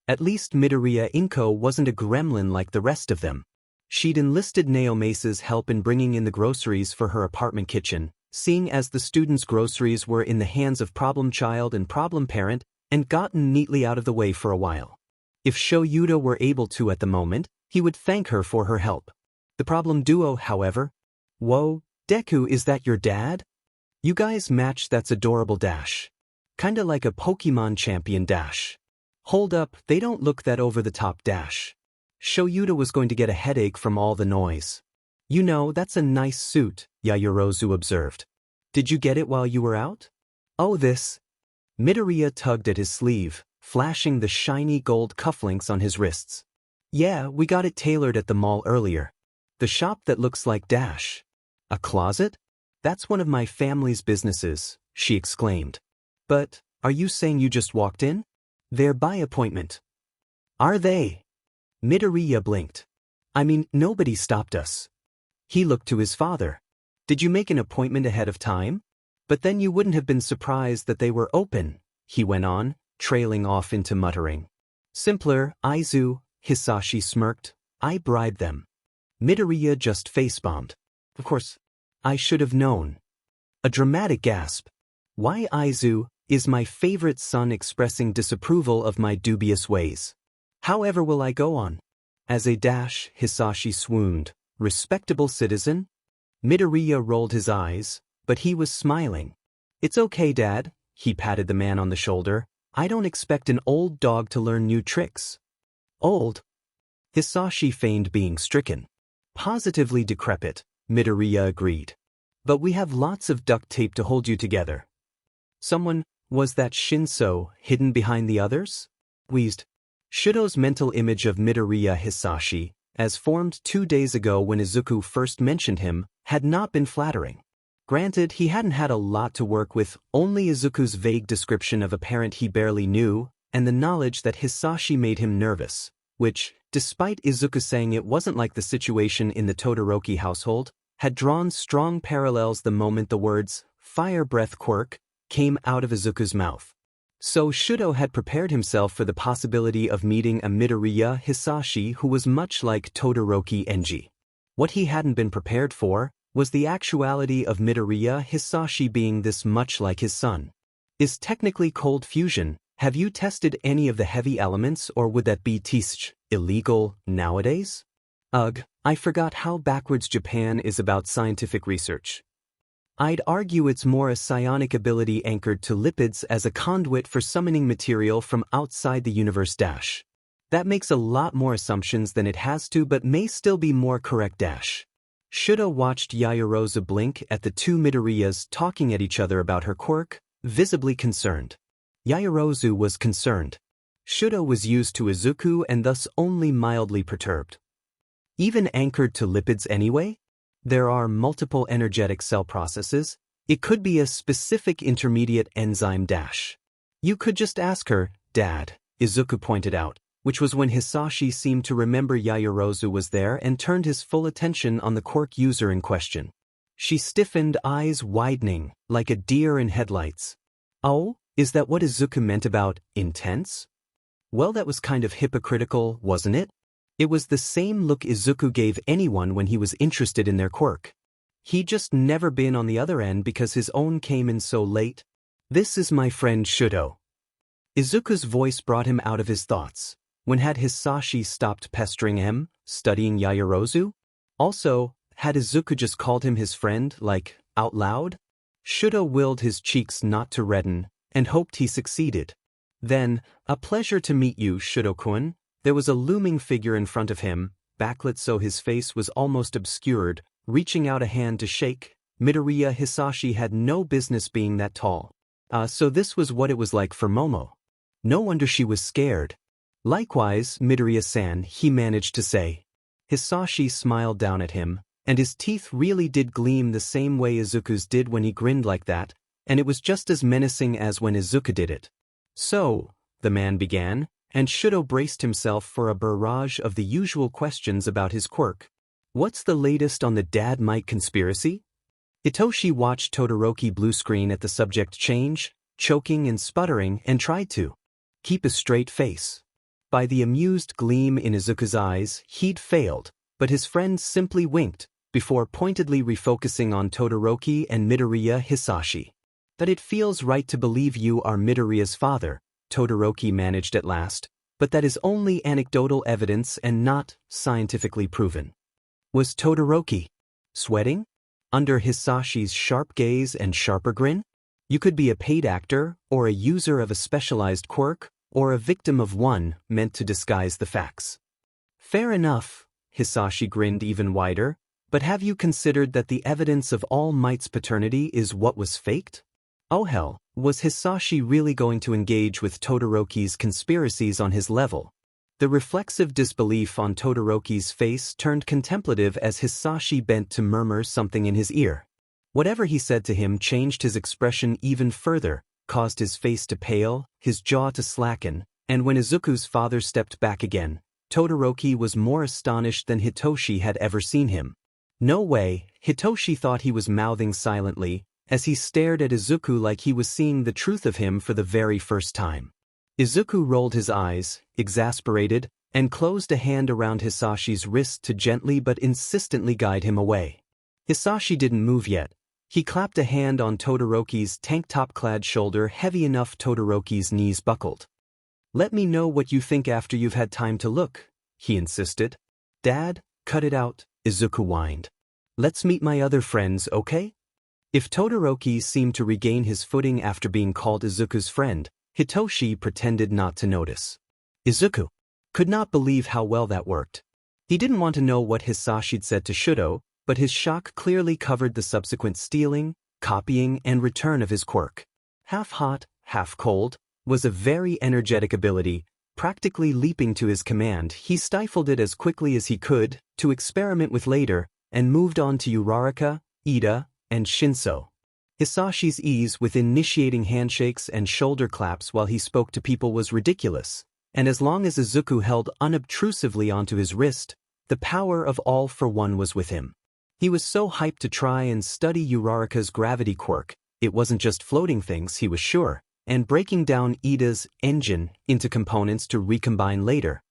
At least Midoriya Inko wasn't a gremlin like the rest of them. She'd enlisted Naomesa's help in bringing in the groceries for her apartment kitchen, seeing as the students' groceries were in the hands of Problem Child and Problem Parent, and gotten neatly out of the way for a while. If Shoyuta were able to at the moment, he would thank her for her help. The Problem Duo, however. Whoa, Deku, is that your dad? You guys match, that's adorable dash. Kinda like a Pokemon champion dash. Hold up, they don't look that over-the-top dash. Shoyuta was going to get a headache from all the noise. You know, that's a nice suit, Yayorozu observed. Did you get it while you were out? Oh, this. Midoriya tugged at his sleeve, flashing the shiny gold cufflinks on his wrists. Yeah, we got it tailored at the mall earlier. The shop that looks like dash. A closet? That's one of my family's businesses, she exclaimed. But, are you saying you just walked in? They're by appointment. Are they? Midoriya blinked. I mean, nobody stopped us. He looked to his father. Did you make an appointment ahead of time? But then you wouldn't have been surprised that they were open, he went on, trailing off into muttering. Simpler, Aizu, Hisashi smirked. I bribed them. Midoriya just facebombed. Of course, I should have known. A dramatic gasp. Why Aizu is my favorite son expressing disapproval of my dubious ways. However will I go on? As a dash, Hisashi swooned. Respectable citizen? Midoriya rolled his eyes, but he was smiling. It's okay, Dad, he patted the man on the shoulder. I don't expect an old dog to learn new tricks. Old? Hisashi feigned being stricken. Positively decrepit, Midoriya agreed. But we have lots of duct tape to hold you together. Was that Shinso hidden behind the others? Wheezed. Shudo's mental image of Midoriya Hisashi, as formed 2 days ago when Izuku first mentioned him, had not been flattering. Granted, he hadn't had a lot to work with, only Izuku's vague description of a parent he barely knew, and the knowledge that Hisashi made him nervous, which, despite Izuku saying it wasn't like the situation in the Todoroki household, had drawn strong parallels the moment the words, "fire breath quirk," came out of Izuku's mouth. So Shudo had prepared himself for the possibility of meeting a Midoriya Hisashi who was much like Todoroki Enji. What he hadn't been prepared for was the actuality of Midoriya Hisashi being this much like his son. Is technically cold fusion, have you tested any of the heavy elements, or would that be illegal nowadays? Ugh, I forgot how backwards Japan is about scientific research. I'd argue it's more a psionic ability anchored to lipids as a conduit for summoning material from outside the universe. That makes a lot more assumptions than it has to, but may still be more correct. Shudo watched Yaoyorozu blink at the two Midoriyas talking at each other about her quirk, visibly concerned. Yaoyorozu was concerned. Shudo was used to Izuku and thus only mildly perturbed. Even anchored to lipids anyway? There are multiple energetic cell processes. It could be a specific intermediate enzyme. You could just ask her, Dad, Izuku pointed out, which was when Hisashi seemed to remember Yaoyorozu was there and turned his full attention on the quirk user in question. She stiffened, eyes widening, like a deer in headlights. Oh, is that what Izuku meant about intense? Well, that was kind of hypocritical, wasn't it? It was the same look Izuku gave anyone when he was interested in their quirk. He'd just never been on the other end because his own came in so late. This is my friend Shudo. Izuku's voice brought him out of his thoughts. When had Hisashi stopped pestering him, studying Yaoyorozu? Also, had Izuku just called him his friend, like, out loud? Shudo willed his cheeks not to redden, and hoped he succeeded. Then, a pleasure to meet you, Shudo-kun. There was a looming figure in front of him, backlit so his face was almost obscured, reaching out a hand to shake. Midoriya Hisashi had no business being that tall. So this was what it was like for Momo. No wonder she was scared. Likewise, Midoriya-san, he managed to say. Hisashi smiled down at him, and his teeth really did gleam the same way Izuku's did when he grinned like that, and it was just as menacing as when Izuku did it. So, the man began, and Shudo braced himself for a barrage of the usual questions about his quirk. What's the latest on the Dad Mike conspiracy? Hitoshi watched Todoroki blue screen at the subject change, choking and sputtering, and tried to keep a straight face. By the amused gleam in Izuku's eyes, he'd failed, but his friend simply winked, before pointedly refocusing on Todoroki and Midoriya Hisashi. That it feels right to believe you are Midoriya's father, Todoroki managed at last, but that is only anecdotal evidence and not scientifically proven. Was Todoroki sweating? Under Hisashi's sharp gaze and sharper grin? You could be a paid actor, or a user of a specialized quirk, or a victim of one meant to disguise the facts. Fair enough, Hisashi grinned even wider, but have you considered that the evidence of All Might's paternity is what was faked? Oh hell, was Hisashi really going to engage with Todoroki's conspiracies on his level? The reflexive disbelief on Todoroki's face turned contemplative as Hisashi bent to murmur something in his ear. Whatever he said to him changed his expression even further, caused his face to pale, his jaw to slacken, and when Izuku's father stepped back again, Todoroki was more astonished than Hitoshi had ever seen him. No way, Hitoshi thought he was mouthing silently, as he stared at Izuku like he was seeing the truth of him for the very first time. Izuku rolled his eyes, exasperated, and closed a hand around Hisashi's wrist to gently but insistently guide him away. Hisashi didn't move yet. He clapped a hand on Todoroki's tank-top-clad shoulder heavy enough Todoroki's knees buckled. Let me know what you think after you've had time to look, he insisted. Dad, cut it out, Izuku whined. Let's meet my other friends, okay? If Todoroki seemed to regain his footing after being called Izuku's friend, Hitoshi pretended not to notice. Izuku could not believe how well that worked. He didn't want to know what Hisashi'd said to Shudo, but his shock clearly covered the subsequent stealing, copying, and return of his quirk. Half hot, half cold, was a very energetic ability. Practically leaping to his command, he stifled it as quickly as he could, to experiment with later, and moved on to Uraraka, Ida, and Shinso. Hisashi's ease with initiating handshakes and shoulder claps while he spoke to people was ridiculous, and as long as Izuku held unobtrusively onto his wrist, the power of all for one was with him. He was so hyped to try and study Uraraka's gravity quirk, it wasn't just floating things, he was sure, and breaking down Ida's engine into components to recombine later.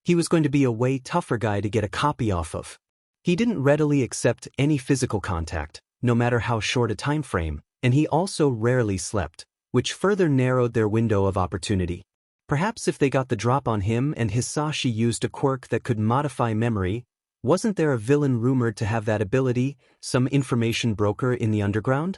He was going to be a way tougher guy to get a copy off of. He didn't readily accept any physical contact, no matter how short a time frame, and he also rarely slept, which further narrowed their window of opportunity. Perhaps if they got the drop on him and Hisashi used a quirk that could modify memory, wasn't there a villain rumored to have that ability, some information broker in the underground?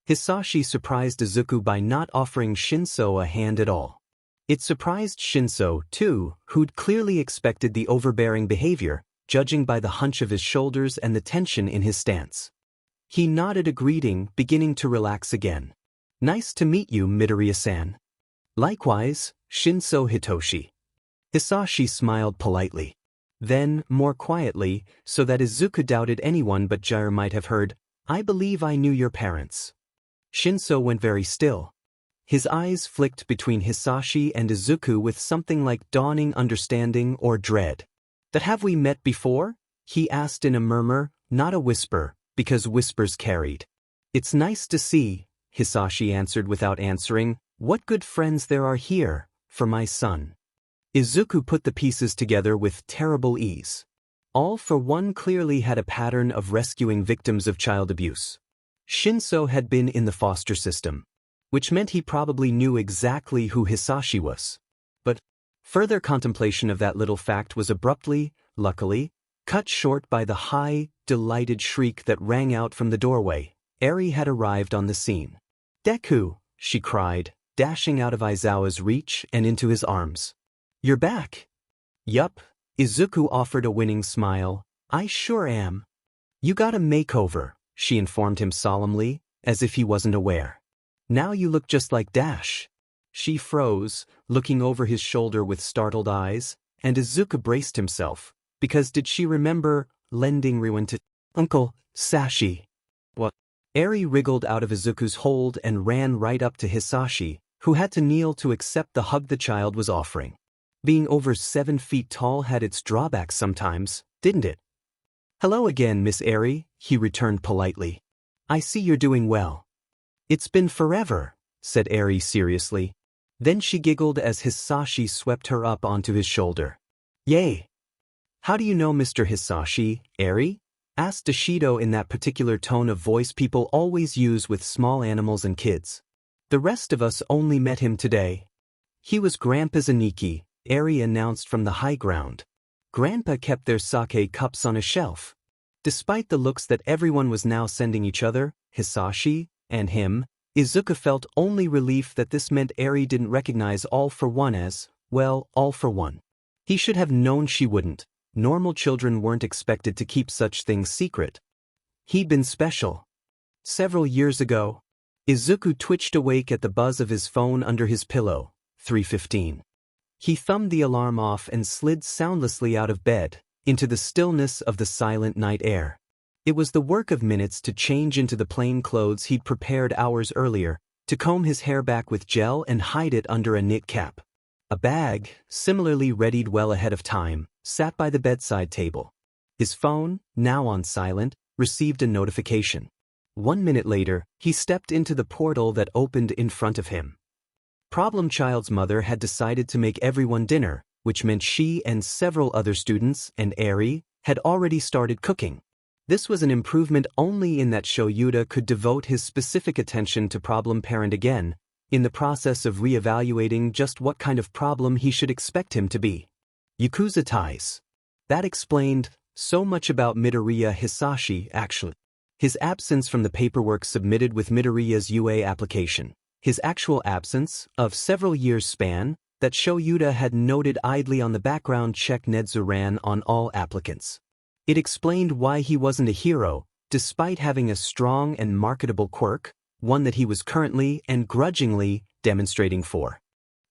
Hisashi surprised Izuku by not offering Shinso a hand at all. It surprised Shinso, too, who'd clearly expected the overbearing behavior, judging by the hunch of his shoulders and the tension in his stance. He nodded a greeting, beginning to relax again. "Nice to meet you, Midoriya-san." "Likewise, Shinso Hitoshi." Hisashi smiled politely. Then, more quietly, so that Izuku doubted anyone but Jair might have heard, "I believe I knew your parents." Shinso went very still. His eyes flicked between Hisashi and Izuku with something like dawning understanding or dread. "That have we met before?" he asked in a murmur, not a whisper, because whispers carried. "It's nice to see," Hisashi answered without answering. "What good friends there are here, for my son." Izuku put the pieces together with terrible ease. All for One clearly had a pattern of rescuing victims of child abuse. Shinso had been in the foster system, which meant he probably knew exactly who Hisashi was. But further contemplation of that little fact was abruptly, luckily, cut short by the high, delighted shriek that rang out from the doorway. Eri had arrived on the scene. "Deku!" she cried, dashing out of Aizawa's reach and into his arms. "You're back." "Yup," Izuku offered a winning smile. "I sure am." "You got a makeover," she informed him solemnly, as if he wasn't aware. "Now you look just like Dash." She froze, looking over his shoulder with startled eyes, and Izuku braced himself, because did she remember lending Riwen to Uncle Sashi? What? Eri wriggled out of Izuku's hold and ran right up to Hisashi, who had to kneel to accept the hug the child was offering. Being over 7 feet tall had its drawbacks sometimes, didn't it? "Hello again, Miss Eri," he returned politely. "I see you're doing well." "It's been forever," said Eri seriously. Then she giggled as Hisashi swept her up onto his shoulder. "Yay! How do you know Mr. Hisashi, Eri?" asked Ishido in that particular tone of voice people always use with small animals and kids. "The rest of us only met him today." "He was Grandpa's Aniki," Eri announced from the high ground. Grandpa kept their sake cups on a shelf. Despite the looks that everyone was now sending each other, Hisashi, and him, Izuku felt only relief that this meant Eri didn't recognize All for One as, well, All for One. He should have known she wouldn't. Normal children weren't expected to keep such things secret. He'd been special. Several years ago, Izuku twitched awake at the buzz of his phone under his pillow, 3:15. He thumbed the alarm off and slid soundlessly out of bed, into the stillness of the silent night air. It was the work of minutes to change into the plain clothes he'd prepared hours earlier, to comb his hair back with gel and hide it under a knit cap. A bag, similarly readied well ahead of time, sat by the bedside table. His phone, now on silent, received a notification. 1 minute later, he stepped into the portal that opened in front of him. Problem Child's mother had decided to make everyone dinner, which meant she and several other students, and Eri, had already started cooking. This was an improvement only in that Shoyuda could devote his specific attention to Problem Parent again, in the process of re-evaluating just what kind of problem he should expect him to be. Yakuza ties. That explained so much about Midoriya Hisashi, actually. His absence from the paperwork submitted with Midoriya's UA application. His actual absence, of several years' span, that Shoyuda had noted idly on the background check Nedzu ran on all applicants. It explained why he wasn't a hero, despite having a strong and marketable quirk, one that he was currently and grudgingly demonstrating for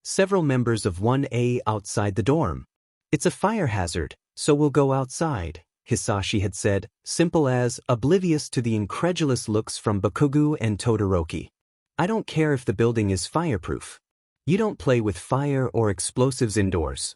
several members of 1A outside the dorm. "It's a fire hazard, so we'll go outside," Hisashi had said, simple as, oblivious to the incredulous looks from Bakugo and Todoroki. "I don't care if the building is fireproof. You don't play with fire or explosives indoors."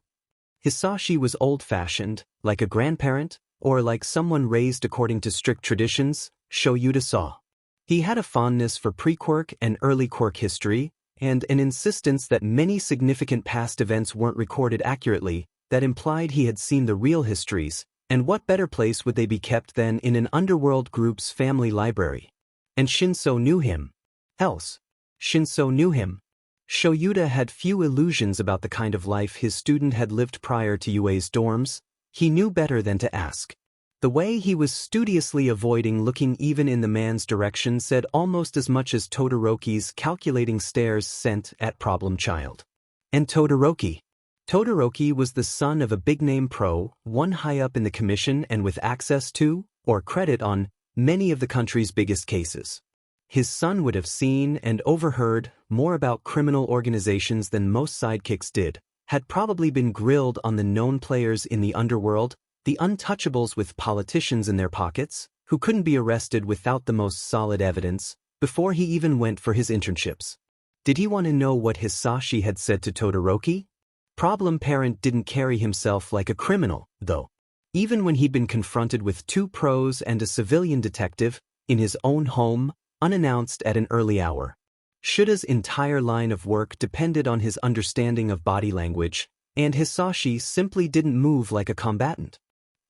Hisashi was old-fashioned, like a grandparent, or like someone raised according to strict traditions, Shoyuta saw. He had a fondness for pre-quirk and early quirk history, and an insistence that many significant past events weren't recorded accurately, that implied he had seen the real histories, and what better place would they be kept than in an underworld group's family library? And Shinso knew him. Shinso knew him. Shoyuta had few illusions about the kind of life his student had lived prior to UA's dorms. He knew better than to ask. The way he was studiously avoiding looking even in the man's direction said almost as much as Todoroki's calculating stares sent at problem child. And Todoroki. Todoroki was the son of a big-name pro, one high up in the commission and with access to, or credit on, many of the country's biggest cases. His son would have seen and overheard more about criminal organizations than most sidekicks did, had probably been grilled on the known players in the underworld, the untouchables with politicians in their pockets, who couldn't be arrested without the most solid evidence, before he even went for his internships. Did he want to know what Hisashi had said to Todoroki? Problem parent didn't carry himself like a criminal, though. Even when he'd been confronted with 2 pros and a civilian detective, in his own home, unannounced at an early hour. Shuda's entire line of work depended on his understanding of body language, and Hisashi simply didn't move like a combatant.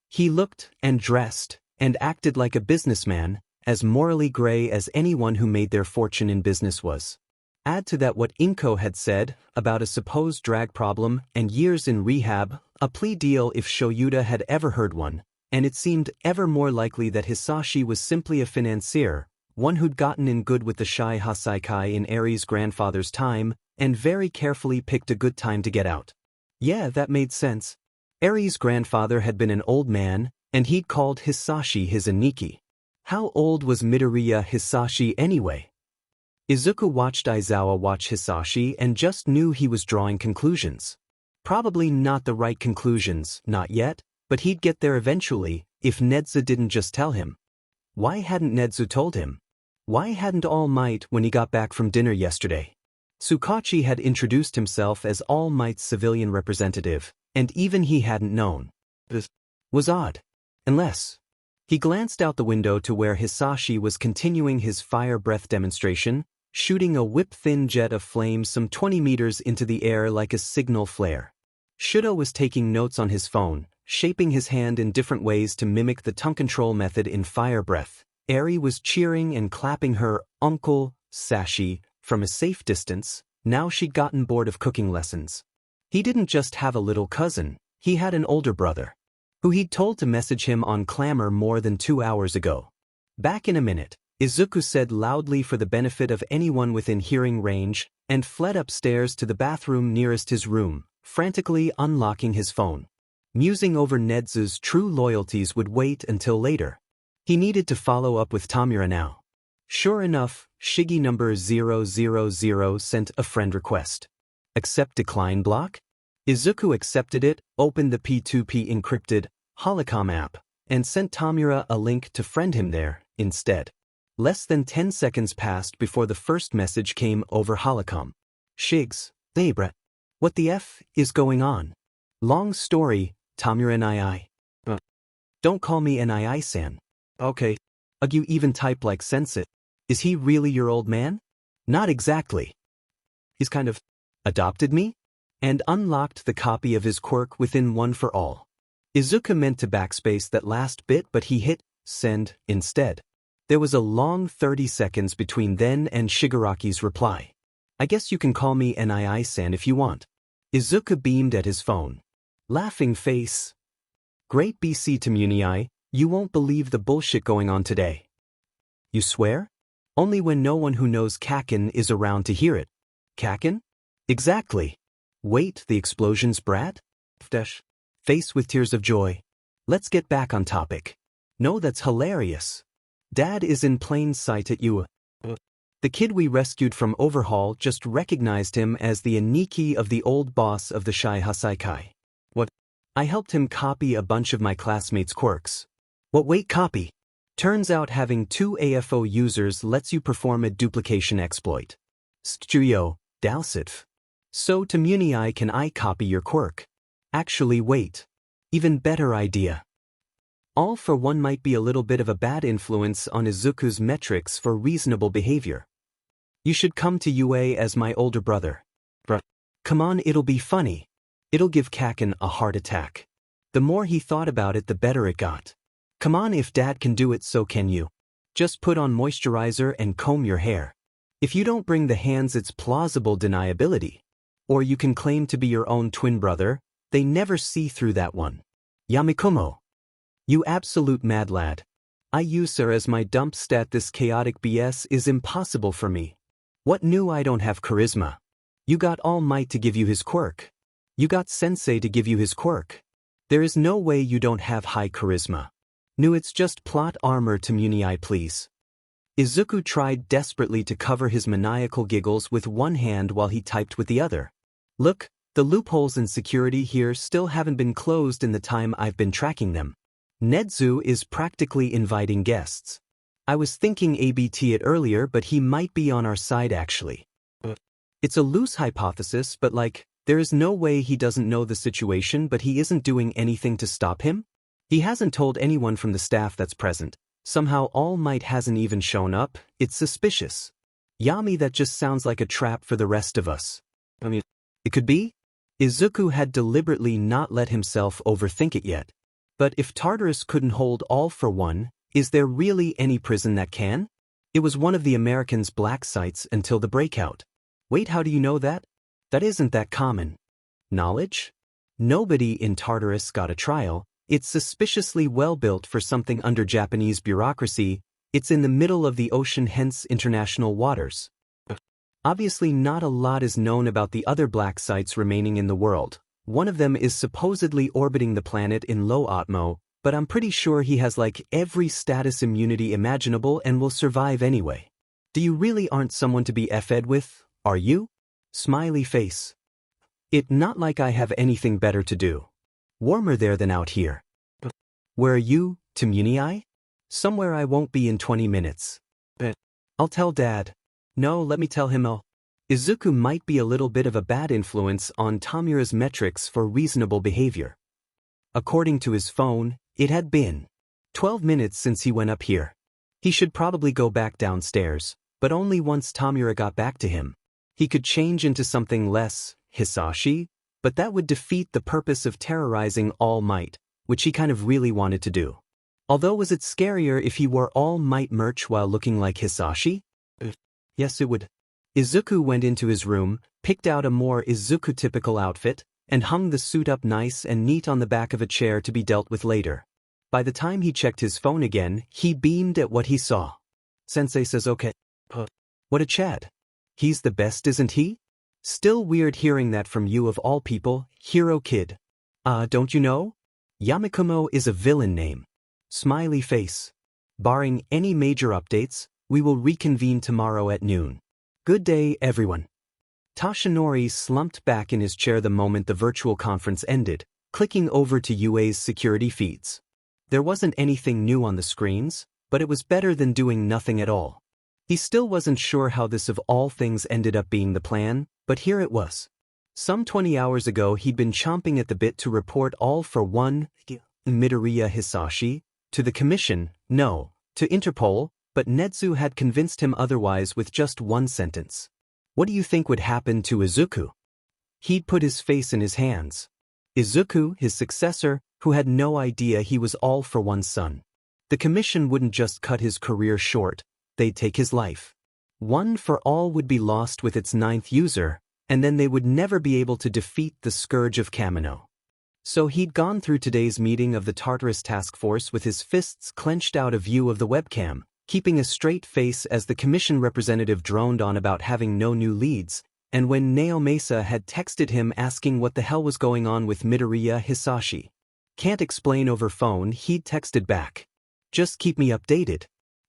He looked and dressed and acted like a businessman, as morally gray as anyone who made their fortune in business was. Add to that what Inko had said about a supposed drag problem and years in rehab, a plea deal if Shoyuta had ever heard one, and it seemed ever more likely that Hisashi was simply a financier, one who'd gotten in good with the shy Hasaikai in Eri's grandfather's time, and very carefully picked a good time to get out. Yeah, that made sense. Eri's grandfather had been an old man, and he'd called Hisashi his Aniki. How old was Midoriya Hisashi anyway? Izuku watched Aizawa watch Hisashi and just knew he was drawing conclusions. Probably not the right conclusions, not yet, but he'd get there eventually, if Nedza didn't just tell him. Why hadn't Nedzu told him? Why hadn't All Might when he got back from dinner yesterday? Tsukachi had introduced himself as All Might's civilian representative, and even he hadn't known. This was odd. Unless... He glanced out the window to where Hisashi was continuing his fire breath demonstration, shooting a whip-thin jet of flame some 20 meters into the air like a signal flare. Shuda was taking notes on his phone, shaping his hand in different ways to mimic the tongue control method in fire breath. Eri was cheering and clapping her uncle, Sashi, from a safe distance. Now she'd gotten bored of cooking lessons. He didn't just have a little cousin, he had an older brother, who he'd told to message him on Clamor more than 2 hours ago. "Back in a minute," Izuku said loudly for the benefit of anyone within hearing range, and fled upstairs to the bathroom nearest his room, frantically unlocking his phone. Musing over Nedzu's true loyalties would wait until later. He needed to follow up with Tamura now. Sure enough, Shigi number 000 sent a friend request. Accept decline block? Izuku accepted it, opened the P2P encrypted Holocom app, and sent Tamura a link to friend him there, instead. Less than 10 seconds passed before the first message came over Holocom. "Shigs, hey Brett. What the F is going on? Long story, Tamura NII. Don't call me NII-san. Okay. Ugh, you even type like sense. Is he really your old man? Not exactly. He's kind of adopted me?" And unlocked the copy of his quirk within One for All. Izuku meant to backspace that last bit, but he hit send instead. There was a long 30 seconds between then and Shigaraki's reply. "I guess you can call me NII-san if you want." Izuku beamed at his phone. Laughing face. "Great BC to Munii, you won't believe the bullshit going on today." "You swear?" "Only when no one who knows Kakin is around to hear it." "Kakin?" "Exactly." "Wait, the explosion's brat?" Face with tears of joy. Let's get back on topic. No, that's hilarious. Dad is in plain sight at you. The kid we rescued from Overhaul just recognized him as the Aniki of the old boss of the Shai Hasaikai. What? I helped him copy a bunch of my classmates' quirks. What, wait, copy? Turns out having 2 AFO users lets you perform a duplication exploit. Stuyo, Dalsitf. So to Munii, can I copy your quirk? Actually, wait. Even better idea. All for one might be a little bit of a bad influence on Izuku's metrics for reasonable behavior. You should come to UA as my older brother. Bruh. Come on, it'll be funny. It'll give Kaken a heart attack. The more he thought about it, the better it got. Come on, if Dad can do it, so can you. Just put on moisturizer and comb your hair. If you don't bring the hands, it's plausible deniability. Or you can claim to be your own twin brother. They never see through that one. Yamikumo. You absolute mad lad. I use her as my dump stat. This chaotic BS is impossible for me. What new? I don't have charisma. You got All Might to give you his quirk. You got Sensei to give you his quirk. There is no way you don't have high charisma. No, it's just plot armor to Munii, please. Izuku tried desperately to cover his maniacal giggles with one hand while he typed with the other. Look, the loopholes in security here still haven't been closed in the time I've been tracking them. Nedzu is practically inviting guests. I was thinking ABT it earlier, but he might be on our side actually. It's a loose hypothesis, but there is no way he doesn't know the situation, but he isn't doing anything to stop him? He hasn't told anyone from the staff that's present. Somehow All Might hasn't even shown up. It's suspicious. Yami, that just sounds like a trap for the rest of us. It could be? Izuku had deliberately not let himself overthink it yet. But if Tartarus couldn't hold All for One, is there really any prison that can? It was one of the Americans' black sites until the breakout. Wait, how do you know that? That isn't that common. Knowledge? Nobody in Tartarus got a trial. It's suspiciously well built for something under Japanese bureaucracy. It's in the middle of the ocean, hence international waters. Obviously not a lot is known about the other black sites remaining in the world. One of them is supposedly orbiting the planet in low Atmo, but I'm pretty sure he has every status immunity imaginable and will survive anyway. Do you really aren't someone to be f'd with, are you? Smiley face. It not like I have anything better to do. Warmer there than out here. Where are you, to Munii? Somewhere I won't be in 20 minutes. I'll tell Dad. No, let me tell him Izuku might be a little bit of a bad influence on Tamura's metrics for reasonable behavior. According to his phone, it had been 12 minutes since he went up here. He should probably go back downstairs, but only once Tamura got back to him. He could change into something less Hisashi, but that would defeat the purpose of terrorizing All Might, which he kind of really wanted to do. Although, was it scarier if he wore All Might merch while looking like Hisashi? Yes, it would. Izuku went into his room, picked out a more Izuku-typical outfit, and hung the suit up nice and neat on the back of a chair to be dealt with later. By the time he checked his phone again, he beamed at what he saw. Sensei says okay. What a Chad. He's the best, isn't he? Still weird hearing that from you of all people, hero kid. Don't you know? Yamikumo is a villain name. Smiley face. Barring any major updates, we will reconvene tomorrow at noon. Good day, everyone. Toshinori slumped back in his chair the moment the virtual conference ended, clicking over to UA's security feeds. There wasn't anything new on the screens, but it was better than doing nothing at all. He still wasn't sure how this of all things ended up being the plan, but here it was. Some 20 hours ago he'd been chomping at the bit to report All for One, Midoriya Hisashi, to the Commission, no, to Interpol, but Nedzu had convinced him otherwise with just one sentence. What do you think would happen to Izuku? He'd put his face in his hands. Izuku, his successor, who had no idea he was All for One's son. The Commission wouldn't just cut his career short, they'd take his life. One for All would be lost with its 9th user, and then they would never be able to defeat the Scourge of Kamino. So he'd gone through today's meeting of the Tartarus Task Force with his fists clenched out of view of the webcam, keeping a straight face as the Commission representative droned on about having no new leads, and when Naomasa had texted him asking what the hell was going on with Midoriya Hisashi. Can't explain over phone, he'd texted back. Just keep me updated.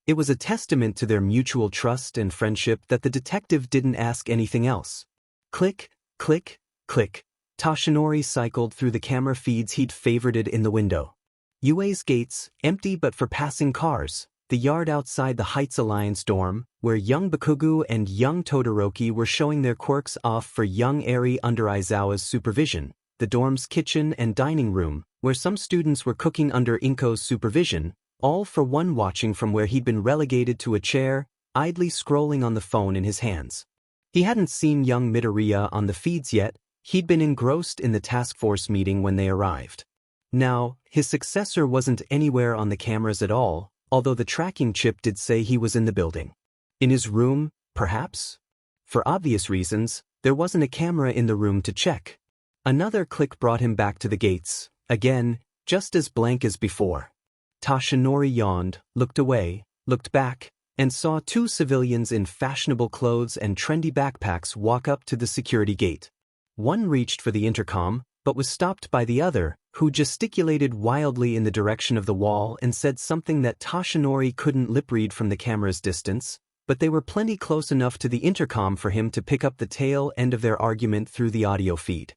It was a testament to their mutual trust and friendship that the detective didn't ask anything else. Click, click, click. Toshinori cycled through the camera feeds he'd favorited in the window. UA's gates, empty but for passing cars. The yard outside the Heights Alliance dorm, where young Bakugo and young Todoroki were showing their quirks off for young Eri under Aizawa's supervision. The dorm's kitchen and dining room, where some students were cooking under Inko's supervision, all for one watching from where he'd been relegated to a chair, idly scrolling on the phone in his hands. He hadn't seen young Midoriya on the feeds yet. He'd been engrossed in the task force meeting when they arrived. Now, his successor wasn't anywhere on the cameras at all, although the tracking chip did say he was in the building. In his room, perhaps? For obvious reasons, there wasn't a camera in the room to check. Another click brought him back to the gates, again, just as blank as before. Toshinori yawned, looked away, looked back, and saw two civilians in fashionable clothes and trendy backpacks walk up to the security gate. One reached for the intercom, but was stopped by the other, who gesticulated wildly in the direction of the wall and said something that Toshinori couldn't lip-read from the camera's distance, but they were plenty close enough to the intercom for him to pick up the tail end of their argument through the audio feed.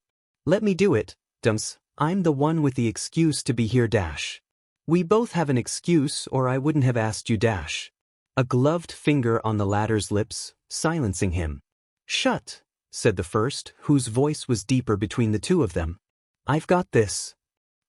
Let me do it, Dumps. I'm the one with the excuse to be here dash. We both have an excuse or I wouldn't have asked you dash. A gloved finger on the latter's lips, silencing him. Shut, said the first, whose voice was deeper between the two of them. I've got this.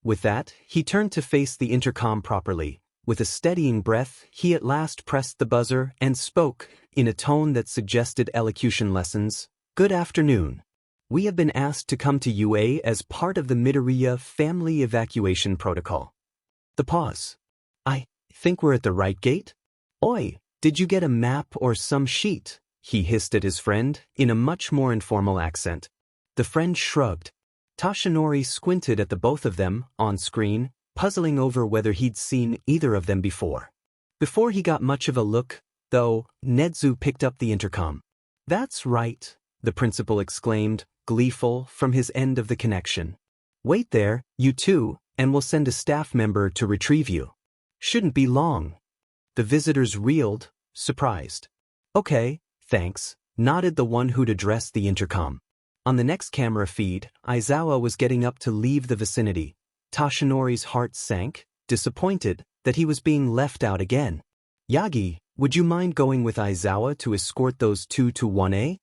With that, he turned to face the intercom properly. With a steadying breath, he at last pressed the buzzer and spoke, in a tone that suggested elocution lessons. Good afternoon. We have been asked to come to UA as part of the Midoriya family evacuation protocol. The pause. I think we're at the right gate? Oi, did you get a map or some sheet? He hissed at his friend, in a much more informal accent. The friend shrugged. Toshinori squinted at the both of them, on screen, puzzling over whether he'd seen either of them before. Before he got much of a look, though, Nedzu picked up the intercom. That's right, the principal exclaimed, gleeful, from his end of the connection. Wait there, you two, and we'll send a staff member to retrieve you. Shouldn't be long. The visitors reeled, surprised. Okay, thanks, nodded the one who'd addressed the intercom. On the next camera feed, Aizawa was getting up to leave the vicinity. Toshinori's heart sank, disappointed that he was being left out again. Yagi, would you mind going with Aizawa to escort those two to 1A?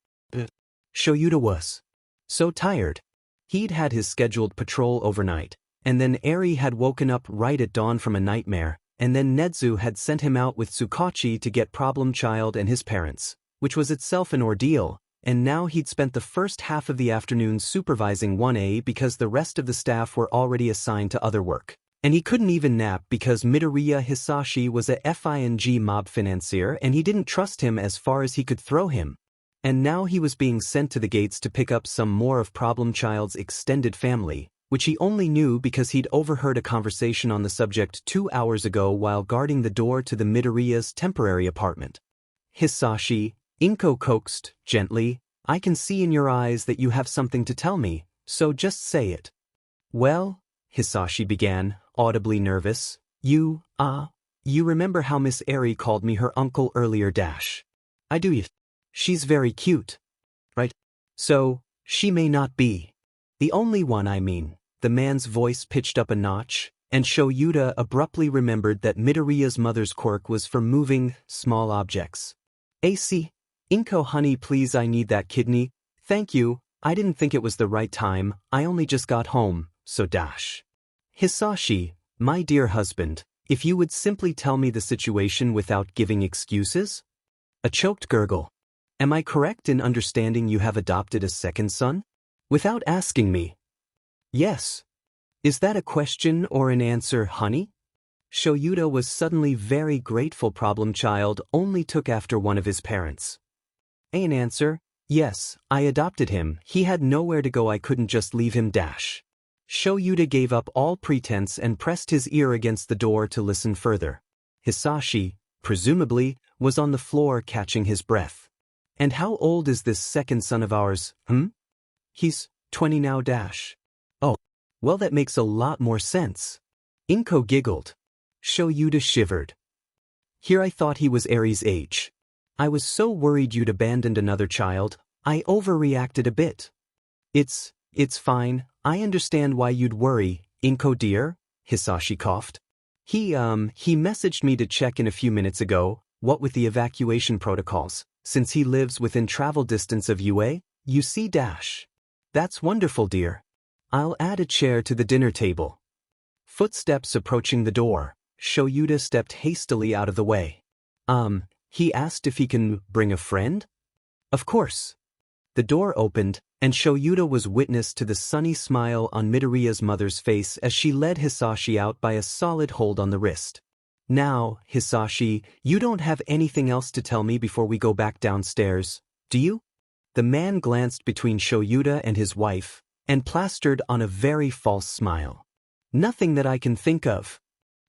Shoyuta was so tired. He'd had his scheduled patrol overnight, and then Eri had woken up right at dawn from a nightmare, and then Nedzu had sent him out with Tsukachi to get Problem Child and his parents, which was itself an ordeal, and now he'd spent the first half of the afternoon supervising 1A because the rest of the staff were already assigned to other work. And he couldn't even nap because Midoriya Hisashi was a FING mob financier and he didn't trust him as far as he could throw him. And now he was being sent to the gates to pick up some more of Problem Child's extended family, which he only knew because he'd overheard a conversation on the subject 2 hours ago while guarding the door to the Midoriya's temporary apartment. Hisashi, Inko coaxed, gently, I can see in your eyes that you have something to tell me, so just say it. Well, Hisashi began, audibly nervous, you remember how Miss Eri called me her uncle earlier dash. I do. She's very cute. Right? So, she may not be the only one I mean. The man's voice pitched up a notch, and Shoyuta abruptly remembered that Midoriya's mother's quirk was for moving small objects. AC, Inko honey please I need that kidney, thank you, I didn't think it was the right time, I only just got home, so dash. Hisashi, my dear husband, if you would simply tell me the situation without giving excuses? A choked gurgle. Am I correct in understanding you have adopted a second son? Without asking me. Yes. Is that a question or an answer, honey? Shoyuta was suddenly very grateful Problem Child only took after one of his parents. An answer, yes, I adopted him, he had nowhere to go I couldn't just leave him dash. Shoyuta gave up all pretense and pressed his ear against the door to listen further. Hisashi, presumably, was on the floor catching his breath. And how old is this second son of ours, He's 20 now dash. Oh. Well, that makes a lot more sense. Inko giggled. Shoyuta shivered. Here I thought he was Aries' age. I was so worried you'd abandoned another child, I overreacted a bit. It's fine, I understand why you'd worry, Inko dear, Hisashi coughed. He messaged me to check in a few minutes ago, what with the evacuation protocols, since he lives within travel distance of UA, UC dash. That's wonderful dear. I'll add a chair to the dinner table. Footsteps approaching the door, Shoyuta stepped hastily out of the way. He asked if he can bring a friend? Of course. The door opened, and Shoyuta was witness to the sunny smile on Midoriya's mother's face as she led Hisashi out by a solid hold on the wrist. Now, Hisashi, you don't have anything else to tell me before we go back downstairs, do you? The man glanced between Shoyuta and his wife, and plastered on a very false smile. Nothing that I can think of.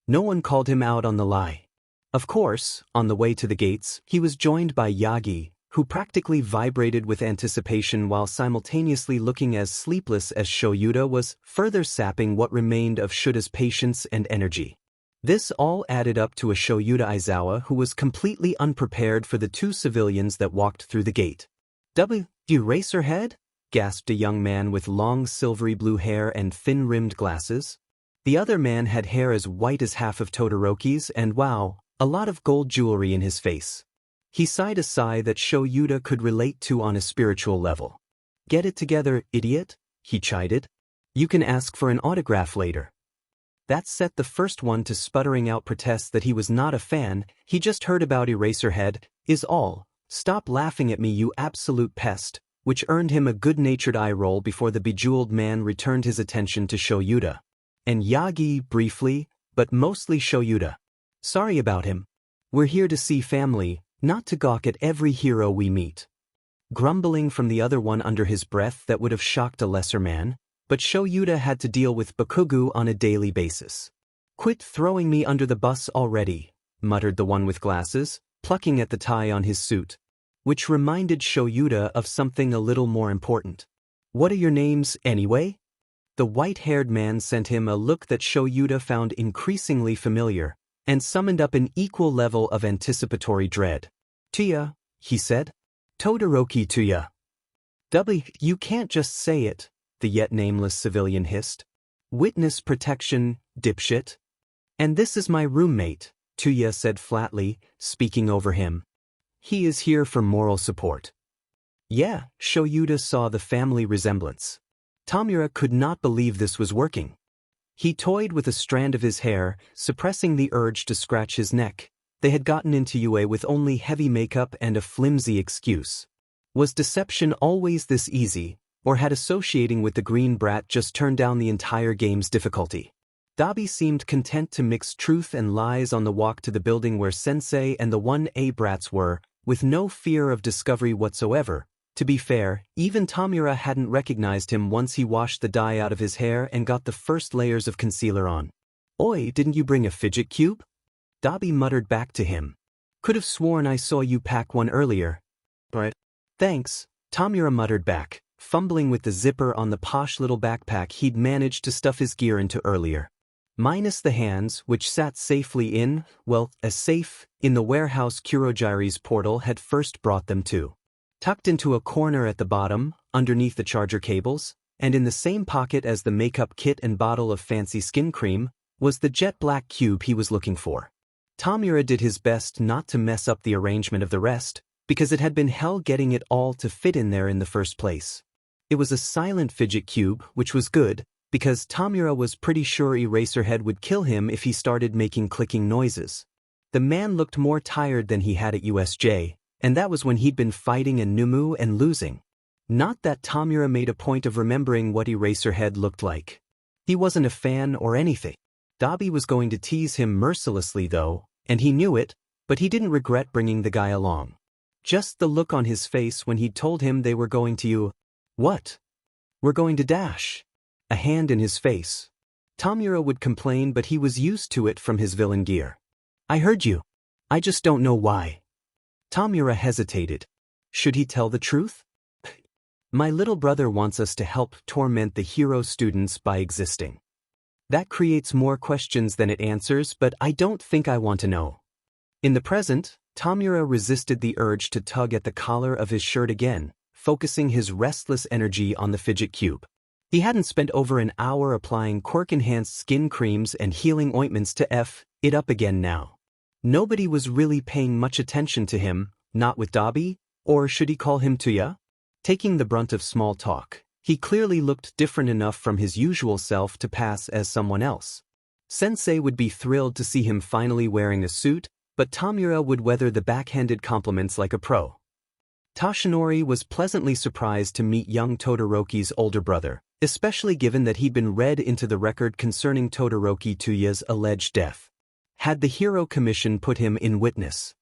No one called him out on the lie. Of course, on the way to the gates, he was joined by Yagi, who practically vibrated with anticipation while simultaneously looking as sleepless as Shoyuta was, further sapping what remained of Shuta's patience and energy. This all added up to a Shoyuta Aizawa who was completely unprepared for the two civilians that walked through the gate. Eraserhead? Gasped a young man with long silvery blue hair and thin-rimmed glasses. The other man had hair as white as half of Todoroki's and wow, a lot of gold jewelry in his face. He sighed a sigh that Shoyuta could relate to on a spiritual level. Get it together, idiot, he chided. You can ask for an autograph later. That set the first one to sputtering out protests that he was not a fan, he just heard about Eraserhead, is all. Stop laughing at me you absolute pest, which earned him a good-natured eye roll before the bejeweled man returned his attention to Shoyuta. And Yagi briefly, but mostly Shoyuta. Sorry about him. We're here to see family, not to gawk at every hero we meet. Grumbling from the other one under his breath that would have shocked a lesser man, but Shoyuta had to deal with Bakugo on a daily basis. Quit throwing me under the bus already, muttered the one with glasses, plucking at the tie on his suit. Which reminded Shoyuta of something a little more important. What are your names, anyway? The white-haired man sent him a look that Shoyuta found increasingly familiar, and summoned up an equal level of anticipatory dread. Tuya, he said. Todoroki Tuya. You can't just say it, the yet nameless civilian hissed. Witness protection, dipshit. And this is my roommate, Tuya said flatly, speaking over him. He is here for moral support. Yeah, Shoyuta saw the family resemblance. Tamura could not believe this was working. He toyed with a strand of his hair, suppressing the urge to scratch his neck. They had gotten into UA with only heavy makeup and a flimsy excuse. Was deception always this easy, or had associating with the green brat just turned down the entire game's difficulty? Dabi seemed content to mix truth and lies on the walk to the building where Sensei and the 1A brats were, with no fear of discovery whatsoever. To be fair, even Tamura hadn't recognized him once he washed the dye out of his hair and got the first layers of concealer on. Oi, didn't you bring a fidget cube? Dabi muttered back to him. Could have sworn I saw you pack one earlier. Right. Thanks, Tamura muttered back, fumbling with the zipper on the posh little backpack he'd managed to stuff his gear into earlier. Minus the hands, which sat safely in, well, as safe, in the warehouse Kurogiri's portal had first brought them to. Tucked into a corner at the bottom, underneath the charger cables, and in the same pocket as the makeup kit and bottle of fancy skin cream, was the jet black cube he was looking for. Tamura did his best not to mess up the arrangement of the rest, because it had been hell getting it all to fit in there in the first place. It was a silent fidget cube, which was good, because Tamura was pretty sure Eraserhead would kill him if he started making clicking noises. The man looked more tired than he had at USJ, and that was when he'd been fighting a Numu and losing. Not that Tamura made a point of remembering what Eraserhead looked like. He wasn't a fan or anything. Dabi was going to tease him mercilessly though, and he knew it, but he didn't regret bringing the guy along. Just the look on his face when he'd told him they were going to What? We're going to dash. A hand in his face. Tamura would complain but he was used to it from his villain gear. I heard you. I just don't know why. Tamura hesitated. Should he tell the truth? My little brother wants us to help torment the hero students by existing. That creates more questions than it answers, but I don't think I want to know. In the present, Tamura resisted the urge to tug at the collar of his shirt again, focusing his restless energy on the fidget cube. He hadn't spent over an hour applying quirk-enhanced skin creams and healing ointments to F it up again now. Nobody was really paying much attention to him, not with Dabi, or should he call him Tuya? Taking the brunt of small talk, he clearly looked different enough from his usual self to pass as someone else. Sensei would be thrilled to see him finally wearing a suit, but Tamura would weather the backhanded compliments like a pro. Toshinori was pleasantly surprised to meet young Todoroki's older brother, especially given that he'd been read into the record concerning Todoroki Tuya's alleged death. Had the Hero Commission put him in witness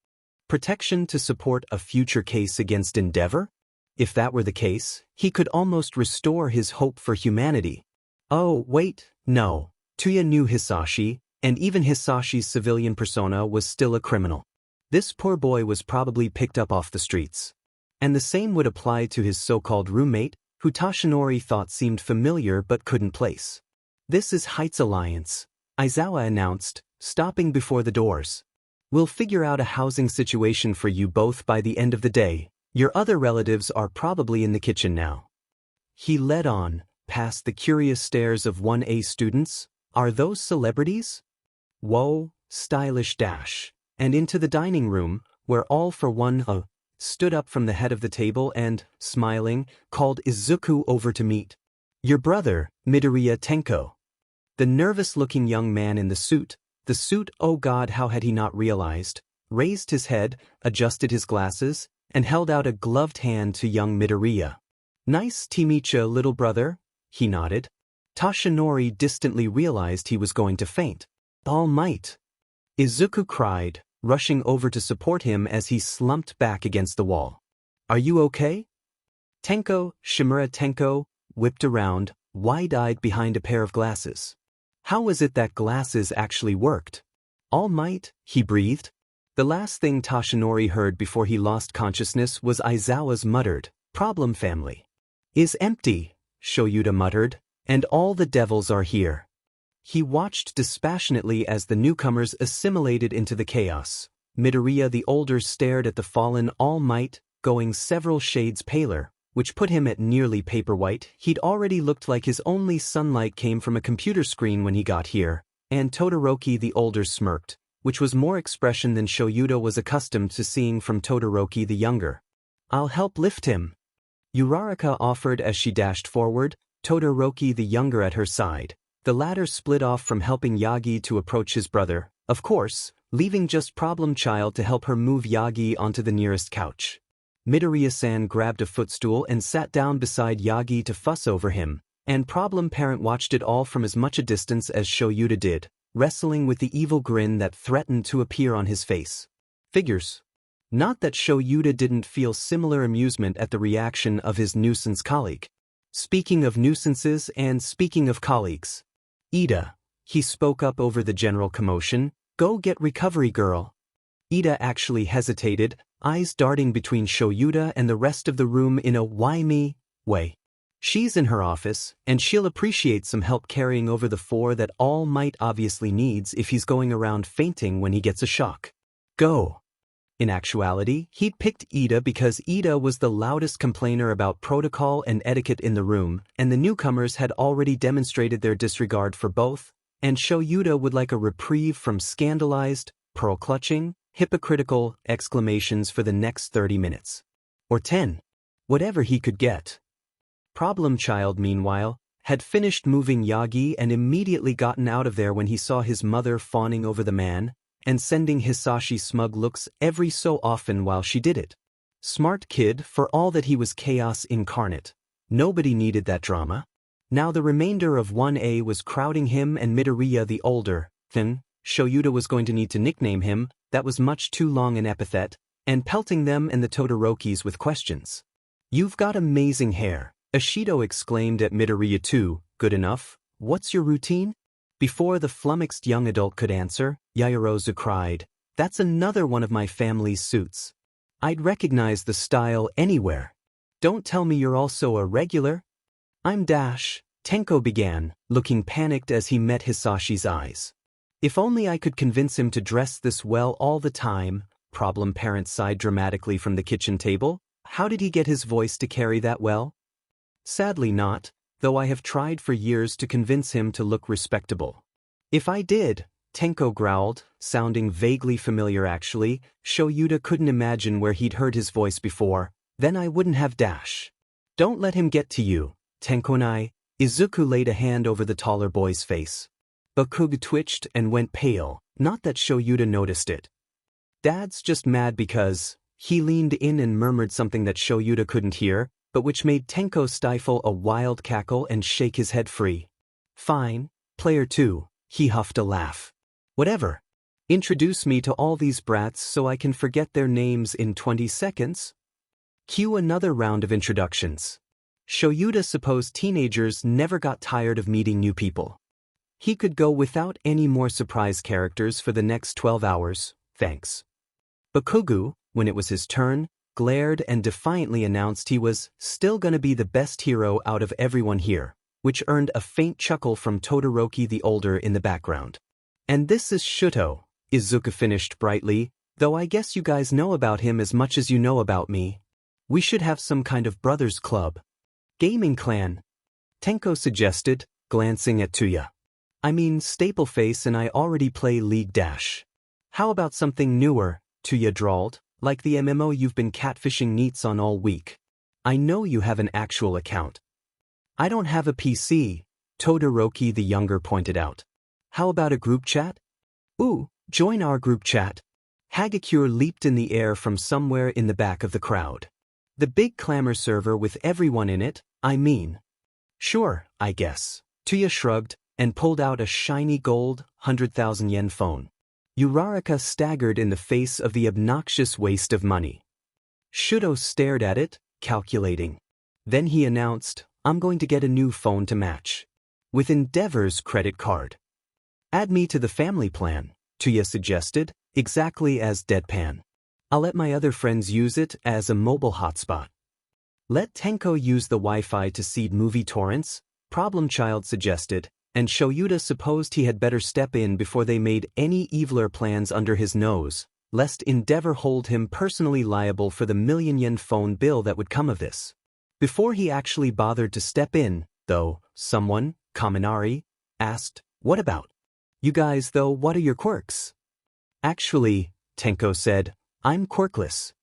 protection to support a future case against Endeavor? If that were the case, he could almost restore his hope for humanity. Oh, wait, no. Tuya knew Hisashi, and even Hisashi's civilian persona was still a criminal. This poor boy was probably picked up off the streets. And the same would apply to his so-called roommate, who Toshinori thought seemed familiar but couldn't place. This is Heights Alliance, Aizawa announced, stopping before the doors. We'll figure out a housing situation for you both by the end of the day. Your other relatives are probably in the kitchen now. He led on, past the curious stares of 1A students. Are those celebrities? Whoa, stylish dash. And into the dining room, where all for one stood up from the head of the table and, smiling, called Izuku over to meet your brother, Midoriya Tenko. The nervous-looking young man in the suit, oh God, how had he not realized, raised his head, adjusted his glasses, and held out a gloved hand to young Midoriya. Nice to meet ya, little brother, he nodded. Toshinori distantly realized he was going to faint. All might. Izuku cried, rushing over to support him as he slumped back against the wall. Are you okay? Tenko, Shimura Tenko, whipped around, wide-eyed behind a pair of glasses. How was it that glasses actually worked? All might, he breathed. The last thing Toshinori heard before he lost consciousness was Aizawa's muttered, "Problem family is empty," Shoyuta muttered, "and all the devils are here." He watched dispassionately as the newcomers assimilated into the chaos. Midoriya the older stared at the fallen All Might, going several shades paler, which put him at nearly paper white. He'd already looked like his only sunlight came from a computer screen when he got here, and Todoroki the older smirked, which was more expression than Shoyuta was accustomed to seeing from Todoroki the younger. "I'll help lift him," Uraraka offered as she dashed forward, Todoroki the younger at her side. The latter split off from helping Yagi to approach his brother, of course, leaving just Problem Child to help her move Yagi onto the nearest couch. Midoriya-san grabbed a footstool and sat down beside Yagi to fuss over him, and Problem Parent watched it all from as much a distance as Shoyuta did, wrestling with the evil grin that threatened to appear on his face. Figures. Not that Shoyuta didn't feel similar amusement at the reaction of his nuisance colleague. Speaking of nuisances and speaking of colleagues. Ida, he spoke up over the general commotion, go get recovery girl. Ida actually hesitated, eyes darting between Shoyuta and the rest of the room in a why me way. She's in her office, and she'll appreciate some help carrying over the 4 that All Might obviously needs if he's going around fainting when he gets a shock. Go. In actuality, he'd picked Ida because Ida was the loudest complainer about protocol and etiquette in the room, and the newcomers had already demonstrated their disregard for both, and Shoyuta would like a reprieve from scandalized, pearl-clutching, hypocritical exclamations for the next 30 minutes. Or 10. Whatever he could get. Problem Child, meanwhile, had finished moving Yagi and immediately gotten out of there when he saw his mother fawning over the man, and sending Hisashi smug looks every so often while she did it. Smart kid, for all that he was chaos incarnate. Nobody needed that drama. Now the remainder of 1A was crowding him and Midoriya the older, then, Shoyuta was going to need to nickname him, that was much too long an epithet, and pelting them and the Todorokis with questions. You've got amazing hair, Ashido exclaimed at Midoriya too. Good enough. What's your routine? Before the flummoxed young adult could answer, Yaoyorozu cried, that's another one of my family's suits. I'd recognize the style anywhere. Don't tell me you're also a regular? I'm Dash, Tenko began, looking panicked as he met Hisashi's eyes. If only I could convince him to dress this well all the time, problem parent sighed dramatically from the kitchen table. How did he get his voice to carry that well? Sadly not, though I have tried for years to convince him to look respectable. If I did, Tenko growled, sounding vaguely familiar actually. Shoyuta couldn't imagine where he'd heard his voice before. Then I wouldn't have Dash. Don't let him get to you, Tenko-nai. Izuku laid a hand over the taller boy's face. Bakugo twitched and went pale, not that Shoyuta noticed it. Dad's just mad because... He leaned in and murmured something that Shoyuta couldn't hear, but which made Tenko stifle a wild cackle and shake his head free. Fine, player 2, he huffed a laugh. Whatever. Introduce me to all these brats so I can forget their names in 20 seconds? Cue another round of introductions. Shoyuta supposed teenagers never got tired of meeting new people. He could go without any more surprise characters for the next 12 hours, thanks. Bakugo, when it was his turn, glared and defiantly announced he was still gonna be the best hero out of everyone here, which earned a faint chuckle from Todoroki the older in the background. And this is Shuto, Izuku finished brightly, though I guess you guys know about him as much as you know about me. We should have some kind of brothers club. Gaming clan, Tenko suggested, glancing at Tuya. I mean, Stapleface and I already play League Dash. How about something newer, Tuya drawled, like the MMO you've been catfishing neets on all week. I know you have an actual account. I don't have a PC, Todoroki the younger pointed out. How about a group chat? Ooh, join our group chat. Hagakure leaped in the air from somewhere in the back of the crowd. The big clamor server with everyone in it, I mean. Sure, I guess. Tuya shrugged and pulled out a shiny gold 100,000 yen phone. Uraraka staggered in the face of the obnoxious waste of money. Shuto stared at it, calculating. Then he announced, I'm going to get a new phone to match. With Endeavor's credit card. Add me to the family plan, Tuya suggested, exactly as deadpan. I'll let my other friends use it as a mobile hotspot. Let Tenko use the Wi-Fi to seed movie torrents, Problem Child suggested, and Shoyuta supposed he had better step in before they made any eviler plans under his nose, lest Endeavor hold him personally liable for the million-yen phone bill that would come of this. Before he actually bothered to step in, though, someone, Kaminari, asked, what about? You guys though, what are your quirks? Actually, Tenko said, I'm quirkless.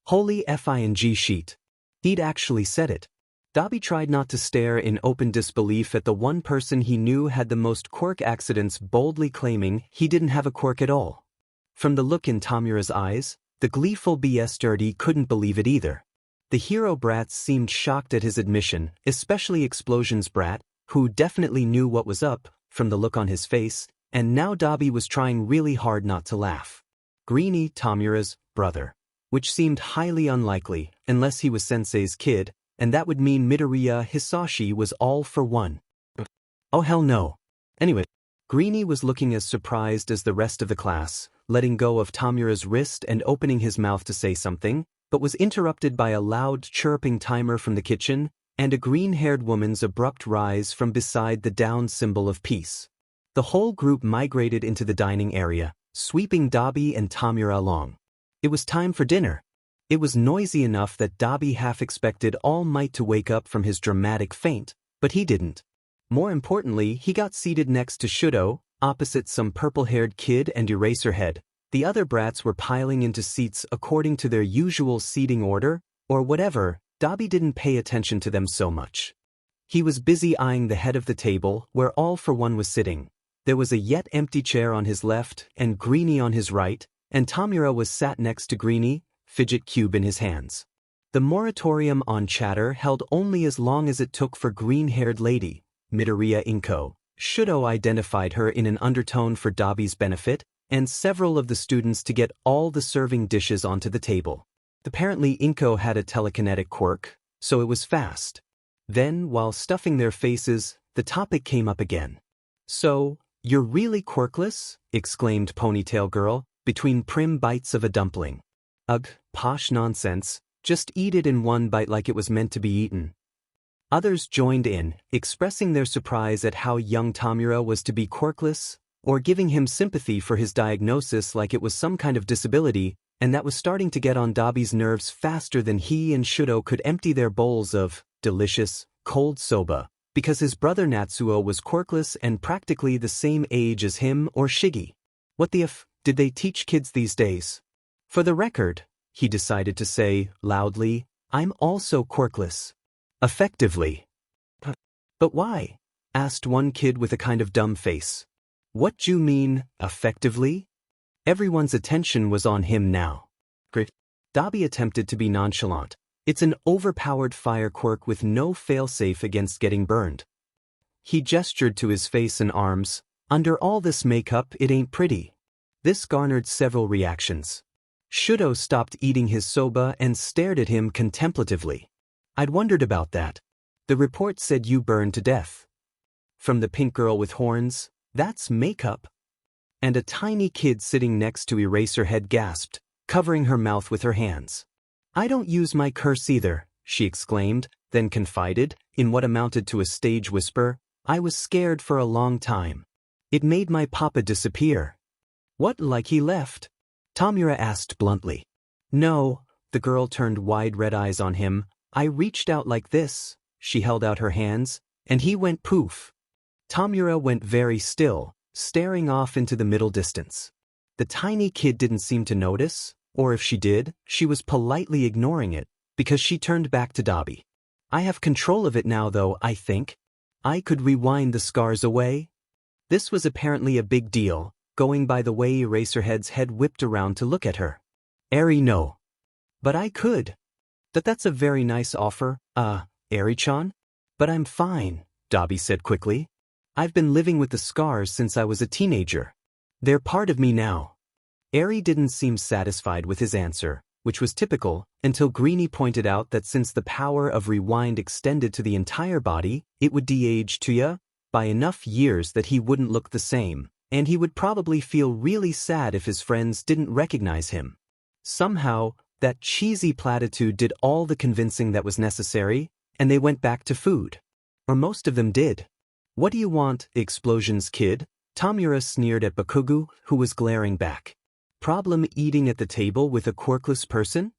Holy FING sheet. He'd actually said it. Dabi tried not to stare in open disbelief at the one person he knew had the most quirk accidents, boldly claiming he didn't have a quirk at all. From the look in Tamura's eyes, the gleeful BS dirty couldn't believe it either. The hero brats seemed shocked at his admission, especially Explosion's brat, who definitely knew what was up, from the look on his face, and now Dabi was trying really hard not to laugh. Greenie, Tamura's brother. Which seemed highly unlikely, unless he was Sensei's kid, and that would mean Midoriya Hisashi was all for one. Oh hell no. Anyway, Greenie was looking as surprised as the rest of the class, letting go of Tamura's wrist and opening his mouth to say something, but was interrupted by a loud chirping timer from the kitchen, and a green-haired woman's abrupt rise from beside the down symbol of peace. The whole group migrated into the dining area, sweeping Dabi and Tamura along. It was time for dinner. It was noisy enough that Dabi half expected All Might to wake up from his dramatic faint, but he didn't. More importantly, he got seated next to Shuto, opposite some purple-haired kid and Eraserhead. The other brats were piling into seats according to their usual seating order, or whatever. Dabi didn't pay attention to them so much. He was busy eyeing the head of the table, where All for One was sitting. There was a yet empty chair on his left and Greenie on his right, and Tamura was sat next to Greenie, fidget cube in his hands. The moratorium on chatter held only as long as it took for green-haired lady, Midoriya Inko. Shuto identified her in an undertone for Dabi's benefit, and several of the students to get all the serving dishes onto the table. Apparently Inko had a telekinetic quirk, so it was fast. Then, while stuffing their faces, the topic came up again. So, you're really quirkless? Exclaimed Ponytail Girl, between prim bites of a dumpling. Ugh, posh nonsense, Just eat it in one bite like it was meant to be eaten. Others joined in, expressing their surprise at how young Tamura was to be quirkless, or giving him sympathy for his diagnosis like it was some kind of disability, and that was starting to get on Dabi's nerves faster than he and Shudo could empty their bowls of delicious, cold soba, because his brother Natsuo was quirkless and practically the same age as him or Shigi. What the f did they teach kids these days? For the record, he decided to say, loudly, I'm also quirkless. Effectively. But why? Asked one kid with a kind of dumb face. What do you mean, effectively? Everyone's attention was on him now. Dabi attempted to be nonchalant. It's an overpowered fire quirk with no failsafe against getting burned. He gestured to his face and arms. Under all this makeup, it ain't pretty. This garnered several reactions. Shudo stopped eating his soba and stared at him contemplatively. I'd wondered about that. The report said you burned to death. From the pink girl with horns, that's makeup. And a tiny kid sitting next to Eraserhead gasped, covering her mouth with her hands. I don't use my curse either, she exclaimed, then confided, in what amounted to a stage whisper, I was scared for a long time. It made my papa disappear. What, like he left? Tamura asked bluntly. No, the girl turned wide red eyes on him. I reached out like this, she held out her hands, and he went poof. Tamura went very still, staring off into the middle distance. The tiny kid didn't seem to notice, or if she did, she was politely ignoring it, because she turned back to Dabi. I have control of it now though, I think. I could rewind the scars away. This was apparently a big deal, going by the way Eraserhead's head whipped around to look at her. Eri no. But I could. That's a very nice offer, Eri-chan? But I'm fine, Dabi said quickly. I've been living with the scars since I was a teenager. They're part of me now. Eri didn't seem satisfied with his answer, which was typical, until Greenie pointed out that since the power of rewind extended to the entire body, it would de-age Tuya by enough years that he wouldn't look the same, and he would probably feel really sad if his friends didn't recognize him. Somehow, that cheesy platitude did all the convincing that was necessary, and they went back to food. Or most of them did. What do you want, explosions kid? Tamura sneered at Bakugu, who was glaring back. Problem eating at the table with a quirkless person?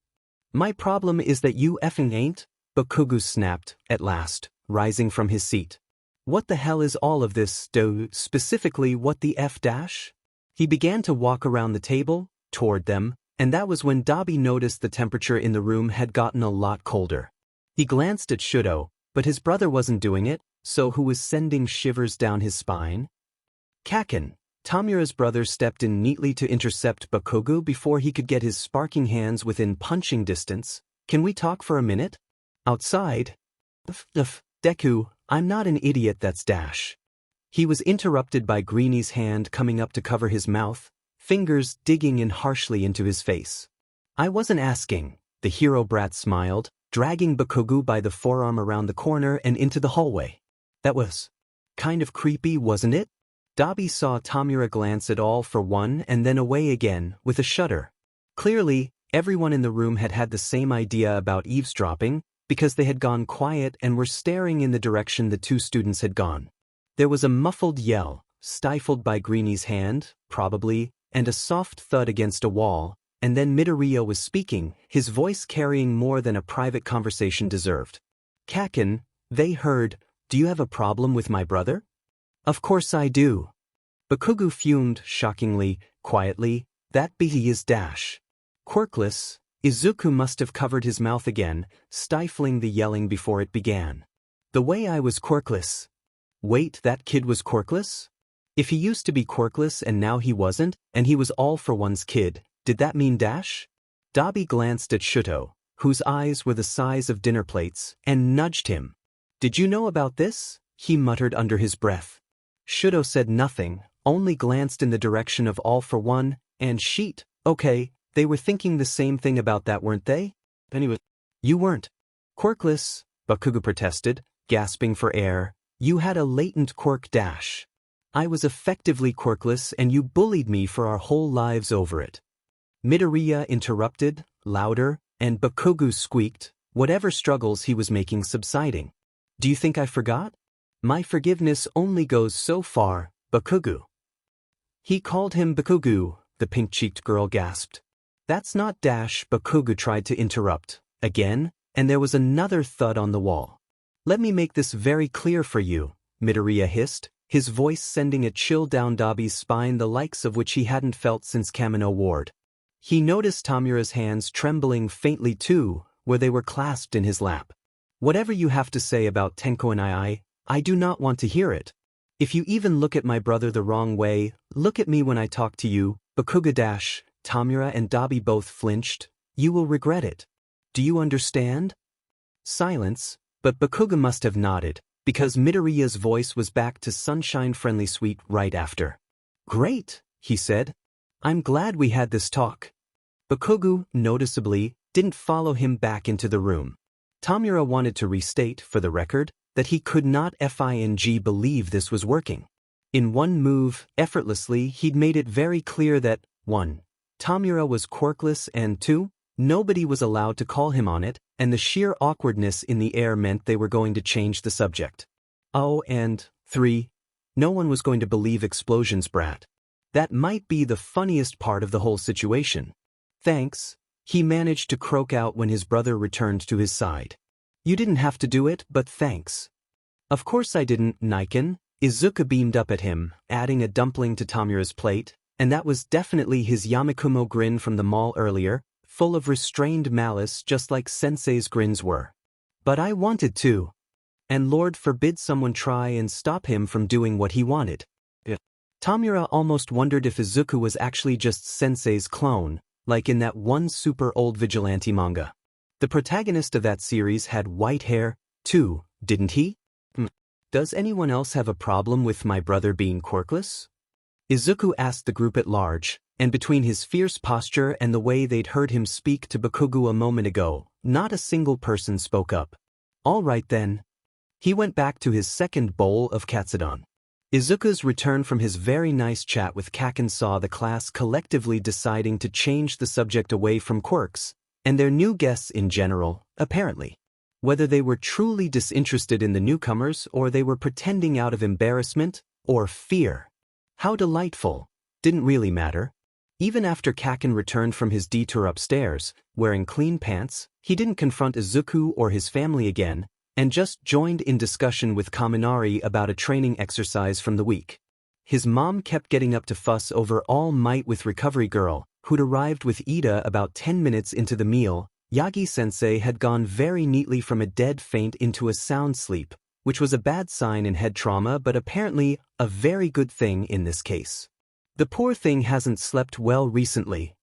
My problem is that you effing ain't, Bakugu snapped, at last, rising from his seat. What the hell is all of this, specifically what the F-dash? He began to walk around the table, toward them, and that was when Dabi noticed the temperature in the room had gotten a lot colder. He glanced at Shudo, but his brother wasn't doing it, so who was sending shivers down his spine? Kaken, Tamura's brother stepped in neatly to intercept Bakugu before he could get his sparking hands within punching distance. Can we talk for a minute? Outside? Deku, I'm not an idiot, that's dash. He was interrupted by Greenie's hand coming up to cover his mouth, fingers digging in harshly into his face. I wasn't asking, the hero brat smiled, dragging Bakugu by the forearm around the corner and into the hallway. That was kind of creepy, wasn't it? Dabi saw Tamura glance at all for one and then away again, with a shudder. Clearly, everyone in the room had had the same idea about eavesdropping, because they had gone quiet and were staring in the direction the two students had gone. There was a muffled yell, stifled by Greenie's hand, probably, and a soft thud against a wall, and then Midoriya was speaking, his voice carrying more than a private conversation deserved. Kaken, they heard, do you have a problem with my brother? Of course I do. Bakugu fumed, shockingly, quietly, that be is dash. Quirkless, Izuku must have covered his mouth again, stifling the yelling before it began. The way I was quirkless. Wait, that kid was quirkless? If he used to be quirkless and now he wasn't, and he was all for one's kid, did that mean dash? Dabi glanced at Shuto, whose eyes were the size of dinner plates, and nudged him. Did you know about this? He muttered under his breath. Shuto said nothing, only glanced in the direction of All for One, and Sheet. Okay, they were thinking the same thing about that, weren't they? Anyway, you weren't. Quirkless, Bakugu protested, gasping for air. You had a latent quirk dash. I was effectively quirkless and you bullied me for our whole lives over it. Midoriya interrupted, louder, and Bakugu squeaked, whatever struggles he was making subsiding. Do you think I forgot? My forgiveness only goes so far, Bakugu. He called him Bakugu, the pink-cheeked girl gasped. That's not Dash, Bakugu tried to interrupt, again, and there was another thud on the wall. Let me make this very clear for you, Midoriya hissed, his voice sending a chill down Dabi's spine, the likes of which he hadn't felt since Kamino Ward. He noticed Tamura's hands trembling faintly too, where they were clasped in his lap. Whatever you have to say about Tenko and I do not want to hear it. If you even look at my brother the wrong way, look at me when I talk to you, Bakuga Dash, Tamura and Dabi both flinched, you will regret it. Do you understand? Silence, but Bakuga must have nodded, because Midoriya's voice was back to sunshine-friendly sweet right after. Great, he said. I'm glad we had this talk. Bakugu, noticeably, didn't follow him back into the room. Tamura wanted to restate, for the record, that he could not believe this was working. In one move, effortlessly, he'd made it very clear that, 1. Tamura was quirkless and 2. Nobody was allowed to call him on it, and the sheer awkwardness in the air meant they were going to change the subject. Oh, and 3. No one was going to believe Explosion's brat. That might be the funniest part of the whole situation. Thanks, he managed to croak out when his brother returned to his side. You didn't have to do it, but thanks. Of course I didn't, Niken. Izuku beamed up at him, adding a dumpling to Tamura's plate, and that was definitely his Yamakumo grin from the mall earlier, full of restrained malice just like Sensei's grins were. But I wanted to. And Lord forbid someone try and stop him from doing what he wanted. Tamura almost wondered if Izuku was actually just Sensei's clone, like in that one super old vigilante manga. The protagonist of that series had white hair, too, didn't he? Does anyone else have a problem with my brother being quirkless? Izuku asked the group at large, and between his fierce posture and the way they'd heard him speak to Bakugu a moment ago, not a single person spoke up. All right then. He went back to his second bowl of katsudon. Izuku's return from his very nice chat with Kaken saw the class collectively deciding to change the subject away from quirks, and their new guests in general, apparently. Whether they were truly disinterested in the newcomers or they were pretending out of embarrassment or fear. How delightful. Didn't really matter. Even after Kaken returned from his detour upstairs, wearing clean pants, he didn't confront Izuku or his family again, and just joined in discussion with Kaminari about a training exercise from the week. His mom kept getting up to fuss over All Might with Recovery Girl, who'd arrived with Ida about 10 minutes into the meal. Yagi-sensei had gone very neatly from a dead faint into a sound sleep, which was a bad sign in head trauma but apparently a very good thing in this case. The poor thing hasn't slept well recently.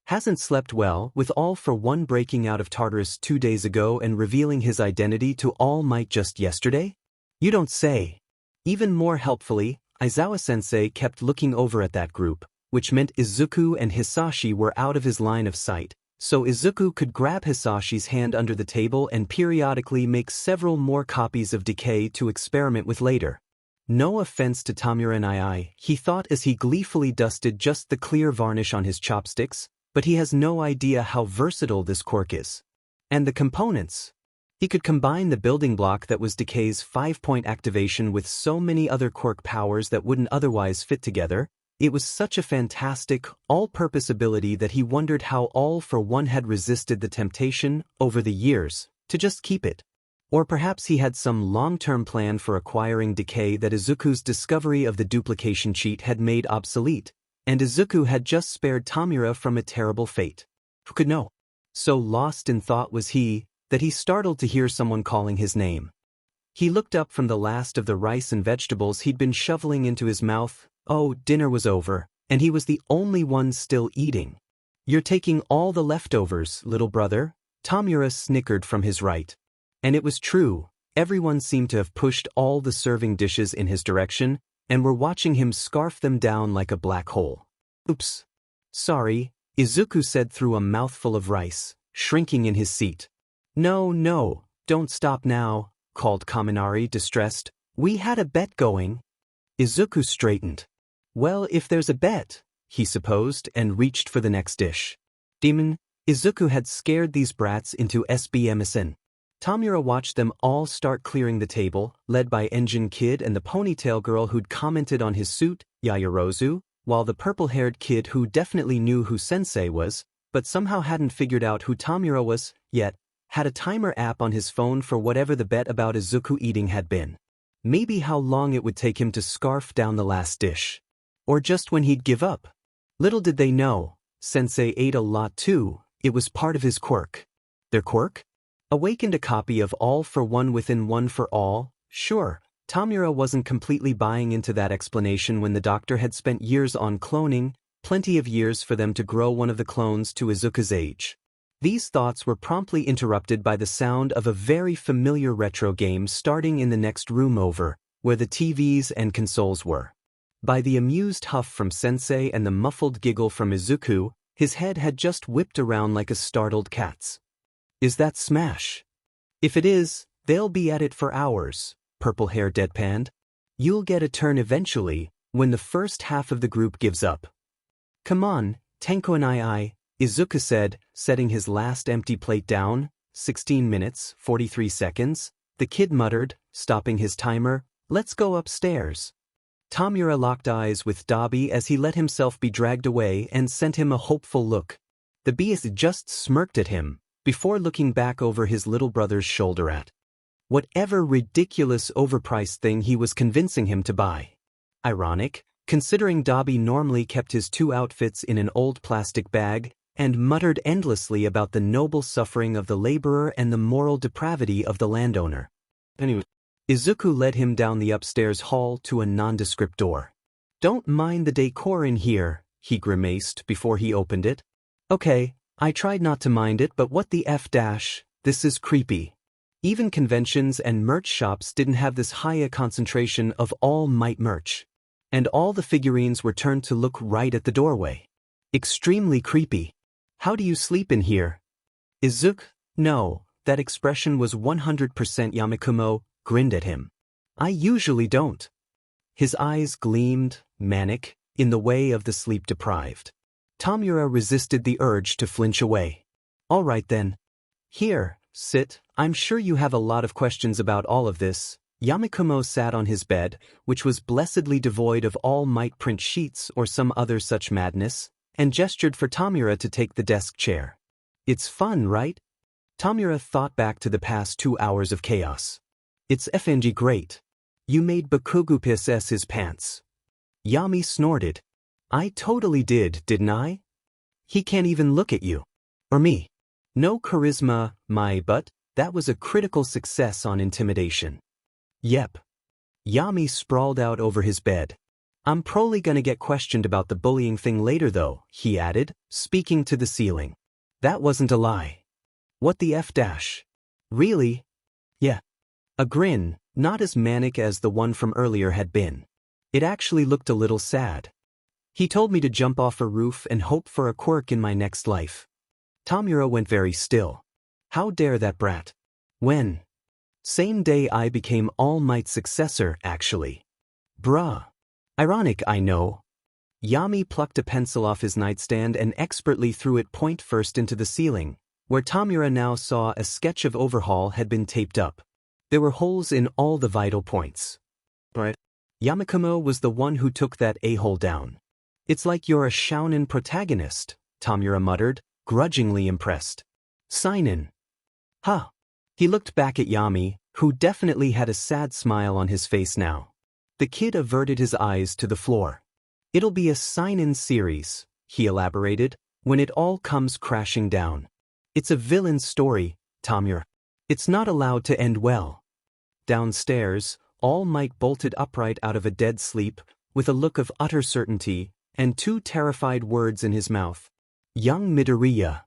Hasn't slept well, with All for One breaking out of Tartarus 2 days ago and revealing his identity to All Might just yesterday? You don't say. Even more helpfully, Aizawa-sensei kept looking over at that group, which meant Izuku and Hisashi were out of his line of sight, so Izuku could grab Hisashi's hand under the table and periodically make several more copies of Decay to experiment with later. No offense to Tamura and he thought as he gleefully dusted just the clear varnish on his chopsticks, but he has no idea how versatile this quirk is. And the components. He could combine the building block that was Decay's 5-point activation with so many other quirk powers that wouldn't otherwise fit together. It was such a fantastic, all-purpose ability that he wondered how All for One had resisted the temptation, over the years, to just keep it. Or perhaps he had some long-term plan for acquiring Decay that Izuku's discovery of the duplication cheat had made obsolete, and Izuku had just spared Tamura from a terrible fate. Who could know? So lost in thought was he, that he startled to hear someone calling his name. He looked up from the last of the rice and vegetables he'd been shoveling into his mouth. Oh, dinner was over, and he was the only one still eating. You're taking all the leftovers, little brother? Tamura snickered from his right. And it was true, everyone seemed to have pushed all the serving dishes in his direction, and were watching him scarf them down like a black hole. Oops. Sorry, Izuku said through a mouthful of rice, shrinking in his seat. No, don't stop now, called Kaminari, distressed. We had a bet going. Izuku straightened. Well, if there's a bet, he supposed, and reached for the next dish. Demon, Izuku had scared these brats into SBMSN. Tamura watched them all start clearing the table, led by Engine Kid and the ponytail girl who'd commented on his suit, Yayarozu, while the purple-haired kid who definitely knew who Sensei was, but somehow hadn't figured out who Tamura was, yet, had a timer app on his phone for whatever the bet about Izuku eating had been. Maybe how long it would take him to scarf down the last dish. Or just when he'd give up. Little did they know, Sensei ate a lot too. It was part of his quirk. Their quirk? Awakened a copy of All for One within One for All? Sure, Tamura wasn't completely buying into that explanation when the doctor had spent years on cloning, plenty of years for them to grow one of the clones to Izuku's age. These thoughts were promptly interrupted by the sound of a very familiar retro game starting in the next room over, where the TVs and consoles were. By the amused huff from Sensei and the muffled giggle from Izuku, his head had just whipped around like a startled cat's. Is that Smash? If it is, they'll be at it for hours, Purple Hair deadpanned. You'll get a turn eventually, when the first half of the group gives up. Come on, Tenko and I, Izuku said, setting his last empty plate down. 16 minutes, 43 seconds, the kid muttered, stopping his timer. Let's go upstairs. Tamura locked eyes with Dabi as he let himself be dragged away and sent him a hopeful look. The beast just smirked at him, before looking back over his little brother's shoulder at whatever ridiculous overpriced thing he was convincing him to buy. Ironic, considering Dabi normally kept his two outfits in an old plastic bag and muttered endlessly about the noble suffering of the laborer and the moral depravity of the landowner. Anyway, Izuku led him down the upstairs hall to a nondescript door. Don't mind the decor in here, he grimaced before he opened it. Okay, I tried not to mind it, but what the F dash, this is creepy. Even conventions and merch shops didn't have this high a concentration of All Might merch. And all the figurines were turned to look right at the doorway. Extremely creepy. How do you sleep in here? Izuku? No, that expression was 100% Yamakumo, grinned at him. I usually don't. His eyes gleamed, manic, in the way of the sleep-deprived. Tamura resisted the urge to flinch away. All right then. Here, sit, I'm sure you have a lot of questions about all of this. Yamakumo sat on his bed, which was blessedly devoid of All Might print sheets or some other such madness, and gestured for Tamura to take the desk chair. It's fun, right? Tamura thought back to the past 2 hours of chaos. It's FNG great. You made Bakugu piss his pants. Yami snorted. I totally didn't I? He can't even look at you. Or me. No charisma, but that was a critical success on intimidation. Yep. Yami sprawled out over his bed. I'm probably gonna get questioned about the bullying thing later though, he added, speaking to the ceiling. That wasn't a lie. What the F dash? Really? Yeah. A grin, not as manic as the one from earlier had been. It actually looked a little sad. He told me to jump off a roof and hope for a quirk in my next life. Tamura went very still. How dare that brat? When? Same day I became All Might's successor, actually. Bruh. Ironic, I know. Yami plucked a pencil off his nightstand and expertly threw it point first into the ceiling, where Tamura now saw a sketch of overhaul had been taped up. There were holes in all the vital points. Right. Yamakumo was the one who took that a-hole down. It's like you're a shounen protagonist, Tamura muttered, grudgingly impressed. Sign in. Huh. He looked back at Yami, who definitely had a sad smile on his face now. The kid averted his eyes to the floor. It'll be a sign-in series, he elaborated, when it all comes crashing down. It's a villain story, Tamura. It's not allowed to end well. Downstairs, All Might bolted upright out of a dead sleep, with a look of utter certainty, and 2 terrified words in his mouth. Young Midoriya.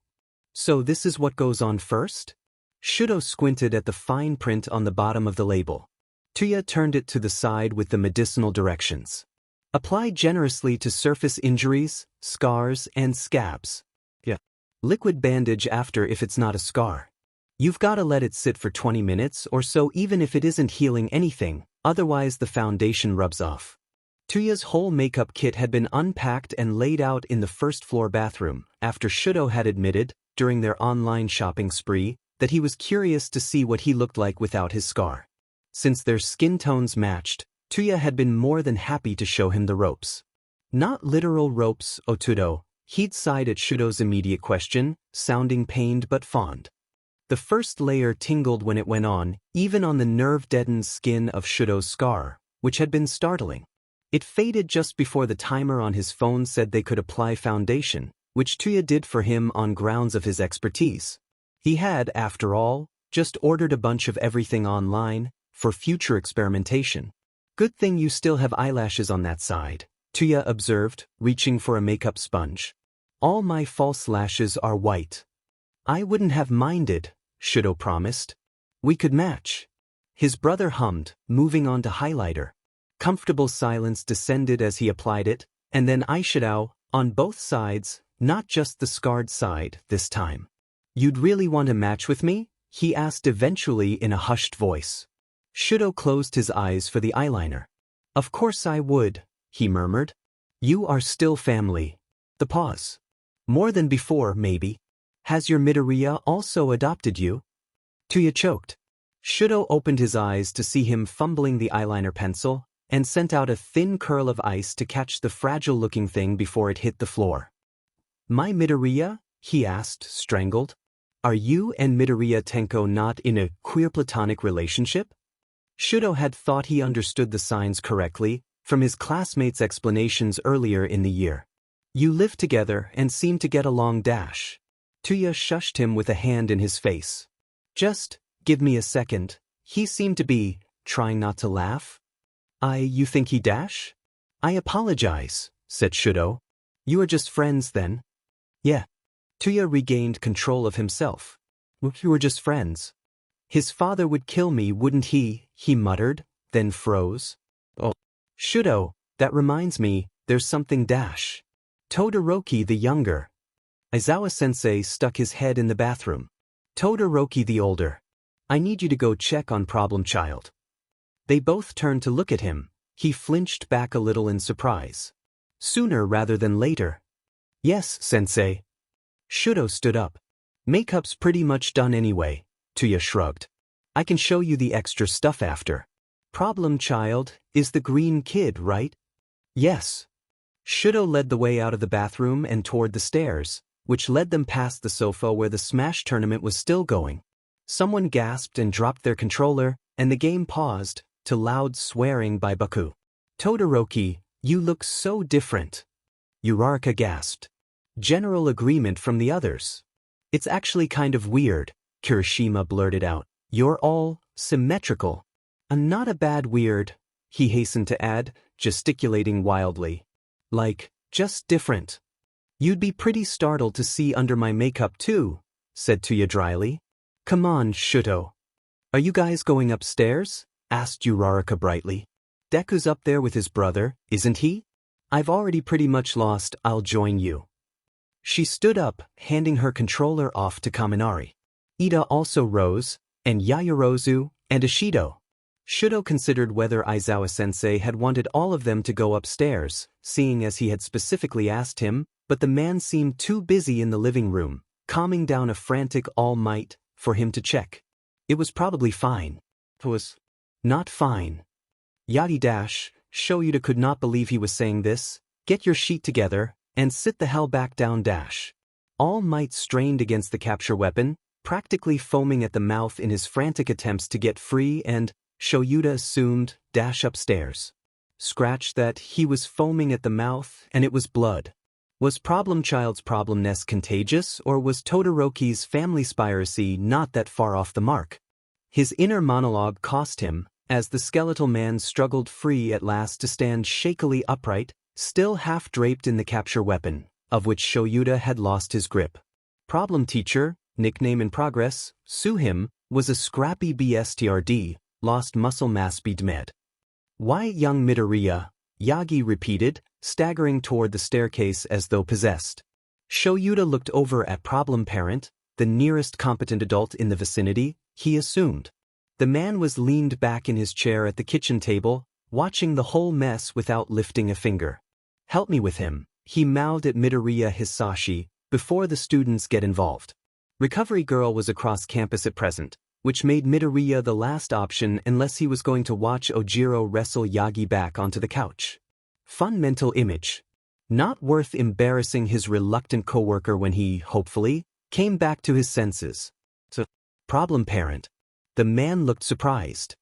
So this is what goes on first? Shudo squinted at the fine print on the bottom of the label. Tuya turned it to the side with the medicinal directions. Apply generously to surface injuries, scars, and scabs. Yeah. Liquid bandage after if it's not a scar. You've gotta let it sit for 20 minutes or so even if it isn't healing anything, otherwise the foundation rubs off. Tuya's whole makeup kit had been unpacked and laid out in the first-floor bathroom, after Shudo had admitted, during their online shopping spree, that he was curious to see what he looked like without his scar. Since their skin tones matched, Tuya had been more than happy to show him the ropes. Not literal ropes, Otudo. He'd sighed at Shudo's immediate question, sounding pained but fond. The first layer tingled when it went on, even on the nerve-deadened skin of Shudo's scar, which had been startling. It faded just before the timer on his phone said they could apply foundation, which Tuya did for him on grounds of his expertise. He had, after all, just ordered a bunch of everything online, for future experimentation. Good thing you still have eyelashes on that side, Tuya observed, reaching for a makeup sponge. All my false lashes are white. I wouldn't have minded, Shudo promised. We could match. His brother hummed, moving on to highlighter. Comfortable silence descended as he applied it, and then eyeshadow, on both sides, not just the scarred side, this time. You'd really want to match with me? He asked eventually in a hushed voice. Shudo closed his eyes for the eyeliner. Of course I would, he murmured. You are still family. The pause. More than before, maybe. Has your Midoriya also adopted you? Tuya choked. Shudo opened his eyes to see him fumbling the eyeliner pencil, and sent out a thin curl of ice to catch the fragile-looking thing before it hit the floor. My Midoriya? He asked, strangled. Are you and Midoriya Tenko not in a queer platonic relationship? Shudo had thought he understood the signs correctly, from his classmates' explanations earlier in the year. You live together and seem to get along dash. Tuya shushed him with a hand in his face. Just, give me a second. He seemed to be, trying not to laugh. You think he dash? I apologize, said Shudo. You are just friends then? Yeah. Tuya regained control of himself. We were just friends. His father would kill me, wouldn't he? He muttered, then froze. Oh. Shudo, that reminds me, there's something dash. Todoroki the younger. Aizawa-sensei stuck his head in the bathroom. Todoroki the older. I need you to go check on Problem Child. They both turned to look at him. He flinched back a little in surprise. Sooner rather than later. Yes, sensei. Shudo stood up. Makeup's pretty much done anyway, Tuya shrugged. I can show you the extra stuff after. Problem Child is the green kid, right? Yes. Shudo led the way out of the bathroom and toward the stairs, which led them past the sofa where the Smash tournament was still going. Someone gasped and dropped their controller, and the game paused, to loud swearing by Baku. Todoroki, you look so different. Uraraka gasped. General agreement from the others. It's actually kind of weird, Kirishima blurted out. You're all symmetrical. Not a bad weird, he hastened to add, gesticulating wildly. Like, just different. You'd be pretty startled to see under my makeup too, said Tuya dryly. Come on, Shudo. Are you guys going upstairs? Asked Uraraka brightly. Deku's up there with his brother, isn't he? I've already pretty much lost, I'll join you. She stood up, handing her controller off to Kaminari. Ida also rose, and Yaoyorozu, and Ishido. Shudo considered whether Aizawa-sensei had wanted all of them to go upstairs, seeing as he had specifically asked him, but the man seemed too busy in the living room, calming down a frantic All Might, for him to check. It was probably fine. It was not fine. Shoyuta could not believe he was saying this. Get your sheet together, and sit the hell back down dash. All Might strained against the capture weapon, practically foaming at the mouth in his frantic attempts to get free and, Shoyuta assumed, dash upstairs. Scratch that, he was foaming at the mouth and it was blood. Was Problem Child's problemness contagious or was Todoroki's family spiracy not that far off the mark? His inner monologue cost him, as the skeletal man struggled free at last to stand shakily upright, still half-draped in the capture weapon, of which Shoyuta had lost his grip. Problem Teacher, nickname in progress, sue him, was a scrappy BSTRD, lost muscle mass med. Why young Midoriya? Yagi repeated, staggering toward the staircase as though possessed. Shoyuta looked over at Problem Parent, the nearest competent adult in the vicinity, he assumed. The man was leaned back in his chair at the kitchen table, watching the whole mess without lifting a finger. Help me with him, he mouthed at Midoriya Hisashi, before the students get involved. Recovery Girl was across campus at present, which made Midoriya the last option unless he was going to watch Ojiro wrestle Yagi back onto the couch. Fun mental image. Not worth embarrassing his reluctant coworker when he, hopefully, came back to his senses. So, problem parent. The man looked surprised.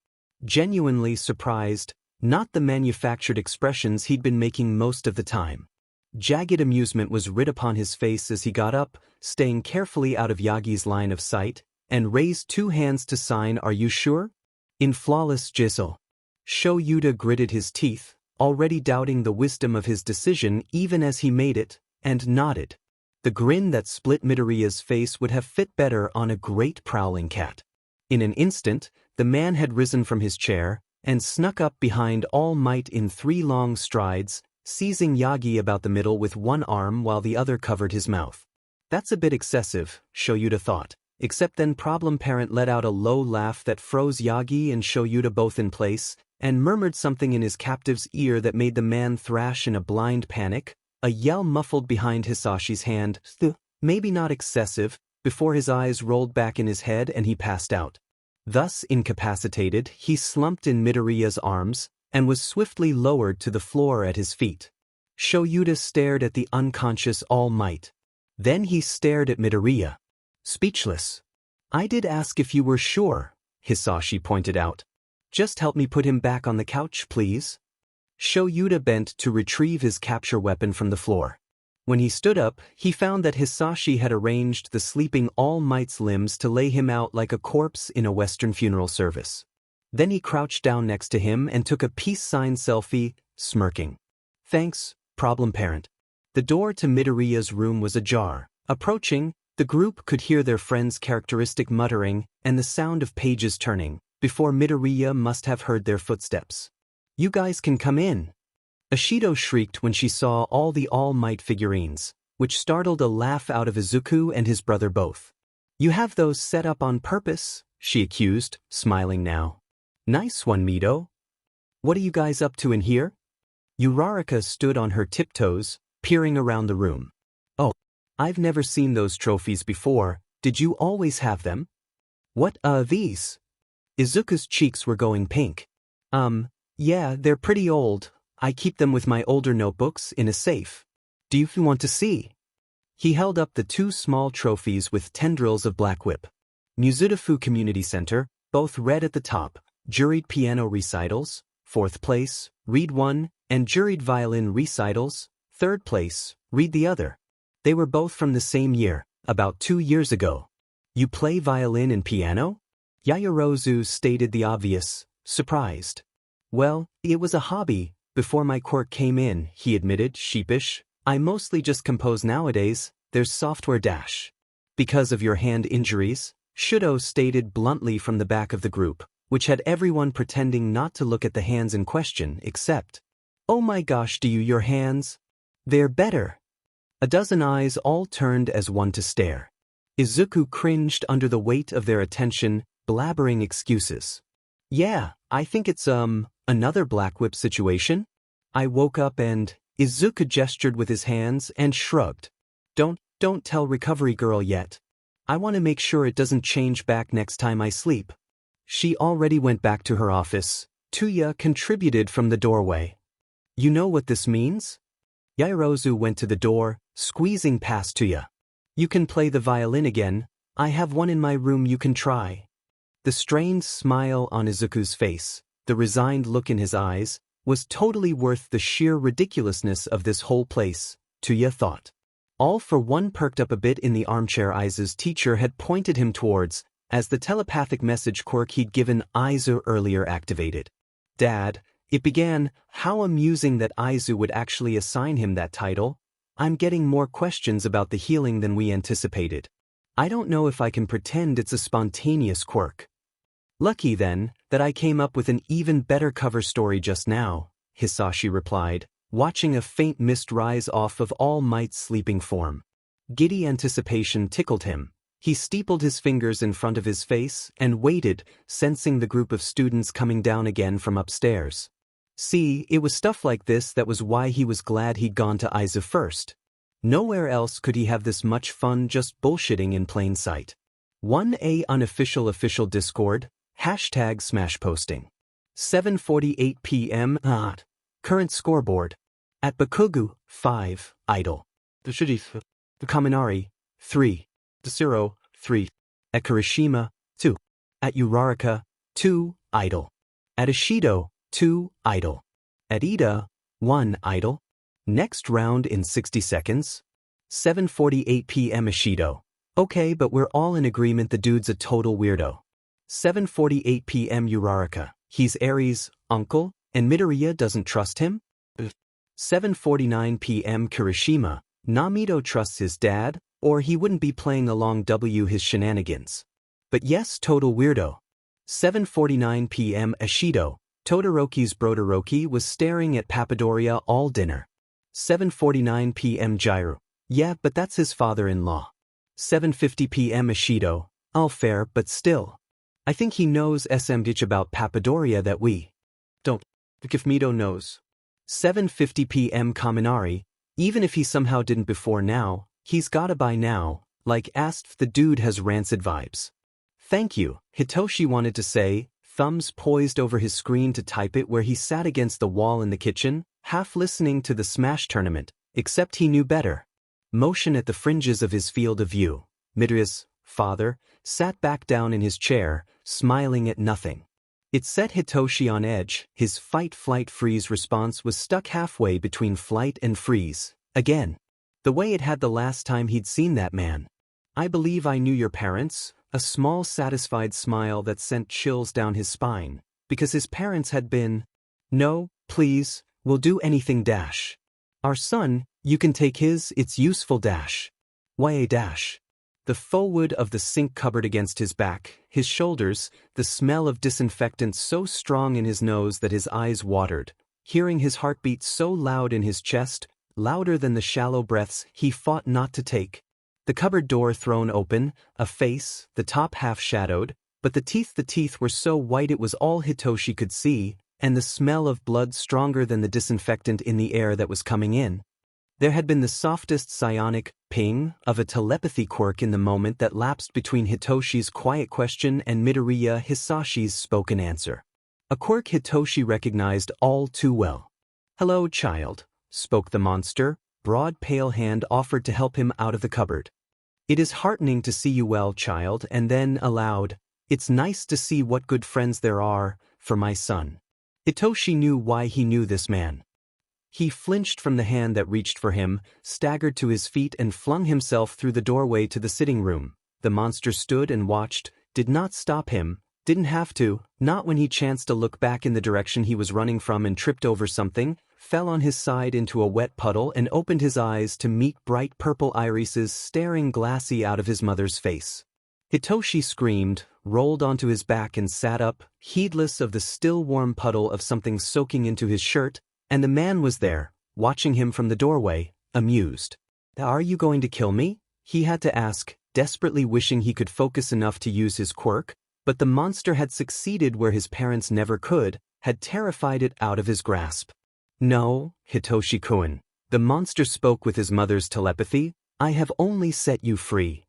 Genuinely surprised, not the manufactured expressions he'd been making most of the time. Jagged amusement was writ upon his face as he got up, staying carefully out of Yagi's line of sight, and raised 2 hands to sign "Are you sure?" in flawless jizzle. Sho Yuta gritted his teeth, already doubting the wisdom of his decision even as he made it, and nodded. The grin that split Midoriya's face would have fit better on a great prowling cat. In an instant, the man had risen from his chair, and snuck up behind All Might in 3 long strides, seizing Yagi about the middle with one arm while the other covered his mouth. That's a bit excessive, Sho Yuta thought, except then problem parent let out a low laugh that froze Yagi and Sho Yuta both in place, and murmured something in his captive's ear that made the man thrash in a blind panic, a yell muffled behind Hisashi's hand, maybe not excessive, before his eyes rolled back in his head and he passed out. Thus incapacitated, he slumped in Midoriya's arms, and was swiftly lowered to the floor at his feet. Sho Yuta stared at the unconscious All Might. Then he stared at Midoriya. Speechless. "I did ask if you were sure," Hisashi pointed out. "Just help me put him back on the couch, please." Sho Yuta bent to retrieve his capture weapon from the floor. When he stood up, he found that Hisashi had arranged the sleeping All Might's limbs to lay him out like a corpse in a Western funeral service. Then he crouched down next to him and took a peace sign selfie, smirking. "Thanks, problem parent." The door to Midoriya's room was ajar. Approaching, the group could hear their friend's characteristic muttering and the sound of pages turning, before Midoriya must have heard their footsteps. "You guys can come in." Ashido shrieked when she saw all the All Might figurines, which startled a laugh out of Izuku and his brother both. "You have those set up on purpose," she accused, smiling now. "Nice one, Mido. What are you guys up to in here?" Uraraka stood on her tiptoes, peering around the room. "Oh, I've never seen those trophies before. Did you always have them?" "What, these?" Izuku's cheeks were going pink. Yeah, they're pretty old. I keep them with my older notebooks in a safe. Do you want to see?" He held up the 2 small trophies with tendrils of black whip. Muzutafu Community Center, both red at the top, juried piano recitals, 4th place, read 1, and juried violin recitals, 3rd place, read the other. They were both from the same year, about 2 years ago. "You play violin and piano?" Yaoyorozu stated the obvious, surprised. "Well, it was a hobby before my quirk came in," he admitted, sheepish. "I mostly just compose nowadays, there's software dash." "Because of your hand injuries?" Shudo stated bluntly from the back of the group, which had everyone pretending not to look at the hands in question except, "Oh my gosh, do you your hands? They're better." A dozen eyes all turned as one to stare. Izuku cringed under the weight of their attention, blabbering excuses. "Yeah, I think it's, another Black Whip situation. I woke up and..." Izuku gestured with his hands and shrugged. Don't tell Recovery Girl yet. I want to make sure it doesn't change back next time I sleep." She already went back to her office. Tuya contributed from the doorway. "You know what this means?" Yaoyorozu went to the door, squeezing past Tuya. "You can play the violin again. I have one in my room you can try." The strained smile on Izuku's face, the resigned look in his eyes, was totally worth the sheer ridiculousness of this whole place, Tuya thought. All for one perked up a bit in the armchair Aiza's teacher had pointed him towards, as the telepathic message quirk he'd given Aizu earlier activated. "Dad," it began, "how amusing that Aizu would actually assign him that title. I'm getting more questions about the healing than we anticipated. I don't know if I can pretend it's a spontaneous quirk." "Lucky, then, that I came up with an even better cover story just now," Hisashi replied, watching a faint mist rise off of All Might's sleeping form. Giddy anticipation tickled him. He steepled his fingers in front of his face and waited, sensing the group of students coming down again from upstairs. See, it was stuff like this that was why he was glad he'd gone to Aizu first. Nowhere else could he have this much fun just bullshitting in plain sight. 1A unofficial official Discord, hashtag smash posting. 7:48 p.m. Current scoreboard. At Bakugu, 5, idle. The Shujitsu. The Kaminari, 3. The Zero, 3. At Kirishima, 2. At Uraraka, 2, idle. At Ishido, 2, idle. At Ida, 1, idle. Next round in 60 seconds. 7:48 p.m. Ishido. Okay, but we're all in agreement the dude's a total weirdo. 7:48 p.m. Uraraka. He's Aries' uncle, and Midoriya doesn't trust him? 7:49 p.m. Kirishima. Namito trusts his dad, or he wouldn't be playing along his shenanigans. But yes, total weirdo. 7:49 p.m. Ishido. Todoroki's Brodoroki was staring at Papadoria all dinner. 7:49 p.m. Jiru. Yeah, but that's his father-in-law. 7:50 p.m. Ishido. All fair, but still. I think he knows SMH about Papadoria that we don't. If Mito knows. 7:50 p.m. Kaminari. Even if he somehow didn't before now, he's gotta by now, like asked the dude has rancid vibes. Thank you, Hitoshi wanted to say, thumbs poised over his screen to type it where he sat against the wall in the kitchen, half listening to the Smash tournament, except he knew better. Motion at the fringes of his field of view. Midoriya's father sat back down in his chair, smiling at nothing. It set Hitoshi on edge. His fight-flight-freeze response was stuck halfway between flight and freeze, again. The way it had the last time he'd seen that man. I believe I knew your parents, a small satisfied smile that sent chills down his spine, because his parents had been, no, please, we'll do anything dash. Our son, you can take his, it's useful dash. YA dash. The faux wood of the sink cupboard against his back, his shoulders, the smell of disinfectant so strong in his nose that his eyes watered, hearing his heartbeat so loud in his chest, louder than the shallow breaths he fought not to take. The cupboard door thrown open, a face, the top half shadowed, but the teeth were so white it was all Hitoshi could see, and the smell of blood stronger than the disinfectant in the air that was coming in. There had been the softest psionic ping of a telepathy quirk in the moment that lapsed between Hitoshi's quiet question and Midoriya Hisashi's spoken answer. A quirk Hitoshi recognized all too well. Hello, child, spoke the monster, broad pale hand offered to help him out of the cupboard. It is heartening to see you well, child, and then aloud, it's nice to see what good friends there are, for my son. Hitoshi knew why he knew this man. He flinched from the hand that reached for him, staggered to his feet and flung himself through the doorway to the sitting room. The monster stood and watched, did not stop him, didn't have to, not when he chanced to look back in the direction he was running from and tripped over something, fell on his side into a wet puddle and opened his eyes to meet bright purple irises staring glassy out of his mother's face. Hitoshi screamed, rolled onto his back and sat up, heedless of the still warm puddle of something soaking into his shirt, and the man was there, watching him from the doorway, amused. Are you going to kill me? He had to ask, desperately wishing he could focus enough to use his quirk, but the monster had succeeded where his parents never could, had terrified it out of his grasp. No, Hitoshi-kun. The monster spoke with his mother's telepathy, I have only set you free.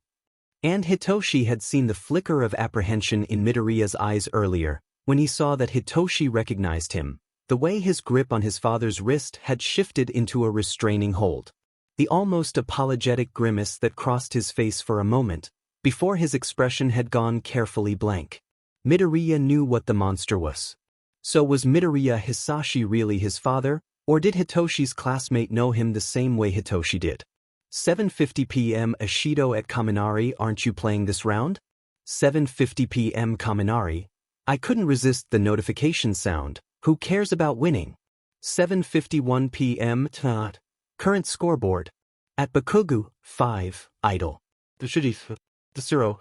And Hitoshi had seen the flicker of apprehension in Midoriya's eyes earlier, when he saw that Hitoshi recognized him. The way his grip on his father's wrist had shifted into a restraining hold. The almost apologetic grimace that crossed his face for a moment, before his expression had gone carefully blank. Midoriya knew what the monster was. So was Midoriya Hisashi really his father, or did Hitoshi's classmate know him the same way Hitoshi did? 7:50 p.m. Ishido at Kaminari, aren't you playing this round? 7:50 p.m. Kaminari. I couldn't resist the notification sound. Who cares about winning? 7:51 p.m. Current scoreboard. At Bakugu, 5, idle. The Shujitsu. The Zero.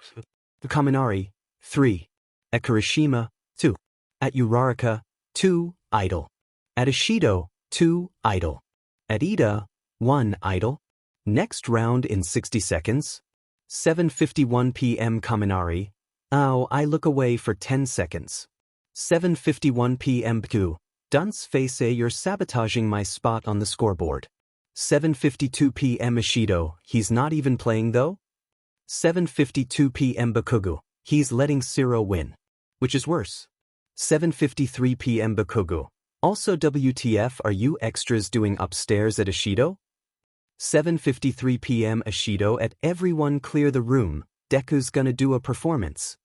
The Kaminari, 3. At Kirishima, 2. At Uraraka, 2, idle. At Ishido, 2, idle. At Ida, 1, idle. Next round in 60 seconds. 7:51 p.m. Kaminari. Oh, I look away for 10 seconds. 7:51 p.m. Baku. Dunce face, you're sabotaging my spot on the scoreboard. 7:52 p.m. Ishido, he's not even playing though? 7:52 p.m. Bakugo, he's letting Siro win. Which is worse? 7:53 p.m. Bakugo, also WTF, are you extras doing upstairs at Ishido? 7:53 p.m. Ishido, at everyone clear the room, Deku's gonna do a performance.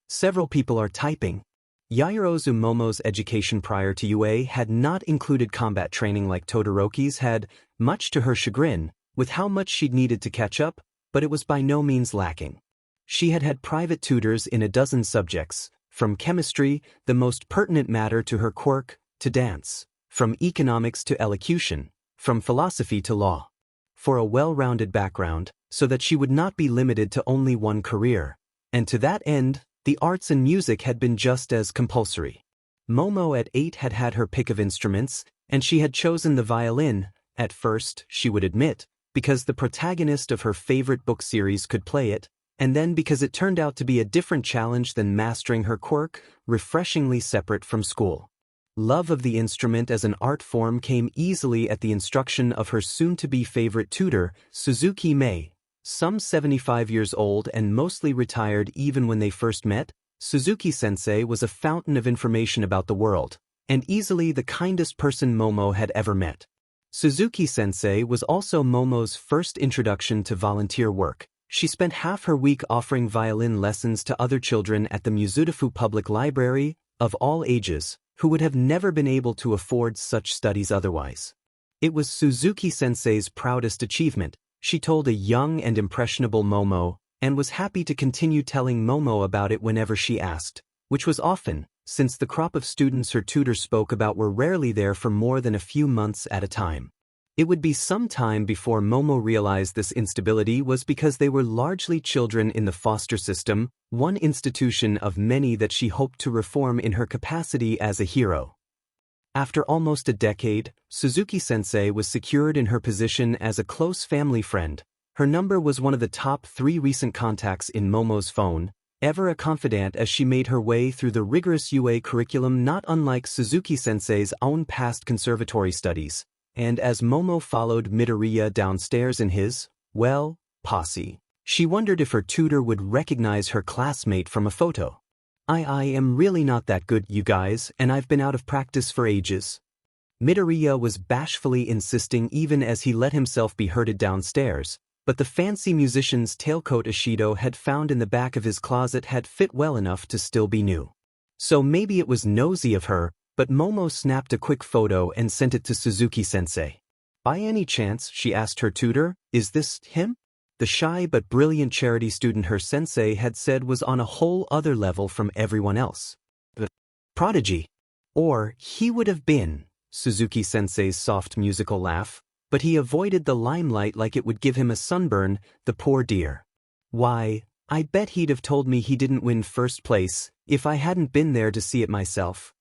Several people are typing. Yaoyorozu Momo's education prior to UA had not included combat training like Todoroki's had, much to her chagrin, with how much she'd needed to catch up, but it was by no means lacking. She had had private tutors in a dozen subjects, from chemistry, the most pertinent matter to her quirk, to dance, from economics to elocution, from philosophy to law. For a well-rounded background, so that she would not be limited to only one career, and to that end, the arts and music had been just as compulsory. Momo at 8 had had her pick of instruments, and she had chosen the violin, at first, she would admit, because the protagonist of her favorite book series could play it, and then because it turned out to be a different challenge than mastering her quirk, refreshingly separate from school. Love of the instrument as an art form came easily at the instruction of her soon-to-be favorite tutor, Suzuki Mei. Some 75 years old and mostly retired even when they first met, Suzuki-sensei was a fountain of information about the world, and easily the kindest person Momo had ever met. Suzuki-sensei was also Momo's first introduction to volunteer work. She spent half her week offering violin lessons to other children at the Muzutafu Public Library, of all ages, who would have never been able to afford such studies otherwise. It was Suzuki-sensei's proudest achievement, she told a young and impressionable Momo, and was happy to continue telling Momo about it whenever she asked, which was often, since the crop of students her tutor spoke about were rarely there for more than a few months at a time. It would be some time before Momo realized this instability was because they were largely children in the foster system, one institution of many that she hoped to reform in her capacity as a hero. After almost a decade, Suzuki-sensei was secured in her position as a close family friend. Her number was one of the top 3 recent contacts in Momo's phone, ever a confidant as she made her way through the rigorous UA curriculum not unlike Suzuki-sensei's own past conservatory studies, and as Momo followed Midoriya downstairs in his, well, posse, she wondered if her tutor would recognize her classmate from a photo. I am really not that good, you guys, and I've been out of practice for ages. Midoriya was bashfully insisting even as he let himself be herded downstairs, but the fancy musician's tailcoat Ishido had found in the back of his closet had fit well enough to still be new. So maybe it was nosy of her, but Momo snapped a quick photo and sent it to Suzuki-sensei. By any chance, she asked her tutor, is this him? The shy but brilliant charity student her sensei had said was on a whole other level from everyone else. The prodigy. Or he would have been, Suzuki-sensei's soft musical laugh, but he avoided the limelight like it would give him a sunburn, the poor dear. Why, I bet he'd have told me he didn't win first place, if I hadn't been there to see it myself.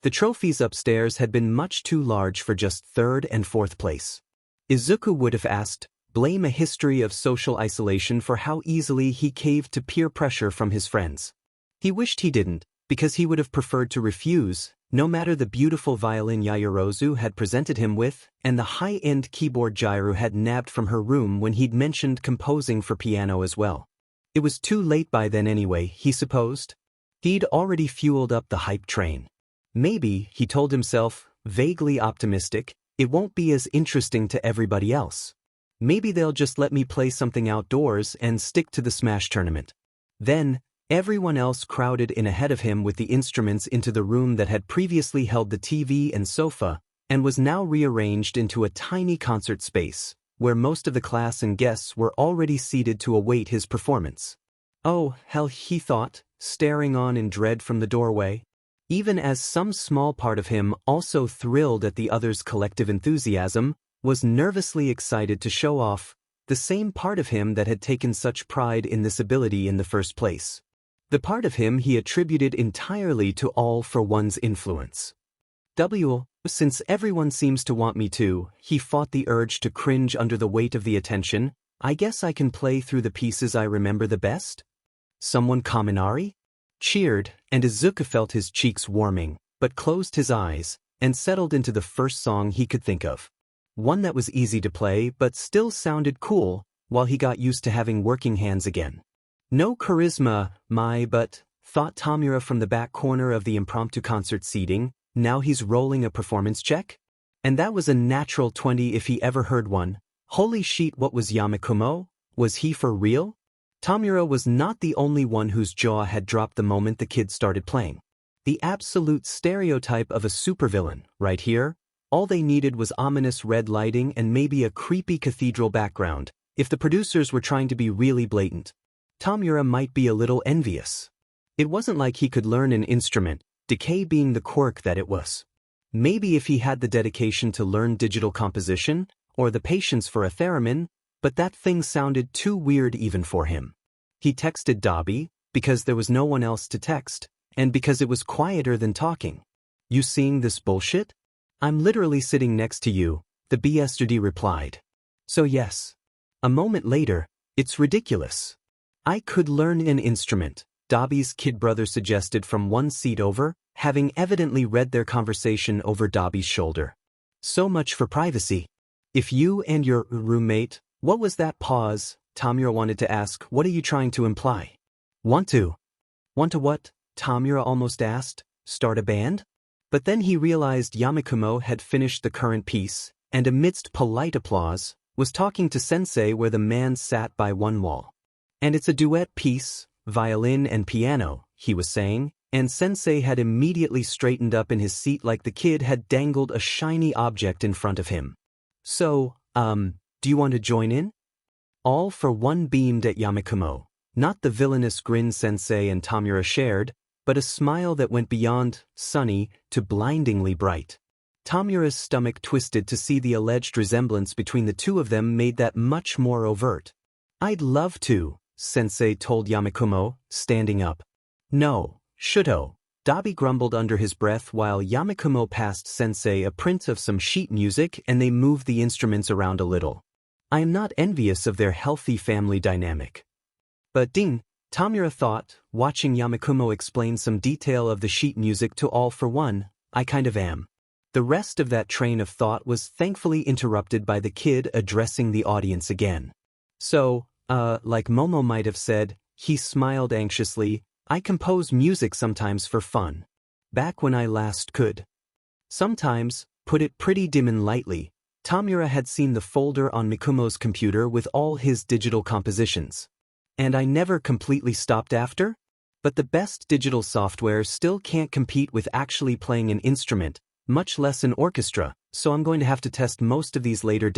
The trophies upstairs had been much too large for just 3rd and 4th place. Izuku would have asked, blame a history of social isolation for how easily he caved to peer pressure from his friends. He wished he didn't, because he would have preferred to refuse, no matter the beautiful violin Yaoyorozu had presented him with, and the high-end keyboard Jairu had nabbed from her room when he'd mentioned composing for piano as well. It was too late by then anyway, he supposed. He'd already fueled up the hype train. Maybe, he told himself, vaguely optimistic, it won't be as interesting to everybody else. Maybe they'll just let me play something outdoors and stick to the Smash tournament. Then, everyone else crowded in ahead of him with the instruments into the room that had previously held the TV and sofa, and was now rearranged into a tiny concert space, where most of the class and guests were already seated to await his performance. Oh, hell, he thought, staring on in dread from the doorway. Even as some small part of him, also thrilled at the others' collective enthusiasm, was nervously excited to show off, the same part of him that had taken such pride in this ability in the first place. The part of him he attributed entirely to all for one's influence. Since everyone seems to want me to, he fought the urge to cringe under the weight of the attention, I guess I can play through the pieces I remember the best? Someone Kaminari? Cheered, and Izuku felt his cheeks warming, but closed his eyes, and settled into the first song he could think of. One that was easy to play but still sounded cool while he got used to having working hands again. No charisma, but, thought Tamura from the back corner of the impromptu concert seating, now he's rolling a performance check? And that was a natural 20 if he ever heard one. Holy shit, what was Yamakumo? Was he for real? Tamura was not the only one whose jaw had dropped the moment the kid started playing. The absolute stereotype of a supervillain, right here. All they needed was ominous red lighting and maybe a creepy cathedral background, if the producers were trying to be really blatant. Tamura might be a little envious. It wasn't like he could learn an instrument, decay being the quirk that it was. Maybe if he had the dedication to learn digital composition, or the patience for a theremin, but that thing sounded too weird even for him. He texted Dobby, because there was no one else to text, and because it was quieter than talking. You seeing this bullshit? I'm literally sitting next to you, the BSD replied. So yes. A moment later, it's ridiculous. I could learn an instrument, Dobby's kid brother suggested from one seat over, having evidently read their conversation over Dobby's shoulder. So much for privacy. If you and your roommate, what was that pause? Tamura wanted to ask, what are you trying to imply? Want to what? Tamura almost asked, start a band? But then he realized Yamakumo had finished the current piece, and amidst polite applause, was talking to Sensei where the man sat by one wall. And it's a duet piece, violin and piano, he was saying, and Sensei had immediately straightened up in his seat like the kid had dangled a shiny object in front of him. So, do you want to join in? All for one beamed at Yamakumo, not the villainous grin Sensei and Tamura shared, but a smile that went beyond sunny to blindingly bright. Tamura's stomach twisted to see the alleged resemblance between the two of them made that much more overt. I'd love to, Sensei told Yamakumo, standing up. No, should'o, Dobby grumbled under his breath while Yamakumo passed Sensei a print of some sheet music and they moved the instruments around a little. I am not envious of their healthy family dynamic. But ding, Tamura thought, watching Yamakumo explain some detail of the sheet music to All for One, I kind of am. The rest of that train of thought was thankfully interrupted by the kid addressing the audience again. So, like Momo might have said, he smiled anxiously, I compose music sometimes for fun. Back when I last could. Sometimes, put it pretty dim and lightly, Tamura had seen the folder on Mikumo's computer with all his digital compositions. And I never completely stopped after? But the best digital software still can't compete with actually playing an instrument, much less an orchestra, so I'm going to have to test most of these later.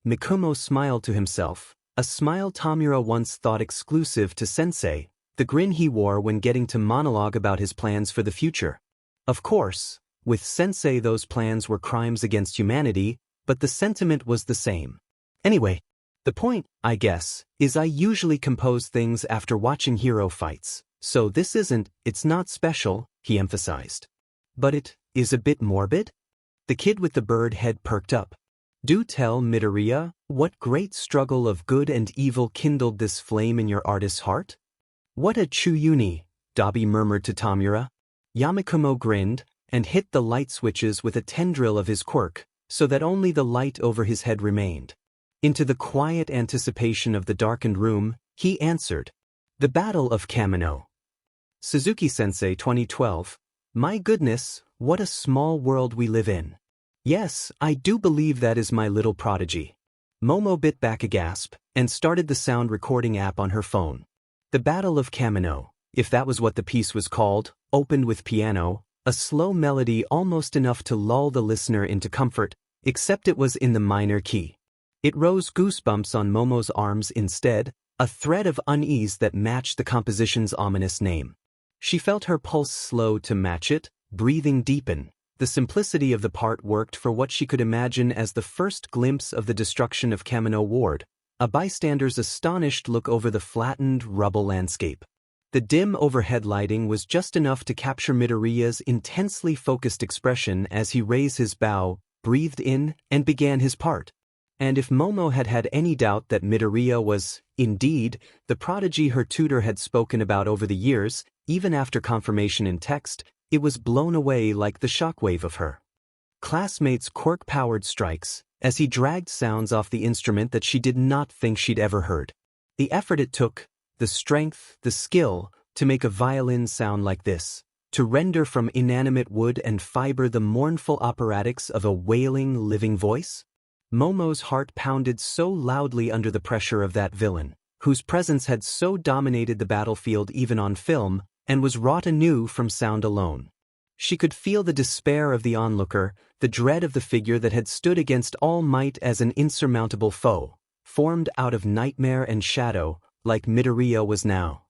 Mikumo smiled to himself, a smile Tamura once thought exclusive to Sensei, the grin he wore when getting to monologue about his plans for the future. Of course, with Sensei those plans were crimes against humanity, but the sentiment was the same. Anyway, the point, I guess, is I usually compose things after watching hero fights, so it's not special, he emphasized. But it is a bit morbid? The kid with the bird head perked up. Do tell, Midoriya, what great struggle of good and evil kindled this flame in your artist's heart? What a Chuyuni, Dobby murmured to Tamura. Yamakumo grinned, and hit the light switches with a tendril of his quirk, so that only the light over his head remained. Into the quiet anticipation of the darkened room, he answered, The Battle of Kamino. Suzuki-sensei 2012. My goodness, what a small world we live in. Yes, I do believe that is my little prodigy. Momo bit back a gasp, and started the sound recording app on her phone. The Battle of Kamino, if that was what the piece was called, opened with piano, a slow melody almost enough to lull the listener into comfort, except it was in the minor key. It rose goosebumps on Momo's arms instead, a thread of unease that matched the composition's ominous name. She felt her pulse slow to match it, breathing deepen. The simplicity of the part worked for what she could imagine as the first glimpse of the destruction of Kamino Ward, a bystander's astonished look over the flattened rubble landscape. The dim overhead lighting was just enough to capture Midoriya's intensely focused expression as he raised his bow, breathed in, and began his part. And if Momo had had any doubt that Midoriya was, indeed, the prodigy her tutor had spoken about over the years, even after confirmation in text, it was blown away like the shockwave of her classmates' quirk-powered strikes, as he dragged sounds off the instrument that she did not think she'd ever heard. The effort it took, the strength, the skill, to make a violin sound like this, to render from inanimate wood and fiber the mournful operatics of a wailing, living voice? Momo's heart pounded so loudly under the pressure of that villain, whose presence had so dominated the battlefield even on film, and was wrought anew from sound alone. She could feel the despair of the onlooker, the dread of the figure that had stood against All Might as an insurmountable foe, formed out of nightmare and shadow, like Midoriya was now.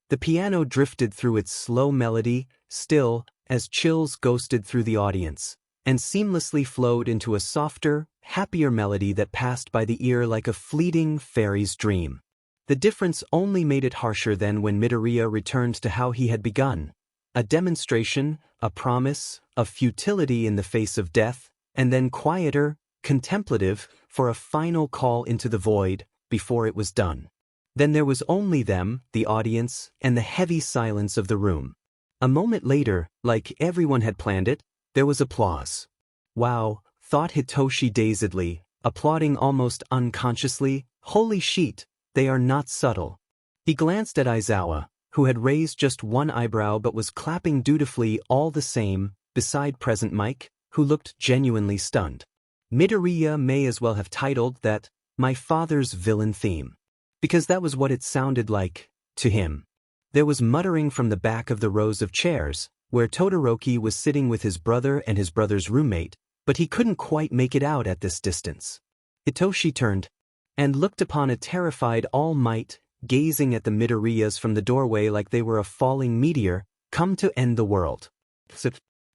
The piano drifted through its slow melody, still, as chills ghosted through the audience, and seamlessly flowed into a softer, happier melody that passed by the ear like a fleeting fairy's dream. The difference only made it harsher than when Midoriya returned to how he had begun. A demonstration, a promise, of futility in the face of death, and then quieter, contemplative, for a final call into the void, before it was done. Then there was only them, the audience, and the heavy silence of the room. A moment later, like everyone had planned it, there was applause. Wow, thought Hitoshi dazedly, applauding almost unconsciously. Holy shit, they are not subtle. He glanced at Aizawa, who had raised just one eyebrow but was clapping dutifully all the same, beside present Mike, who looked genuinely stunned. Midoriya may as well have titled that, "My Father's Villain Theme," because that was what it sounded like, to him. There was muttering from the back of the rows of chairs, where Todoroki was sitting with his brother and his brother's roommate, but he couldn't quite make it out at this distance. Hitoshi turned and looked upon a terrified All Might, gazing at the Midoriyas from the doorway like they were a falling meteor, come to end the world.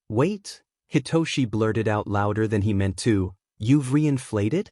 Wait, Hitoshi blurted out louder than he meant to, "You've reinflated?"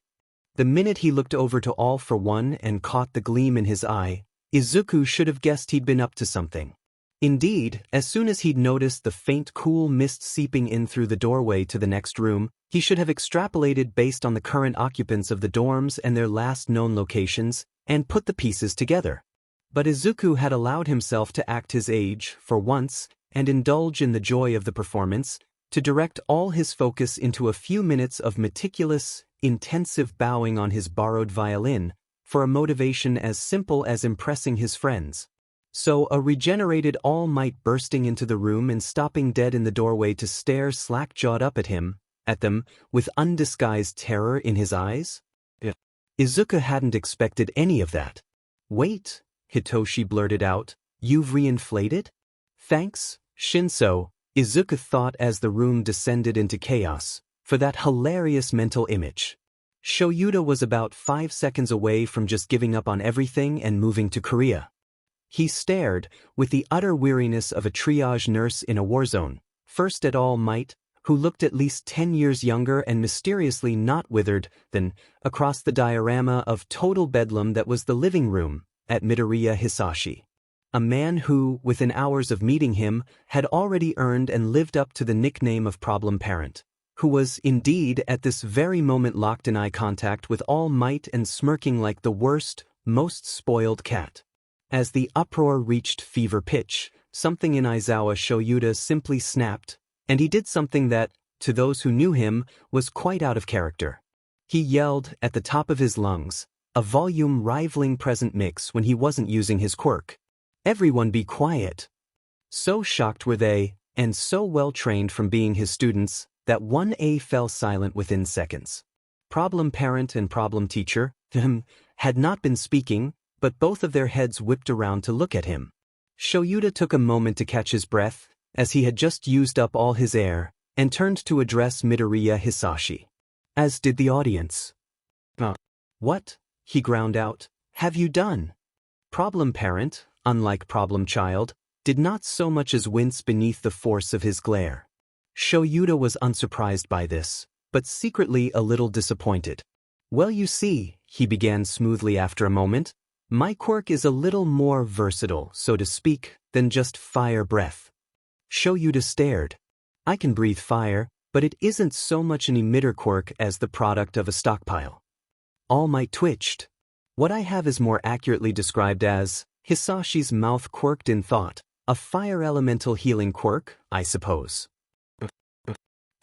The minute he looked over to All for One and caught the gleam in his eye, Izuku should have guessed he'd been up to something. Indeed, as soon as he'd noticed the faint cool mist seeping in through the doorway to the next room, he should have extrapolated based on the current occupants of the dorms and their last known locations, and put the pieces together. But Izuku had allowed himself to act his age, for once, and indulge in the joy of the performance, to direct all his focus into a few minutes of meticulous, intensive bowing on his borrowed violin, for a motivation as simple as impressing his friends. So a regenerated All Might bursting into the room and stopping dead in the doorway to stare slack-jawed up at them, with undisguised terror in his eyes? Izuku hadn't expected any of that. "Wait," Hitoshi blurted out, "you've reinflated?" "Thanks, Shinso," Izuku thought as the room descended into chaos, "for that hilarious mental image." Shoyuta was about 5 seconds away from just giving up on everything and moving to Korea. He stared, with the utter weariness of a triage nurse in a war zone, first at All Might, who looked at least 10 years younger and mysteriously not withered, then, across the diorama of total bedlam that was the living room, at Midoriya Hisashi. A man who, within hours of meeting him, had already earned and lived up to the nickname of Problem Parent, who was, indeed, at this very moment locked in eye contact with All Might and smirking like the worst, most spoiled cat. As the uproar reached fever pitch, something in Aizawa Shoyuta simply snapped, and he did something that, to those who knew him, was quite out of character. He yelled, at the top of his lungs, a volume rivaling present mix when he wasn't using his quirk. "Everyone be quiet." So shocked were they, and so well trained from being his students, that 1A fell silent within seconds. Problem Parent and Problem Teacher, had not been speaking, but both of their heads whipped around to look at him. Shoyuta took a moment to catch his breath, as he had just used up all his air, and turned to address Midoriya Hisashi. As did the audience. "What," he ground out, "have you done?" Problem Parent, unlike Problem Child, did not so much as wince beneath the force of his glare. Shoyuta was unsurprised by this, but secretly a little disappointed. "Well, you see," he began smoothly after a moment, "my quirk is a little more versatile, so to speak, than just fire breath." Shoyuta stared. "I can breathe fire, but it isn't so much an emitter quirk as the product of a stockpile." All Might twitched. "What I have is more accurately described as," Hisashi's mouth quirked in thought, "a fire elemental healing quirk, I suppose."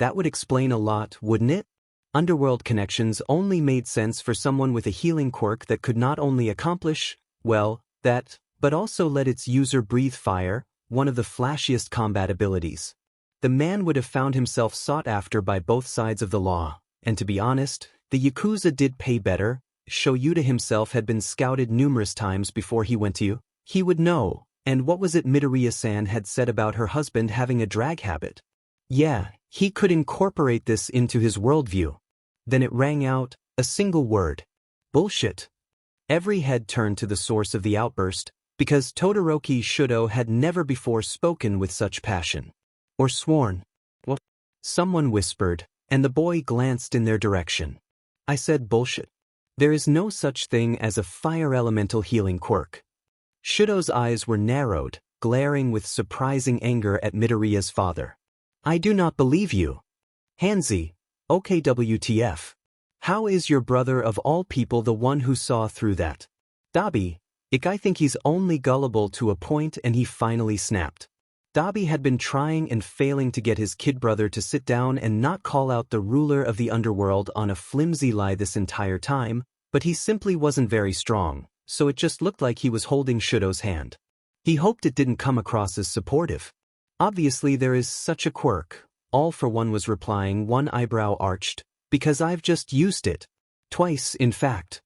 That would explain a lot, wouldn't it? Underworld connections only made sense for someone with a healing quirk that could not only accomplish, well, that, but also let its user breathe fire, one of the flashiest combat abilities. The man would have found himself sought after by both sides of the law, and to be honest, the Yakuza did pay better. Shoyuta himself had been scouted numerous times before he went to you. He would know, and what was it Midoriya-san had said about her husband having a drag habit? Yeah, he could incorporate this into his worldview. Then it rang out, a single word. Bullshit. Every head turned to the source of the outburst, because Todoroki Shudo had never before spoken with such passion. Or sworn. What? Someone whispered, and the boy glanced in their direction. I said bullshit. There is no such thing as a fire elemental healing quirk. Shudo's eyes were narrowed, glaring with surprising anger at Midoriya's father. I do not believe you. Hanzi, OKWTF. How is your brother of all people the one who saw through that? Dabi, I think he's only gullible to a point and he finally snapped. Dabi had been trying and failing to get his kid brother to sit down and not call out the ruler of the underworld on a flimsy lie this entire time, but he simply wasn't very strong, so it just looked like he was holding Shudo's hand. He hoped it didn't come across as supportive. Obviously there is such a quirk, All for One was replying, one eyebrow arched, because I've just used it. Twice, in fact.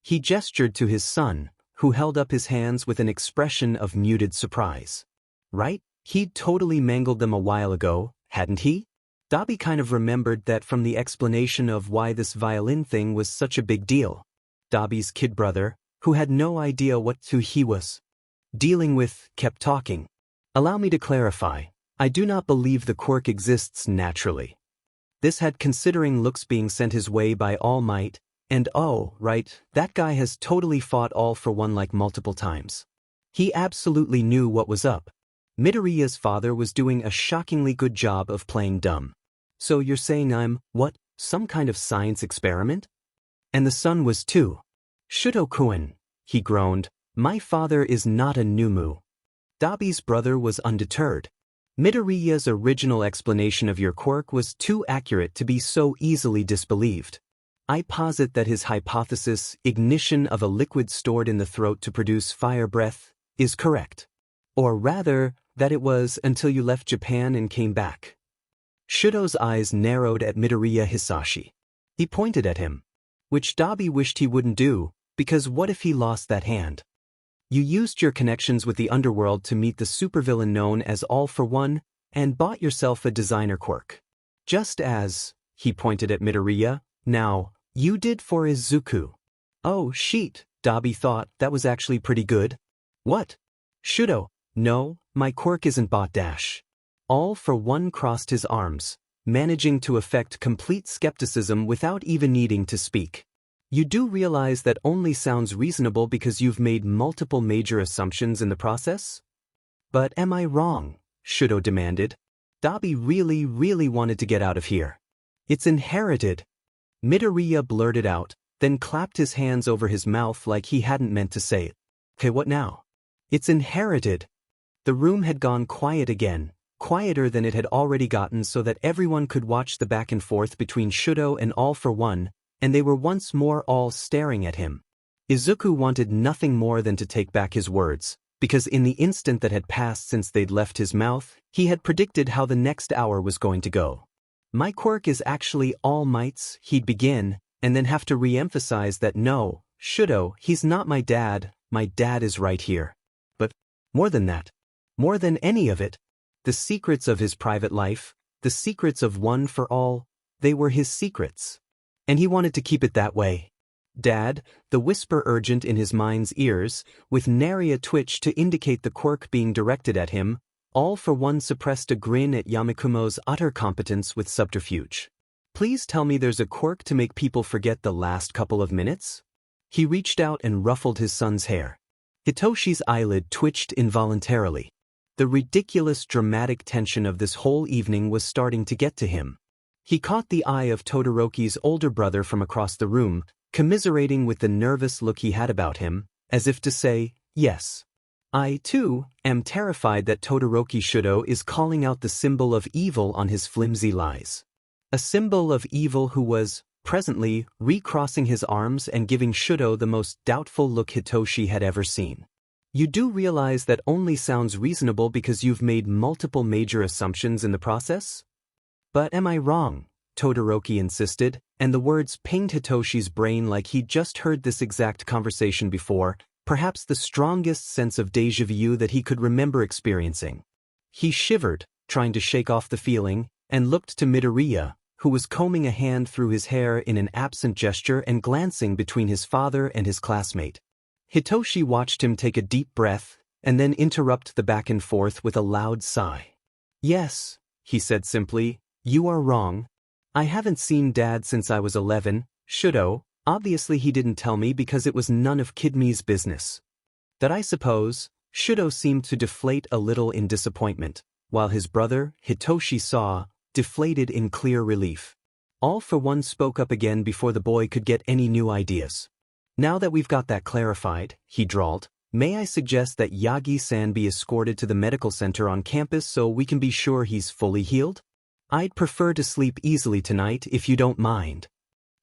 He gestured to his son, who held up his hands with an expression of muted surprise. Right? He'd totally mangled them a while ago, hadn't he? Dabi kind of remembered that from the explanation of why this violin thing was such a big deal. Dabi's kid brother, who had no idea what he was dealing with, kept talking. Allow me to clarify, I do not believe the quirk exists naturally. This had considering looks being sent his way by All Might, and oh, right, that guy has totally fought All for One like multiple times. He absolutely knew what was up. Midoriya's father was doing a shockingly good job of playing dumb. So you're saying I'm, what, some kind of science experiment? And the son was too. Shudo-kun, he groaned, my father is not a Numu. Dabi's brother was undeterred. Midoriya's original explanation of your quirk was too accurate to be so easily disbelieved. I posit that his hypothesis, ignition of a liquid stored in the throat to produce fire breath, is correct. Or rather, that it was until you left Japan and came back. Shudo's eyes narrowed at Midoriya Hisashi. He pointed at him. Which Dabi wished he wouldn't do, because what if he lost that hand? You used your connections with the underworld to meet the supervillain known as All for One, and bought yourself a designer quirk. Just as, he pointed at Midoriya, now, you did for Izuku. Oh, sheet, Dabi thought, that was actually pretty good. What? Shudo, no, my quirk isn't bought dash. All for One crossed his arms, managing to affect complete skepticism without even needing to speak. You do realize that only sounds reasonable because you've made multiple major assumptions in the process? But am I wrong? Shudo demanded. Dabi really wanted to get out of here. It's inherited. Midoriya blurted out, then clapped his hands over his mouth like he hadn't meant to say it. Okay, what now? It's inherited. The room had gone quiet again, quieter than it had already gotten so that everyone could watch the back and forth between Shudo and All for One, and they were once more all staring at him. Izuku wanted nothing more than to take back his words, because in the instant that had passed since they'd left his mouth, he had predicted how the next hour was going to go. My quirk is actually All Might's, he'd begin, and then have to re-emphasize that no, Shudo, he's not my dad is right here. But, more than that, more than any of it, the secrets of his private life, the secrets of One for All, they were his secrets. And he wanted to keep it that way. Dad, the whisper urgent in his mind's ears, with nary a twitch to indicate the quirk being directed at him, All for One suppressed a grin at Yamakumo's utter competence with subterfuge. Please tell me there's a quirk to make people forget the last couple of minutes? He reached out and ruffled his son's hair. Hitoshi's eyelid twitched involuntarily. The ridiculous dramatic tension of this whole evening was starting to get to him. He caught the eye of Todoroki's older brother from across the room, commiserating with the nervous look he had about him, as if to say, yes. I, too, am terrified that Todoroki Shudo is calling out the symbol of evil on his flimsy lies. A symbol of evil who was, presently, recrossing his arms and giving Shudo the most doubtful look Hitoshi had ever seen. You do realize that only sounds reasonable because you've made multiple major assumptions in the process? But am I wrong? Todoroki insisted, and the words pinged Hitoshi's brain like he'd just heard this exact conversation before, perhaps the strongest sense of déjà vu that he could remember experiencing. He shivered, trying to shake off the feeling, and looked to Midoriya, who was combing a hand through his hair in an absent gesture and glancing between his father and his classmate. Hitoshi watched him take a deep breath, and then interrupt the back and forth with a loud sigh. Yes, he said simply, you are wrong. I haven't seen Dad since I was 11, Shudo. Obviously he didn't tell me because it was none of Kidmi's business. That I suppose. Shudo seemed to deflate a little in disappointment, while his brother, Hitoshi saw, deflated in clear relief. All for one spoke up again before the boy could get any new ideas. Now that we've got that clarified, he drawled, may I suggest that Yagi-san be escorted to the medical center on campus so we can be sure he's fully healed? I'd prefer to sleep easily tonight if you don't mind.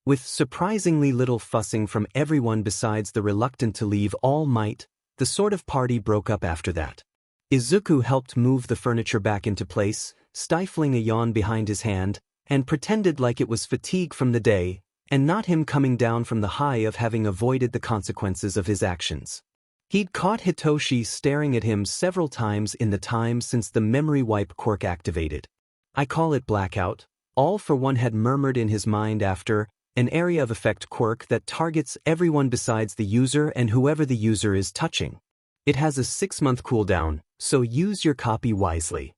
With surprisingly little fussing from everyone besides the reluctant to leave All Might, the sort of party broke up after that. Izuku helped move the furniture back into place, stifling a yawn behind his hand, and pretended like it was fatigue from the day, and not him coming down from the high of having avoided the consequences of his actions. He'd caught Hitoshi staring at him several times in the time since the memory wipe quirk activated. I call it blackout, All for One had murmured in his mind after, an area of effect quirk that targets everyone besides the user and whoever the user is touching. It has a 6-month cooldown, so use your copy wisely.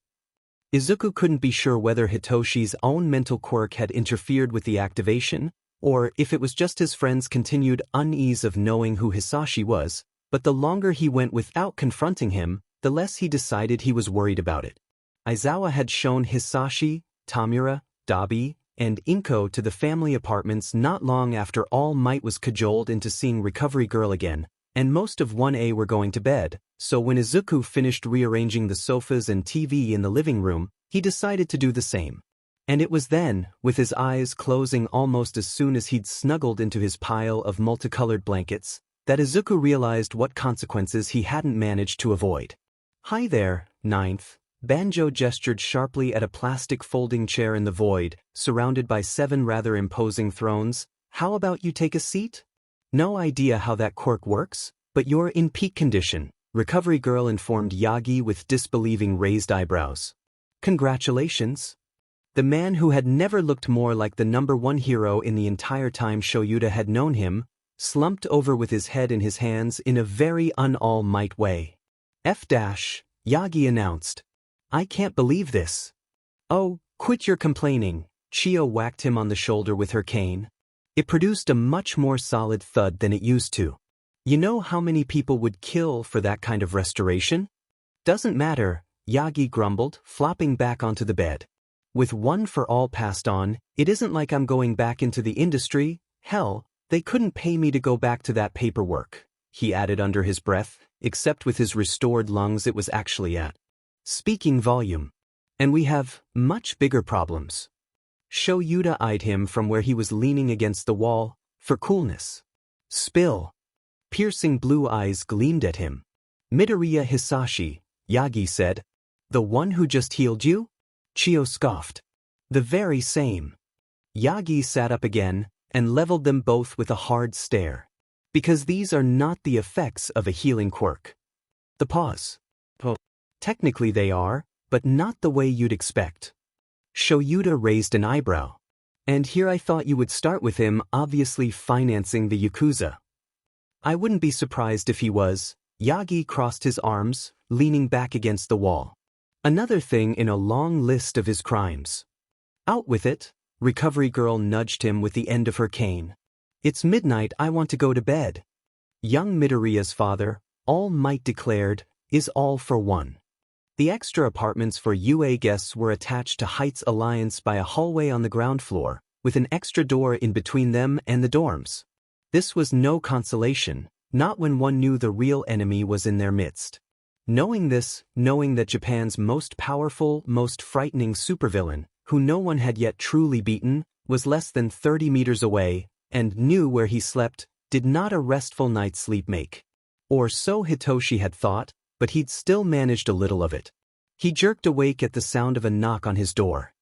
Izuku couldn't be sure whether Hitoshi's own mental quirk had interfered with the activation, or if it was just his friend's continued unease of knowing who Hisashi was, but the longer he went without confronting him, the less he decided he was worried about it. Aizawa had shown Hisashi, Tamura, Dabi, and Inko to the family apartments not long after All Might was cajoled into seeing Recovery Girl again, and most of 1A were going to bed, so when Izuku finished rearranging the sofas and TV in the living room, he decided to do the same. And it was then, with his eyes closing almost as soon as he'd snuggled into his pile of multicolored blankets, that Izuku realized what consequences he hadn't managed to avoid. Hi there, Ninth. Banjo gestured sharply at a plastic folding chair in the void, surrounded by 7 rather imposing thrones. How about you take a seat? No idea how that quirk works, but you're in peak condition, Recovery Girl informed Yagi with disbelieving raised eyebrows. Congratulations. The man who had never looked more like the #1 hero in the entire time Shoyuta had known him, slumped over with his head in his hands in a very un-All Might way. Yagi announced. I can't believe this. Oh, quit your complaining, Chio whacked him on the shoulder with her cane. It produced a much more solid thud than it used to. You know how many people would kill for that kind of restoration? Doesn't matter, Yagi grumbled, flopping back onto the bed. With one for all passed on, it isn't like I'm going back into the industry. Hell, they couldn't pay me to go back to that paperwork, he added under his breath, except with his restored lungs it was actually at speaking volume. And we have much bigger problems. Shoyuta eyed him from where he was leaning against the wall, for coolness. Spill. Piercing blue eyes gleamed at him. Midoriya Hisashi, Yagi said. The one who just healed you? Chio scoffed. The very same. Yagi sat up again, and leveled them both with a hard stare. Because these are not the effects of a healing quirk. The pause. Technically they are, but not the way you'd expect. Shoyuta raised an eyebrow. And here I thought you would start with him obviously financing the Yakuza. I wouldn't be surprised if he was. Yagi crossed his arms, leaning back against the wall. Another thing in a long list of his crimes. Out with it, Recovery Girl nudged him with the end of her cane. It's midnight, I want to go to bed. Young Midoriya's father, All Might declared, is all for one. The extra apartments for UA guests were attached to Heights Alliance by a hallway on the ground floor, with an extra door in between them and the dorms. This was no consolation, not when one knew the real enemy was in their midst. Knowing this, knowing that Japan's most powerful, most frightening supervillain, who no one had yet truly beaten, was less than 30 meters away, and knew where he slept, did not a restful night's sleep make. Or so Hitoshi had thought, but he'd still managed a little of it. He jerked awake at the sound of a knock on his door.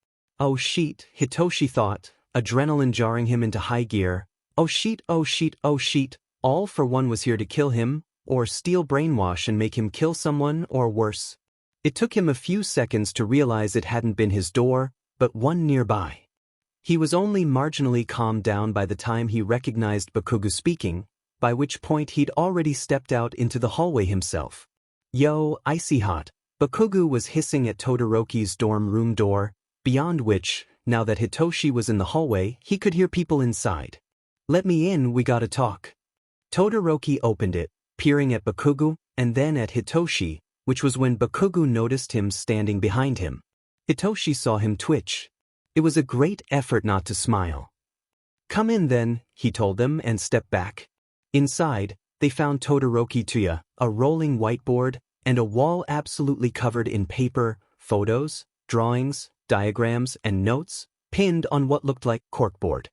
Oh shit, Hitoshi thought, adrenaline jarring him into high gear. Oh shit, oh shit, oh shit, all for one was here to kill him, or steal brainwash and make him kill someone, or worse. It took him a few seconds to realize it hadn't been his door, but one nearby. He was only marginally calmed down by the time he recognized Bakugo speaking, by which point he'd already stepped out into the hallway himself. Yo, icy hot, Bakugo was hissing at Todoroki's dorm room door, beyond which, now that Hitoshi was in the hallway, he could hear people inside. Let me in, we gotta talk. Todoroki opened it, peering at Bakugo, and then at Hitoshi, which was when Bakugo noticed him standing behind him. Hitoshi saw him twitch. It was a great effort not to smile. Come in then, he told them and stepped back. Inside, they found Todoroki Tuya, a rolling whiteboard, and a wall absolutely covered in paper, photos, drawings, diagrams, and notes, pinned on what looked like corkboard.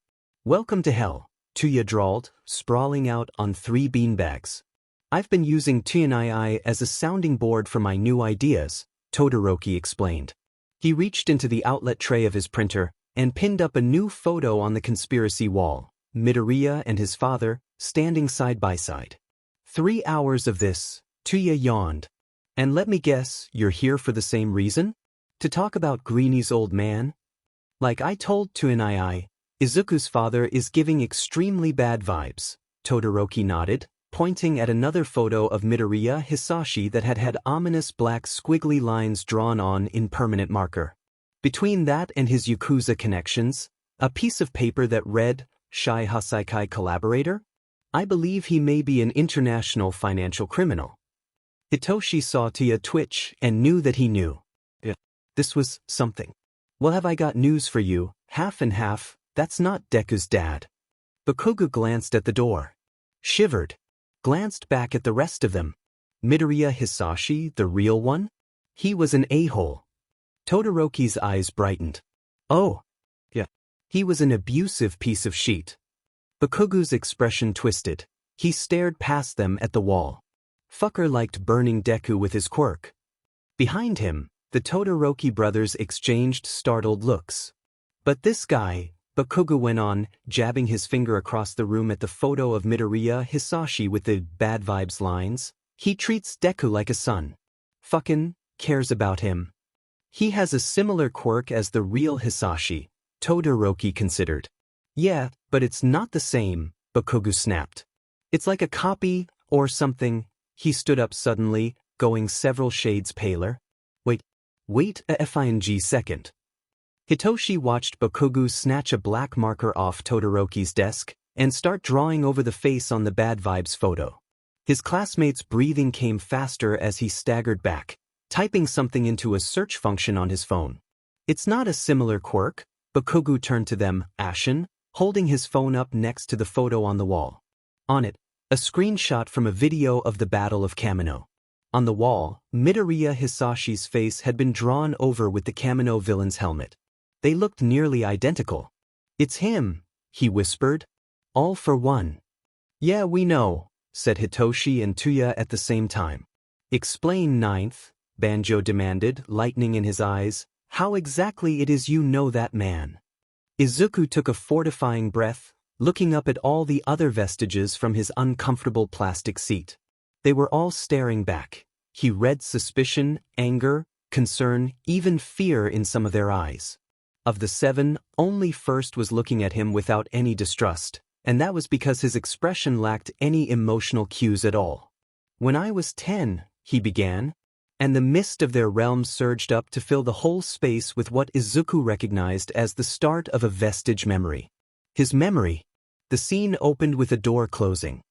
Welcome to hell, Tuya drawled, sprawling out on 3 beanbags. I've been using TNII as a sounding board for my new ideas, Todoroki explained. He reached into the outlet tray of his printer and pinned up a new photo on the conspiracy wall, Midoriya and his father, standing side by side. 3 hours of this, Tuya yawned. And let me guess, you're here for the same reason? To talk about Greeny's old man? Like I told TNII, Izuku's father is giving extremely bad vibes, Todoroki nodded, pointing at another photo of Midoriya Hisashi that had ominous black squiggly lines drawn on in permanent marker. Between that and his Yakuza connections, a piece of paper that read, Shai Hasaikai collaborator? I believe he may be an international financial criminal. Hitoshi saw Tuya twitch and knew that he knew. This was something. Well, have I got news for you, half and half, that's not Deku's dad. Bakugo glanced at the door. Shivered. Glanced back at the rest of them. Midoriya Hisashi, the real one? He was an a-hole. Todoroki's eyes brightened. Oh. Yeah. He was an abusive piece of shit. Bakugo's expression twisted. He stared past them at the wall. Fucker liked burning Deku with his quirk. Behind him, the Todoroki brothers exchanged startled looks. But this guy, Bakugo went on, jabbing his finger across the room at the photo of Midoriya Hisashi with the bad vibes lines, he treats Deku like a son. Fucking cares about him. He has a similar quirk as the real Hisashi, Todoroki considered. Yeah, but it's not the same, Bakugo snapped. It's like a copy, or something. He stood up suddenly, going several shades paler. Wait a f-ing second. Hitoshi watched Bakugo snatch a black marker off Todoroki's desk and start drawing over the face on the bad vibes photo. His classmate's breathing came faster as he staggered back, typing something into a search function on his phone. It's not a similar quirk. Bakugo turned to them, ashen, holding his phone up next to the photo on the wall. On it, a screenshot from a video of the Battle of Kamino. On the wall, Midoriya Hisashi's face had been drawn over with the Kamino villain's helmet. They looked nearly identical. It's him, he whispered. All for one. Yeah, we know, said Hitoshi and Tuya at the same time. Explain, Ninth, Banjo demanded, lightning in his eyes, how exactly it is you know that man. Izuku took a fortifying breath, looking up at all the other vestiges from his uncomfortable plastic seat. They were all staring back. He read suspicion, anger, concern, even fear in some of their eyes. Of the 7, only First was looking at him without any distrust, and that was because his expression lacked any emotional cues at all. When I was 10, he began, and the mist of their realm surged up to fill the whole space with what Izuku recognized as the start of a vestige memory. His memory. The scene opened with a door closing.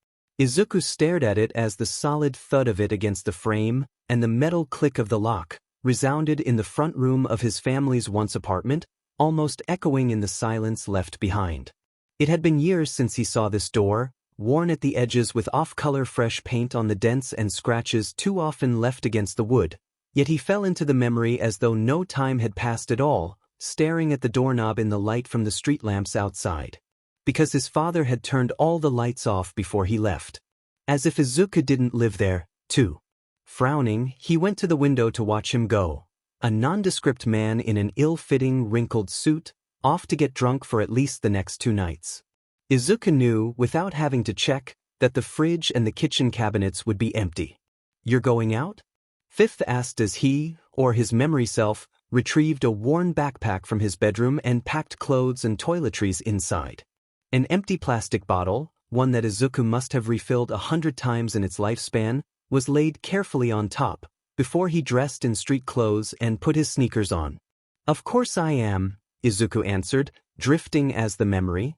Izuku stared at it as the solid thud of it against the frame and the metal click of the lock resounded in the front room of his family's once apartment, almost echoing in the silence left behind. It had been years since he saw this door, worn at the edges with off-color fresh paint on the dents and scratches too often left against the wood, yet he fell into the memory as though no time had passed at all, staring at the doorknob in the light from the street lamps outside. Because his father had turned all the lights off before he left. As if Izuku didn't live there, too. Frowning, he went to the window to watch him go. A nondescript man in an ill-fitting, wrinkled suit, off to get drunk for at least the next 2 nights. Izuku knew, without having to check, that the fridge and the kitchen cabinets would be empty. "You're going out?" Fifth asked as he, or his memory self, retrieved a worn backpack from his bedroom and packed clothes and toiletries inside. An empty plastic bottle, one that Izuku must have refilled 100 times in its lifespan, was laid carefully on top, before he dressed in street clothes and put his sneakers on. "Of course I am," Izuku answered, drifting as the memory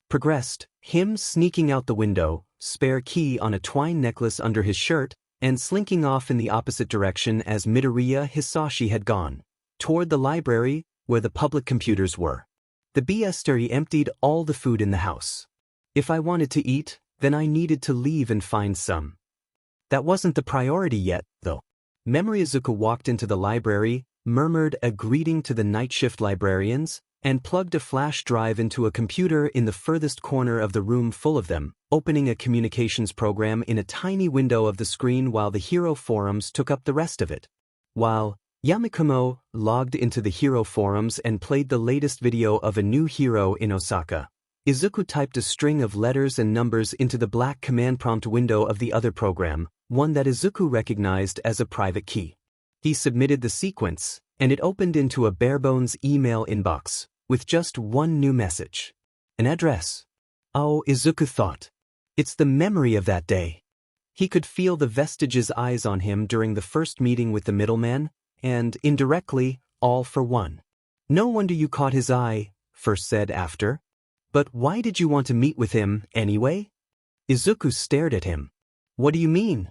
progressed, him sneaking out the window, spare key on a twine necklace under his shirt, and slinking off in the opposite direction as Midoriya Hisashi had gone, toward the library where the public computers were. The bestiary emptied all the food in the house. If I wanted to eat, then I needed to leave and find some. That wasn't the priority yet, though. Memory Izuku walked into the library, murmured a greeting to the night shift librarians, and plugged a flash drive into a computer in the furthest corner of the room full of them, opening a communications program in a tiny window of the screen while the hero forums took up the rest of it. While Yamakumo logged into the hero forums and played the latest video of a new hero in Osaka, Izuku typed a string of letters and numbers into the black command prompt window of the other program, one that Izuku recognized as a private key. He submitted the sequence, and it opened into a barebones email inbox, with just one new message. An address. Oh, Izuku thought. It's the memory of that day. He could feel the vestige's eyes on him during the first meeting with the middleman, and, indirectly, all for one. "No wonder you caught his eye," First said after. "But why did you want to meet with him, anyway?" Izuku stared at him. "What do you mean?"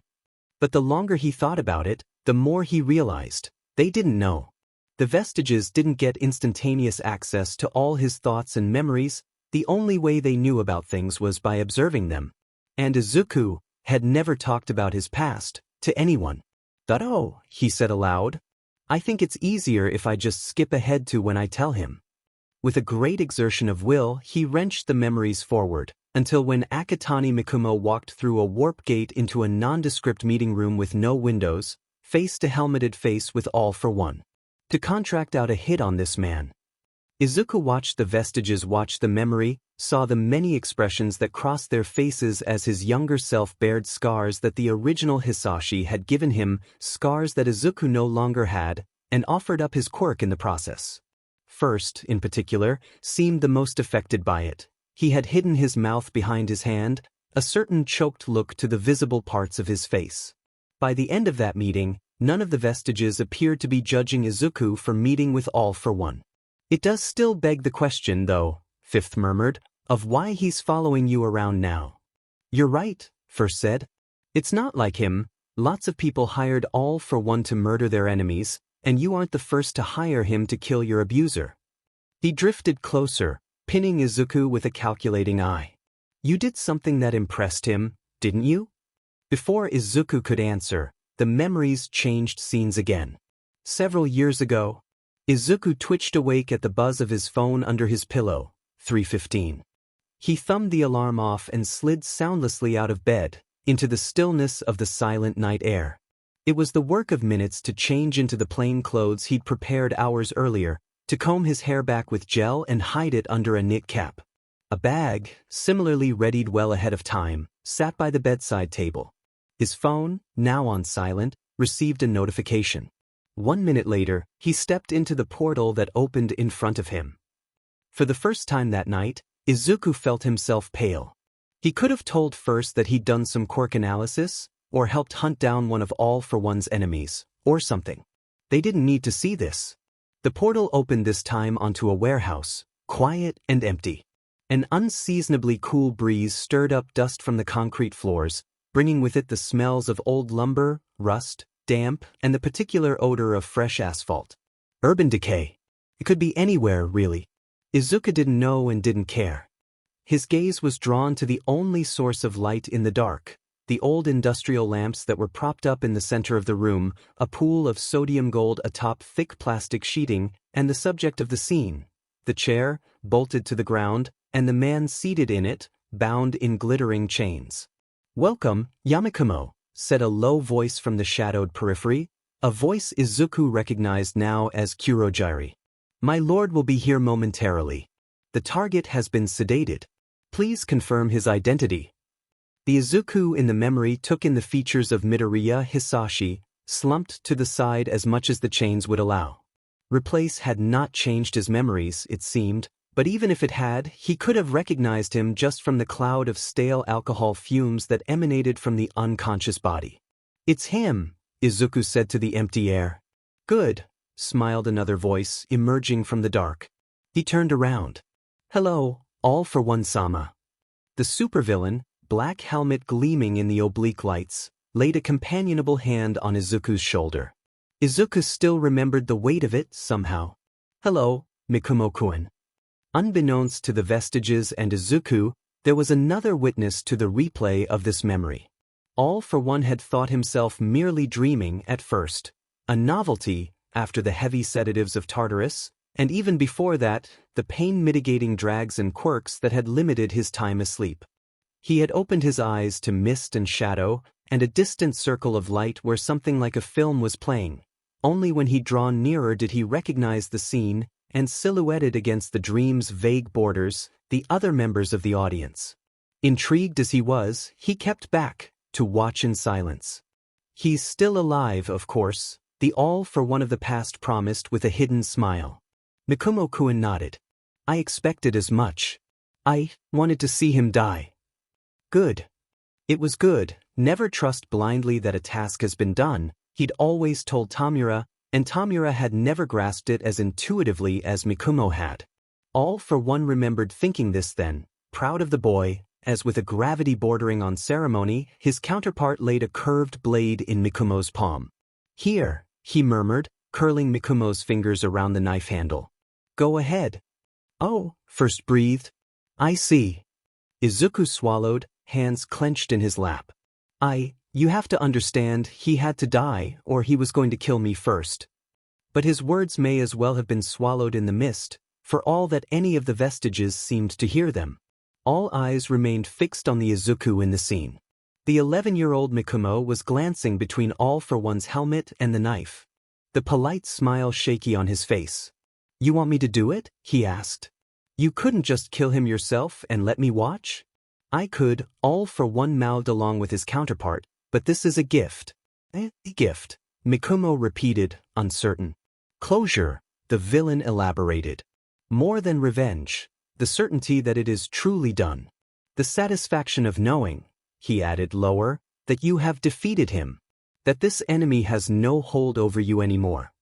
But the longer he thought about it, the more he realized, they didn't know. The vestiges didn't get instantaneous access to all his thoughts and memories, the only way they knew about things was by observing them. And Izuku had never talked about his past to anyone. "Oh," he said aloud. "I think it's easier if I just skip ahead to when I tell him." With a great exertion of will, he wrenched the memories forward, until when Akatani Mikumo walked through a warp gate into a nondescript meeting room with no windows, face to helmeted face with all for one. To contract out a hit on this man. Izuku watched the vestiges watch the memory, saw the many expressions that crossed their faces as his younger self bared scars that the original Hisashi had given him, scars that Izuku no longer had, and offered up his quirk in the process. First, in particular, seemed the most affected by it. He had hidden his mouth behind his hand, a certain choked look to the visible parts of his face. By the end of that meeting, none of the vestiges appeared to be judging Izuku for meeting with all for one. "It does still beg the question, though," Fifth murmured, "of why he's following you around now." "You're right," First said. "It's not like him. Lots of people hired all for one to murder their enemies, and you aren't the first to hire him to kill your abuser." He drifted closer, pinning Izuku with a calculating eye. "You did something that impressed him, didn't you?" Before Izuku could answer, the memories changed scenes again. Several years ago, Izuku twitched awake at the buzz of his phone under his pillow, 3:15. He thumbed the alarm off and slid soundlessly out of bed, into the stillness of the silent night air. It was the work of minutes to change into the plain clothes he'd prepared hours earlier, to comb his hair back with gel and hide it under a knit cap. A bag, similarly readied well ahead of time, sat by the bedside table. His phone, now on silent, received a notification. 1 minute later, he stepped into the portal that opened in front of him. For the first time that night, Izuku felt himself pale. He could have told First that he'd done some quirk analysis, or helped hunt down one of all for one's enemies, or something. They didn't need to see this. The portal opened this time onto a warehouse, quiet and empty. An unseasonably cool breeze stirred up dust from the concrete floors, bringing with it the smells of old lumber, rust, damp, and the particular odor of fresh asphalt. Urban decay. It could be anywhere, really. Izuku didn't know and didn't care. His gaze was drawn to the only source of light in the dark, the old industrial lamps that were propped up in the center of the room, a pool of sodium gold atop thick plastic sheeting, and the subject of the scene, the chair, bolted to the ground, and the man seated in it, bound in glittering chains. "Welcome, Yamikumo," said a low voice from the shadowed periphery, a voice Izuku recognized now as Kurogiri. "My lord will be here momentarily. The target has been sedated. Please confirm his identity." The Izuku in the memory took in the features of Midoriya Hisashi, slumped to the side as much as the chains would allow. Replace had not changed his memories, it seemed, but even if it had, he could have recognized him just from the cloud of stale alcohol fumes that emanated from the unconscious body. "It's him," Izuku said to the empty air. "Good," smiled another voice, emerging from the dark. He turned around. "Hello, all for one sama." The supervillain, black helmet gleaming in the oblique lights, laid a companionable hand on Izuku's shoulder. Izuku still remembered the weight of it, somehow. "Hello, Mikumo-kun." Unbeknownst to the vestiges and Izuku, there was another witness to the replay of this memory. All for one had thought himself merely dreaming at first, a novelty after the heavy sedatives of Tartarus, and even before that, the pain-mitigating drags and quirks that had limited his time asleep. He had opened his eyes to mist and shadow, and a distant circle of light where something like a film was playing. Only when he'd drawn nearer did he recognize the scene, and silhouetted against the dream's vague borders, the other members of the audience. Intrigued as he was, he kept back, to watch in silence. "He's still alive, of course," the all for one of the past promised with a hidden smile. Mikumo-kun nodded. "I expected as much. I wanted to see him die." Good. It was good. Never trust blindly that a task has been done, he'd always told Tamura, and Tamura had never grasped it as intuitively as Mikumo had. All for one remembered thinking this then, proud of the boy, as with a gravity bordering on ceremony, his counterpart laid a curved blade in Mikumo's palm. "Here," he murmured, curling Mikumo's fingers around the knife handle. "Go ahead." "Oh," first breathed. "I see." Izuku swallowed, hands clenched in his lap. You have to understand, he had to die, or he was going to kill me first." But his words may as well have been swallowed in the mist, for all that any of the vestiges seemed to hear them. All eyes remained fixed on the Izuku in the scene. The 11-year-old Mikumo was glancing between all for one's helmet and the knife. The polite smile shaky on his face. "You want me to do it?" he asked. "You couldn't just kill him yourself and let me watch?" "I could," all for one mouthed along with his counterpart, "but this is a gift." A gift," Mikumo repeated, uncertain. "Closure," the villain elaborated. "More than revenge, the certainty that it is truly done. The satisfaction of knowing," he added lower, "that you have defeated him. That this enemy has no hold over you anymore."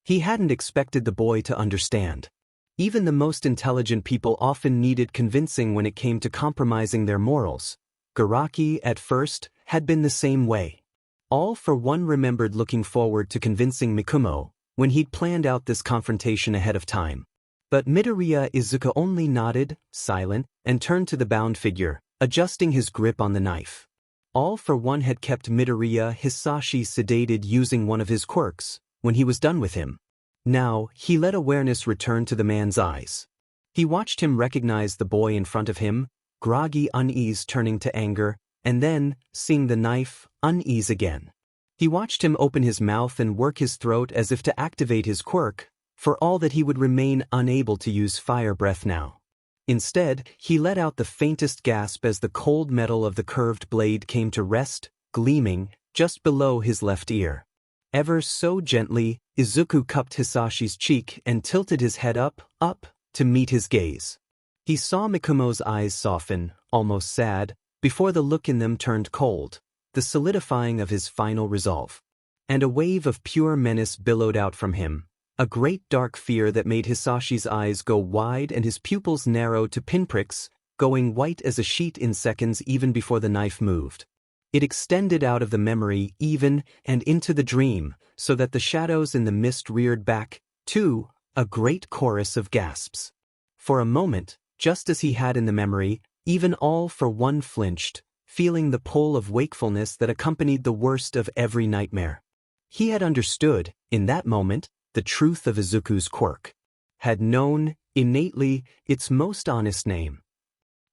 He hadn't expected the boy to understand. Even the most intelligent people often needed convincing when it came to compromising their morals. Garaki, at first, had been the same way. All for one remembered looking forward to convincing Mikumo, when he'd planned out this confrontation ahead of time. But Midoriya Izuku only nodded, silent, and turned to the bound figure, adjusting his grip on the knife. All for one had kept Midoriya Hisashi sedated using one of his quirks, when he was done with him. Now, he let awareness return to the man's eyes. He watched him recognize the boy in front of him, groggy unease turning to anger, and then, seeing the knife, unease again. He watched him open his mouth and work his throat as if to activate his quirk, for all that he would remain unable to use fire breath now. Instead, he let out the faintest gasp as the cold metal of the curved blade came to rest, gleaming, just below his left ear. Ever so gently, Izuku cupped Hisashi's cheek and tilted his head up, to meet his gaze. He saw Mikumo's eyes soften, almost sad, before the look in them turned cold, the solidifying of his final resolve. And a wave of pure menace billowed out from him, a great dark fear that made Hisashi's eyes go wide and his pupils narrow to pinpricks, going white as a sheet in seconds even before the knife moved. It extended out of the memory even and into the dream, so that the shadows in the mist reared back, too, a great chorus of gasps. For a moment, just as he had in the memory. Even all for one flinched, feeling the pull of wakefulness that accompanied the worst of every nightmare. He had understood, in that moment, the truth of Izuku's quirk. Had known, innately, its most honest name.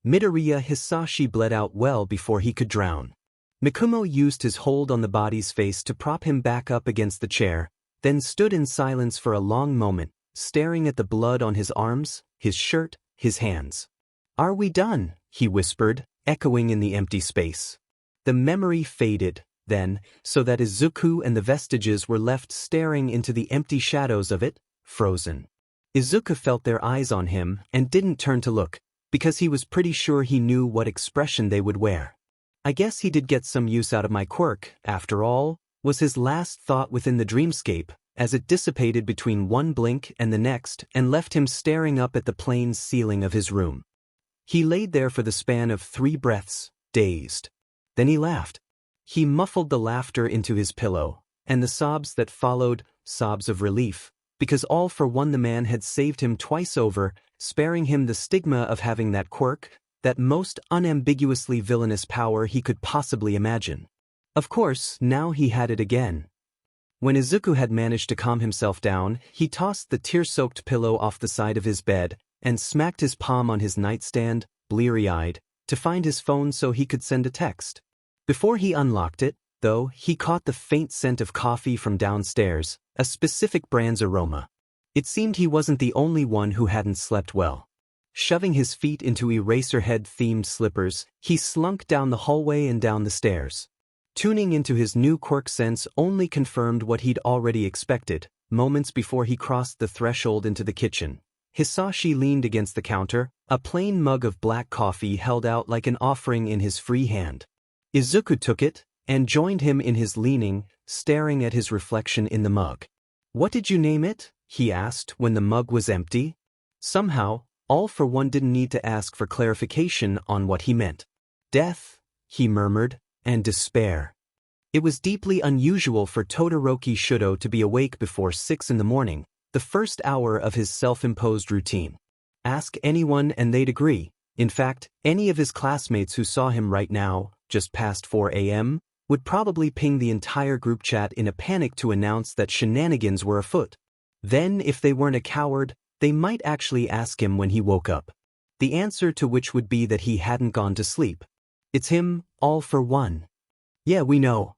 Midoriya Hisashi bled out well before he could drown. Mikumo used his hold on the body's face to prop him back up against the chair, then stood in silence for a long moment, staring at the blood on his arms, his shirt, his hands. "Are we done?" he whispered, echoing in the empty space. The memory faded, then, so that Izuku and the vestiges were left staring into the empty shadows of it, frozen. Izuku felt their eyes on him and didn't turn to look, because he was pretty sure he knew what expression they would wear. "I guess he did get some use out of my quirk, after all," was his last thought within the dreamscape, as it dissipated between one blink and the next and left him staring up at the plain ceiling of his room. He laid there for the span of 3 breaths, dazed. Then he laughed. He muffled the laughter into his pillow, and the sobs that followed, sobs of relief, because all for one the man had saved him twice over, sparing him the stigma of having that quirk, that most unambiguously villainous power he could possibly imagine. Of course, now he had it again. When Izuku had managed to calm himself down, he tossed the tear-soaked pillow off the side of his bed and smacked his palm on his nightstand, bleary-eyed, to find his phone so he could send a text. Before he unlocked it, though, he caught the faint scent of coffee from downstairs, a specific brand's aroma. It seemed he wasn't the only one who hadn't slept well. Shoving his feet into Eraserhead-themed slippers, he slunk down the hallway and down the stairs. Tuning into his new quirk sense only confirmed what he'd already expected. Moments before he crossed the threshold into the kitchen, Hisashi leaned against the counter, a plain mug of black coffee held out like an offering in his free hand. Izuku took it, and joined him in his leaning, staring at his reflection in the mug. "What did you name it?" he asked when the mug was empty. Somehow, all for one didn't need to ask for clarification on what he meant. "Death," he murmured, "and despair." It was deeply unusual for Todoroki Shudo to be awake before 6 in the morning, the first hour of his self-imposed routine. Ask anyone and they'd agree. In fact, any of his classmates who saw him right now, just past 4 a.m., would probably ping the entire group chat in a panic to announce that shenanigans were afoot. Then, if they weren't a coward, they might actually ask him when he woke up. The answer to which would be that he hadn't gone to sleep. "It's him, all for one." "Yeah, we know."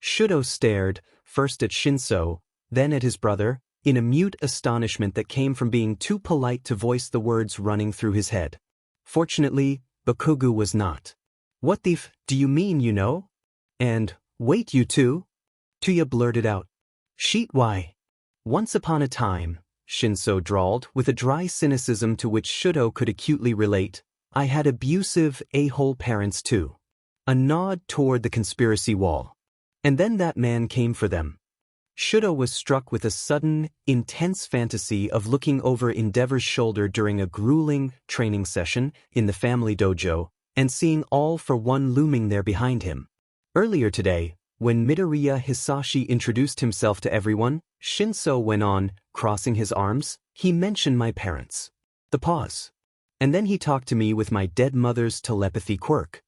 Shudo stared, first at Shinso, then at his brother, in a mute astonishment that came from being too polite to voice the words running through his head. Fortunately, Bakugo was not. "What the f do you mean, you know?" And, "Wait, you two?" Tuya blurted out. "Sheet why?" "Once upon a time," Shinso drawled with a dry cynicism to which Shudo could acutely relate, "I had abusive, a-hole parents too." A nod toward the conspiracy wall. "And then that man came for them." Shudo was struck with a sudden, intense fantasy of looking over Endeavor's shoulder during a grueling training session in the family dojo, and seeing all for one looming there behind him. Earlier today, when Midoriya Hisashi introduced himself to everyone, Shinso went on, crossing his arms, "He mentioned my parents." The pause. "And then he talked to me with my dead mother's telepathy quirk."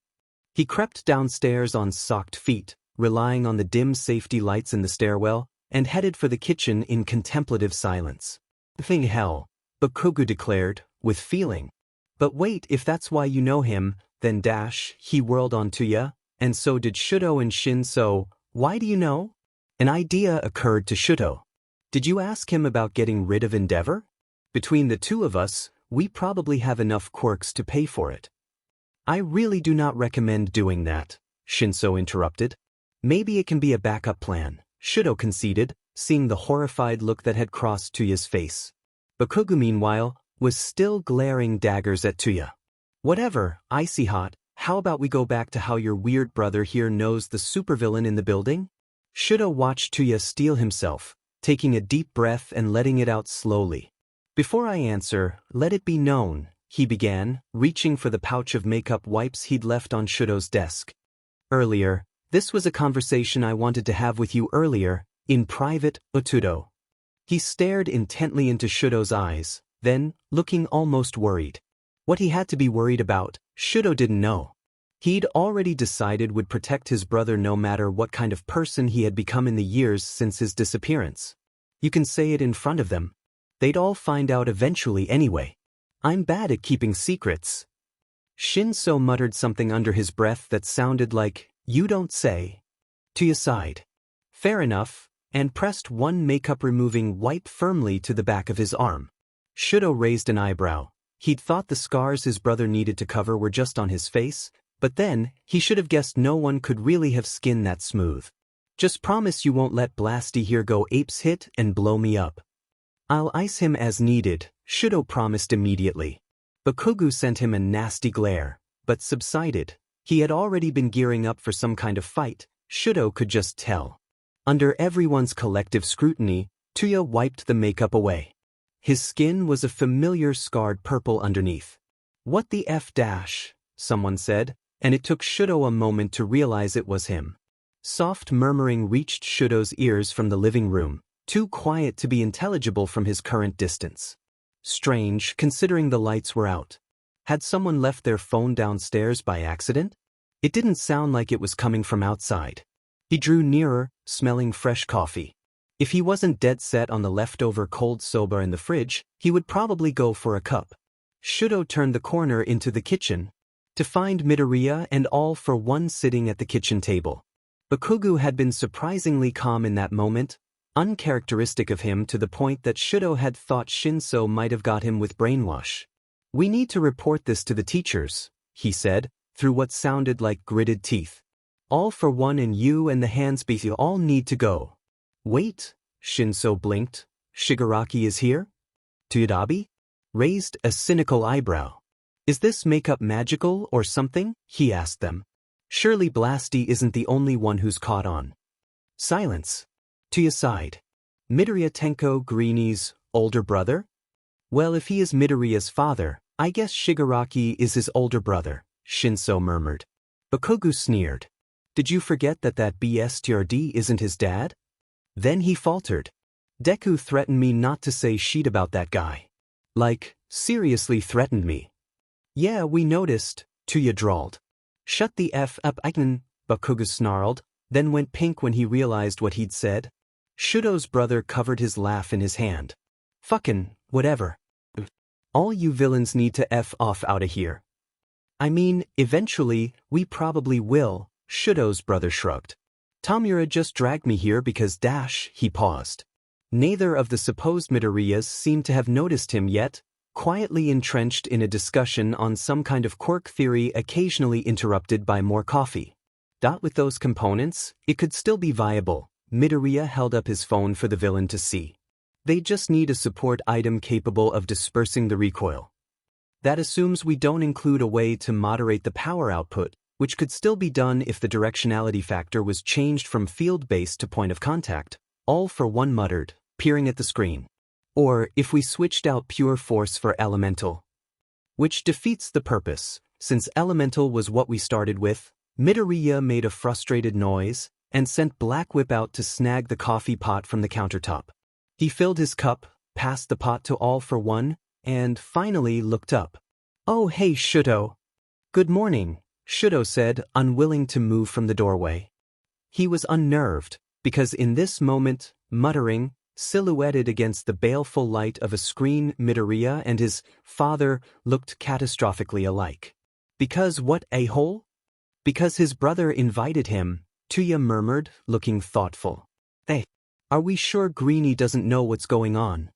He crept downstairs on socked feet, relying on the dim safety lights in the stairwell, and headed for the kitchen in contemplative silence. "Thing hell," Bakugo declared, with feeling. "But wait, if that's why you know him, then he whirled on Tuya, and so did Shudo and Shinso. Why do you know?" An idea occurred to Shudo. "Did you ask him about getting rid of Endeavor? Between the two of us, we probably have enough quirks to pay for it." "I really do not recommend doing that," Shinso interrupted. "Maybe it can be a backup plan," Shudo conceded, seeing the horrified look that had crossed Tuya's face. Bakugo, meanwhile, was still glaring daggers at Tuya. "Whatever, icy hot, how about we go back to how your weird brother here knows the supervillain in the building?" Shudo watched Tuya steel himself, taking a deep breath and letting it out slowly. "Before I answer, let it be known," he began, reaching for the pouch of makeup wipes he'd left on Shudo's desk. "Earlier, this was a conversation I wanted to have with you earlier, in private, Otudo." He stared intently into Shudo's eyes, then, looking almost worried. What he had to be worried about, Shudo didn't know. He'd already decided would protect his brother no matter what kind of person he had become in the years since his disappearance. You can say it in front of them. They'd all find out eventually anyway. I'm bad at keeping secrets. Shinso muttered something under his breath that sounded like, "You don't say." To your side. Fair enough, and pressed one makeup-removing wipe firmly to the back of his arm. Shudo raised an eyebrow. He'd thought the scars his brother needed to cover were just on his face, but then, he should have guessed no one could really have skin that smooth. Just promise you won't let Blasty here go apes hit and blow me up. I'll ice him as needed, Shudo promised immediately. Bakugo sent him a nasty glare, but subsided. He had already been gearing up for some kind of fight, Shudo could just tell. Under everyone's collective scrutiny, Tuya wiped the makeup away. His skin was a familiar scarred purple underneath. What the F dash, someone said, and it took Shudo a moment to realize it was him. Soft murmuring reached Shudo's ears from the living room, too quiet to be intelligible from his current distance. Strange, considering the lights were out. Had someone left their phone downstairs by accident? It didn't sound like it was coming from outside. He drew nearer, smelling fresh coffee. If he wasn't dead set on the leftover cold soba in the fridge, he would probably go for a cup. Shudo turned the corner into the kitchen, to find Midoriya and all for one sitting at the kitchen table. Bakugo had been surprisingly calm in that moment, uncharacteristic of him to the point that Shudo had thought Shinso might have got him with brainwash. "We need to report this to the teachers," he said, through what sounded like gritted teeth. "All for one and you and the hands beat you all need to go." "Wait," Shinso blinked. "Shigaraki is here?" Tsudabi raised a cynical eyebrow. "Is this makeup magical or something?" he asked them. "Surely Blasty isn't the only one who's caught on." Silence. To your side. Midoriya Tenko Greenie's older brother? Well, if he is Midoriya's father, I guess Shigaraki is his older brother, Shinso murmured. Bakugo sneered. "Did you forget that BSTRD isn't his dad?" Then he faltered. "Deku threatened me not to say shit about that guy. Like, seriously threatened me." "Yeah, we noticed," Tuya drawled. "Shut the F up, Aiken," Bakugo snarled, then went pink when he realized what he'd said. Shudo's brother covered his laugh in his hand. "Fucking, whatever. All you villains need to F off outta here." "I mean, eventually, we probably will," Shudo's brother shrugged. "Tamura just dragged me here because he paused. Neither of the supposed Midoriyas seemed to have noticed him yet, quietly entrenched in a discussion on some kind of quirk theory occasionally interrupted by more coffee. With those components, it could still be viable. Midoriya held up his phone for the villain to see. They just need a support item capable of dispersing the recoil. That assumes we don't include a way to moderate the power output, which could still be done if the directionality factor was changed from field-based to point of contact, all for one muttered, peering at the screen. Or if we switched out pure force for elemental. Which defeats the purpose, since elemental was what we started with. Midoriya made a frustrated noise, and sent Black Whip out to snag the coffee pot from the countertop. He filled his cup, passed the pot to all for one, and finally looked up. "Oh hey Shudo." "Good morning," Shudo said, unwilling to move from the doorway. He was unnerved, because in this moment, muttering, silhouetted against the baleful light of a screen, Midoriya and his father looked catastrophically alike. Because what a-hole? Because his brother invited him, Tuya murmured, looking thoughtful. "Hey, are we sure Greenie doesn't know what's going on?"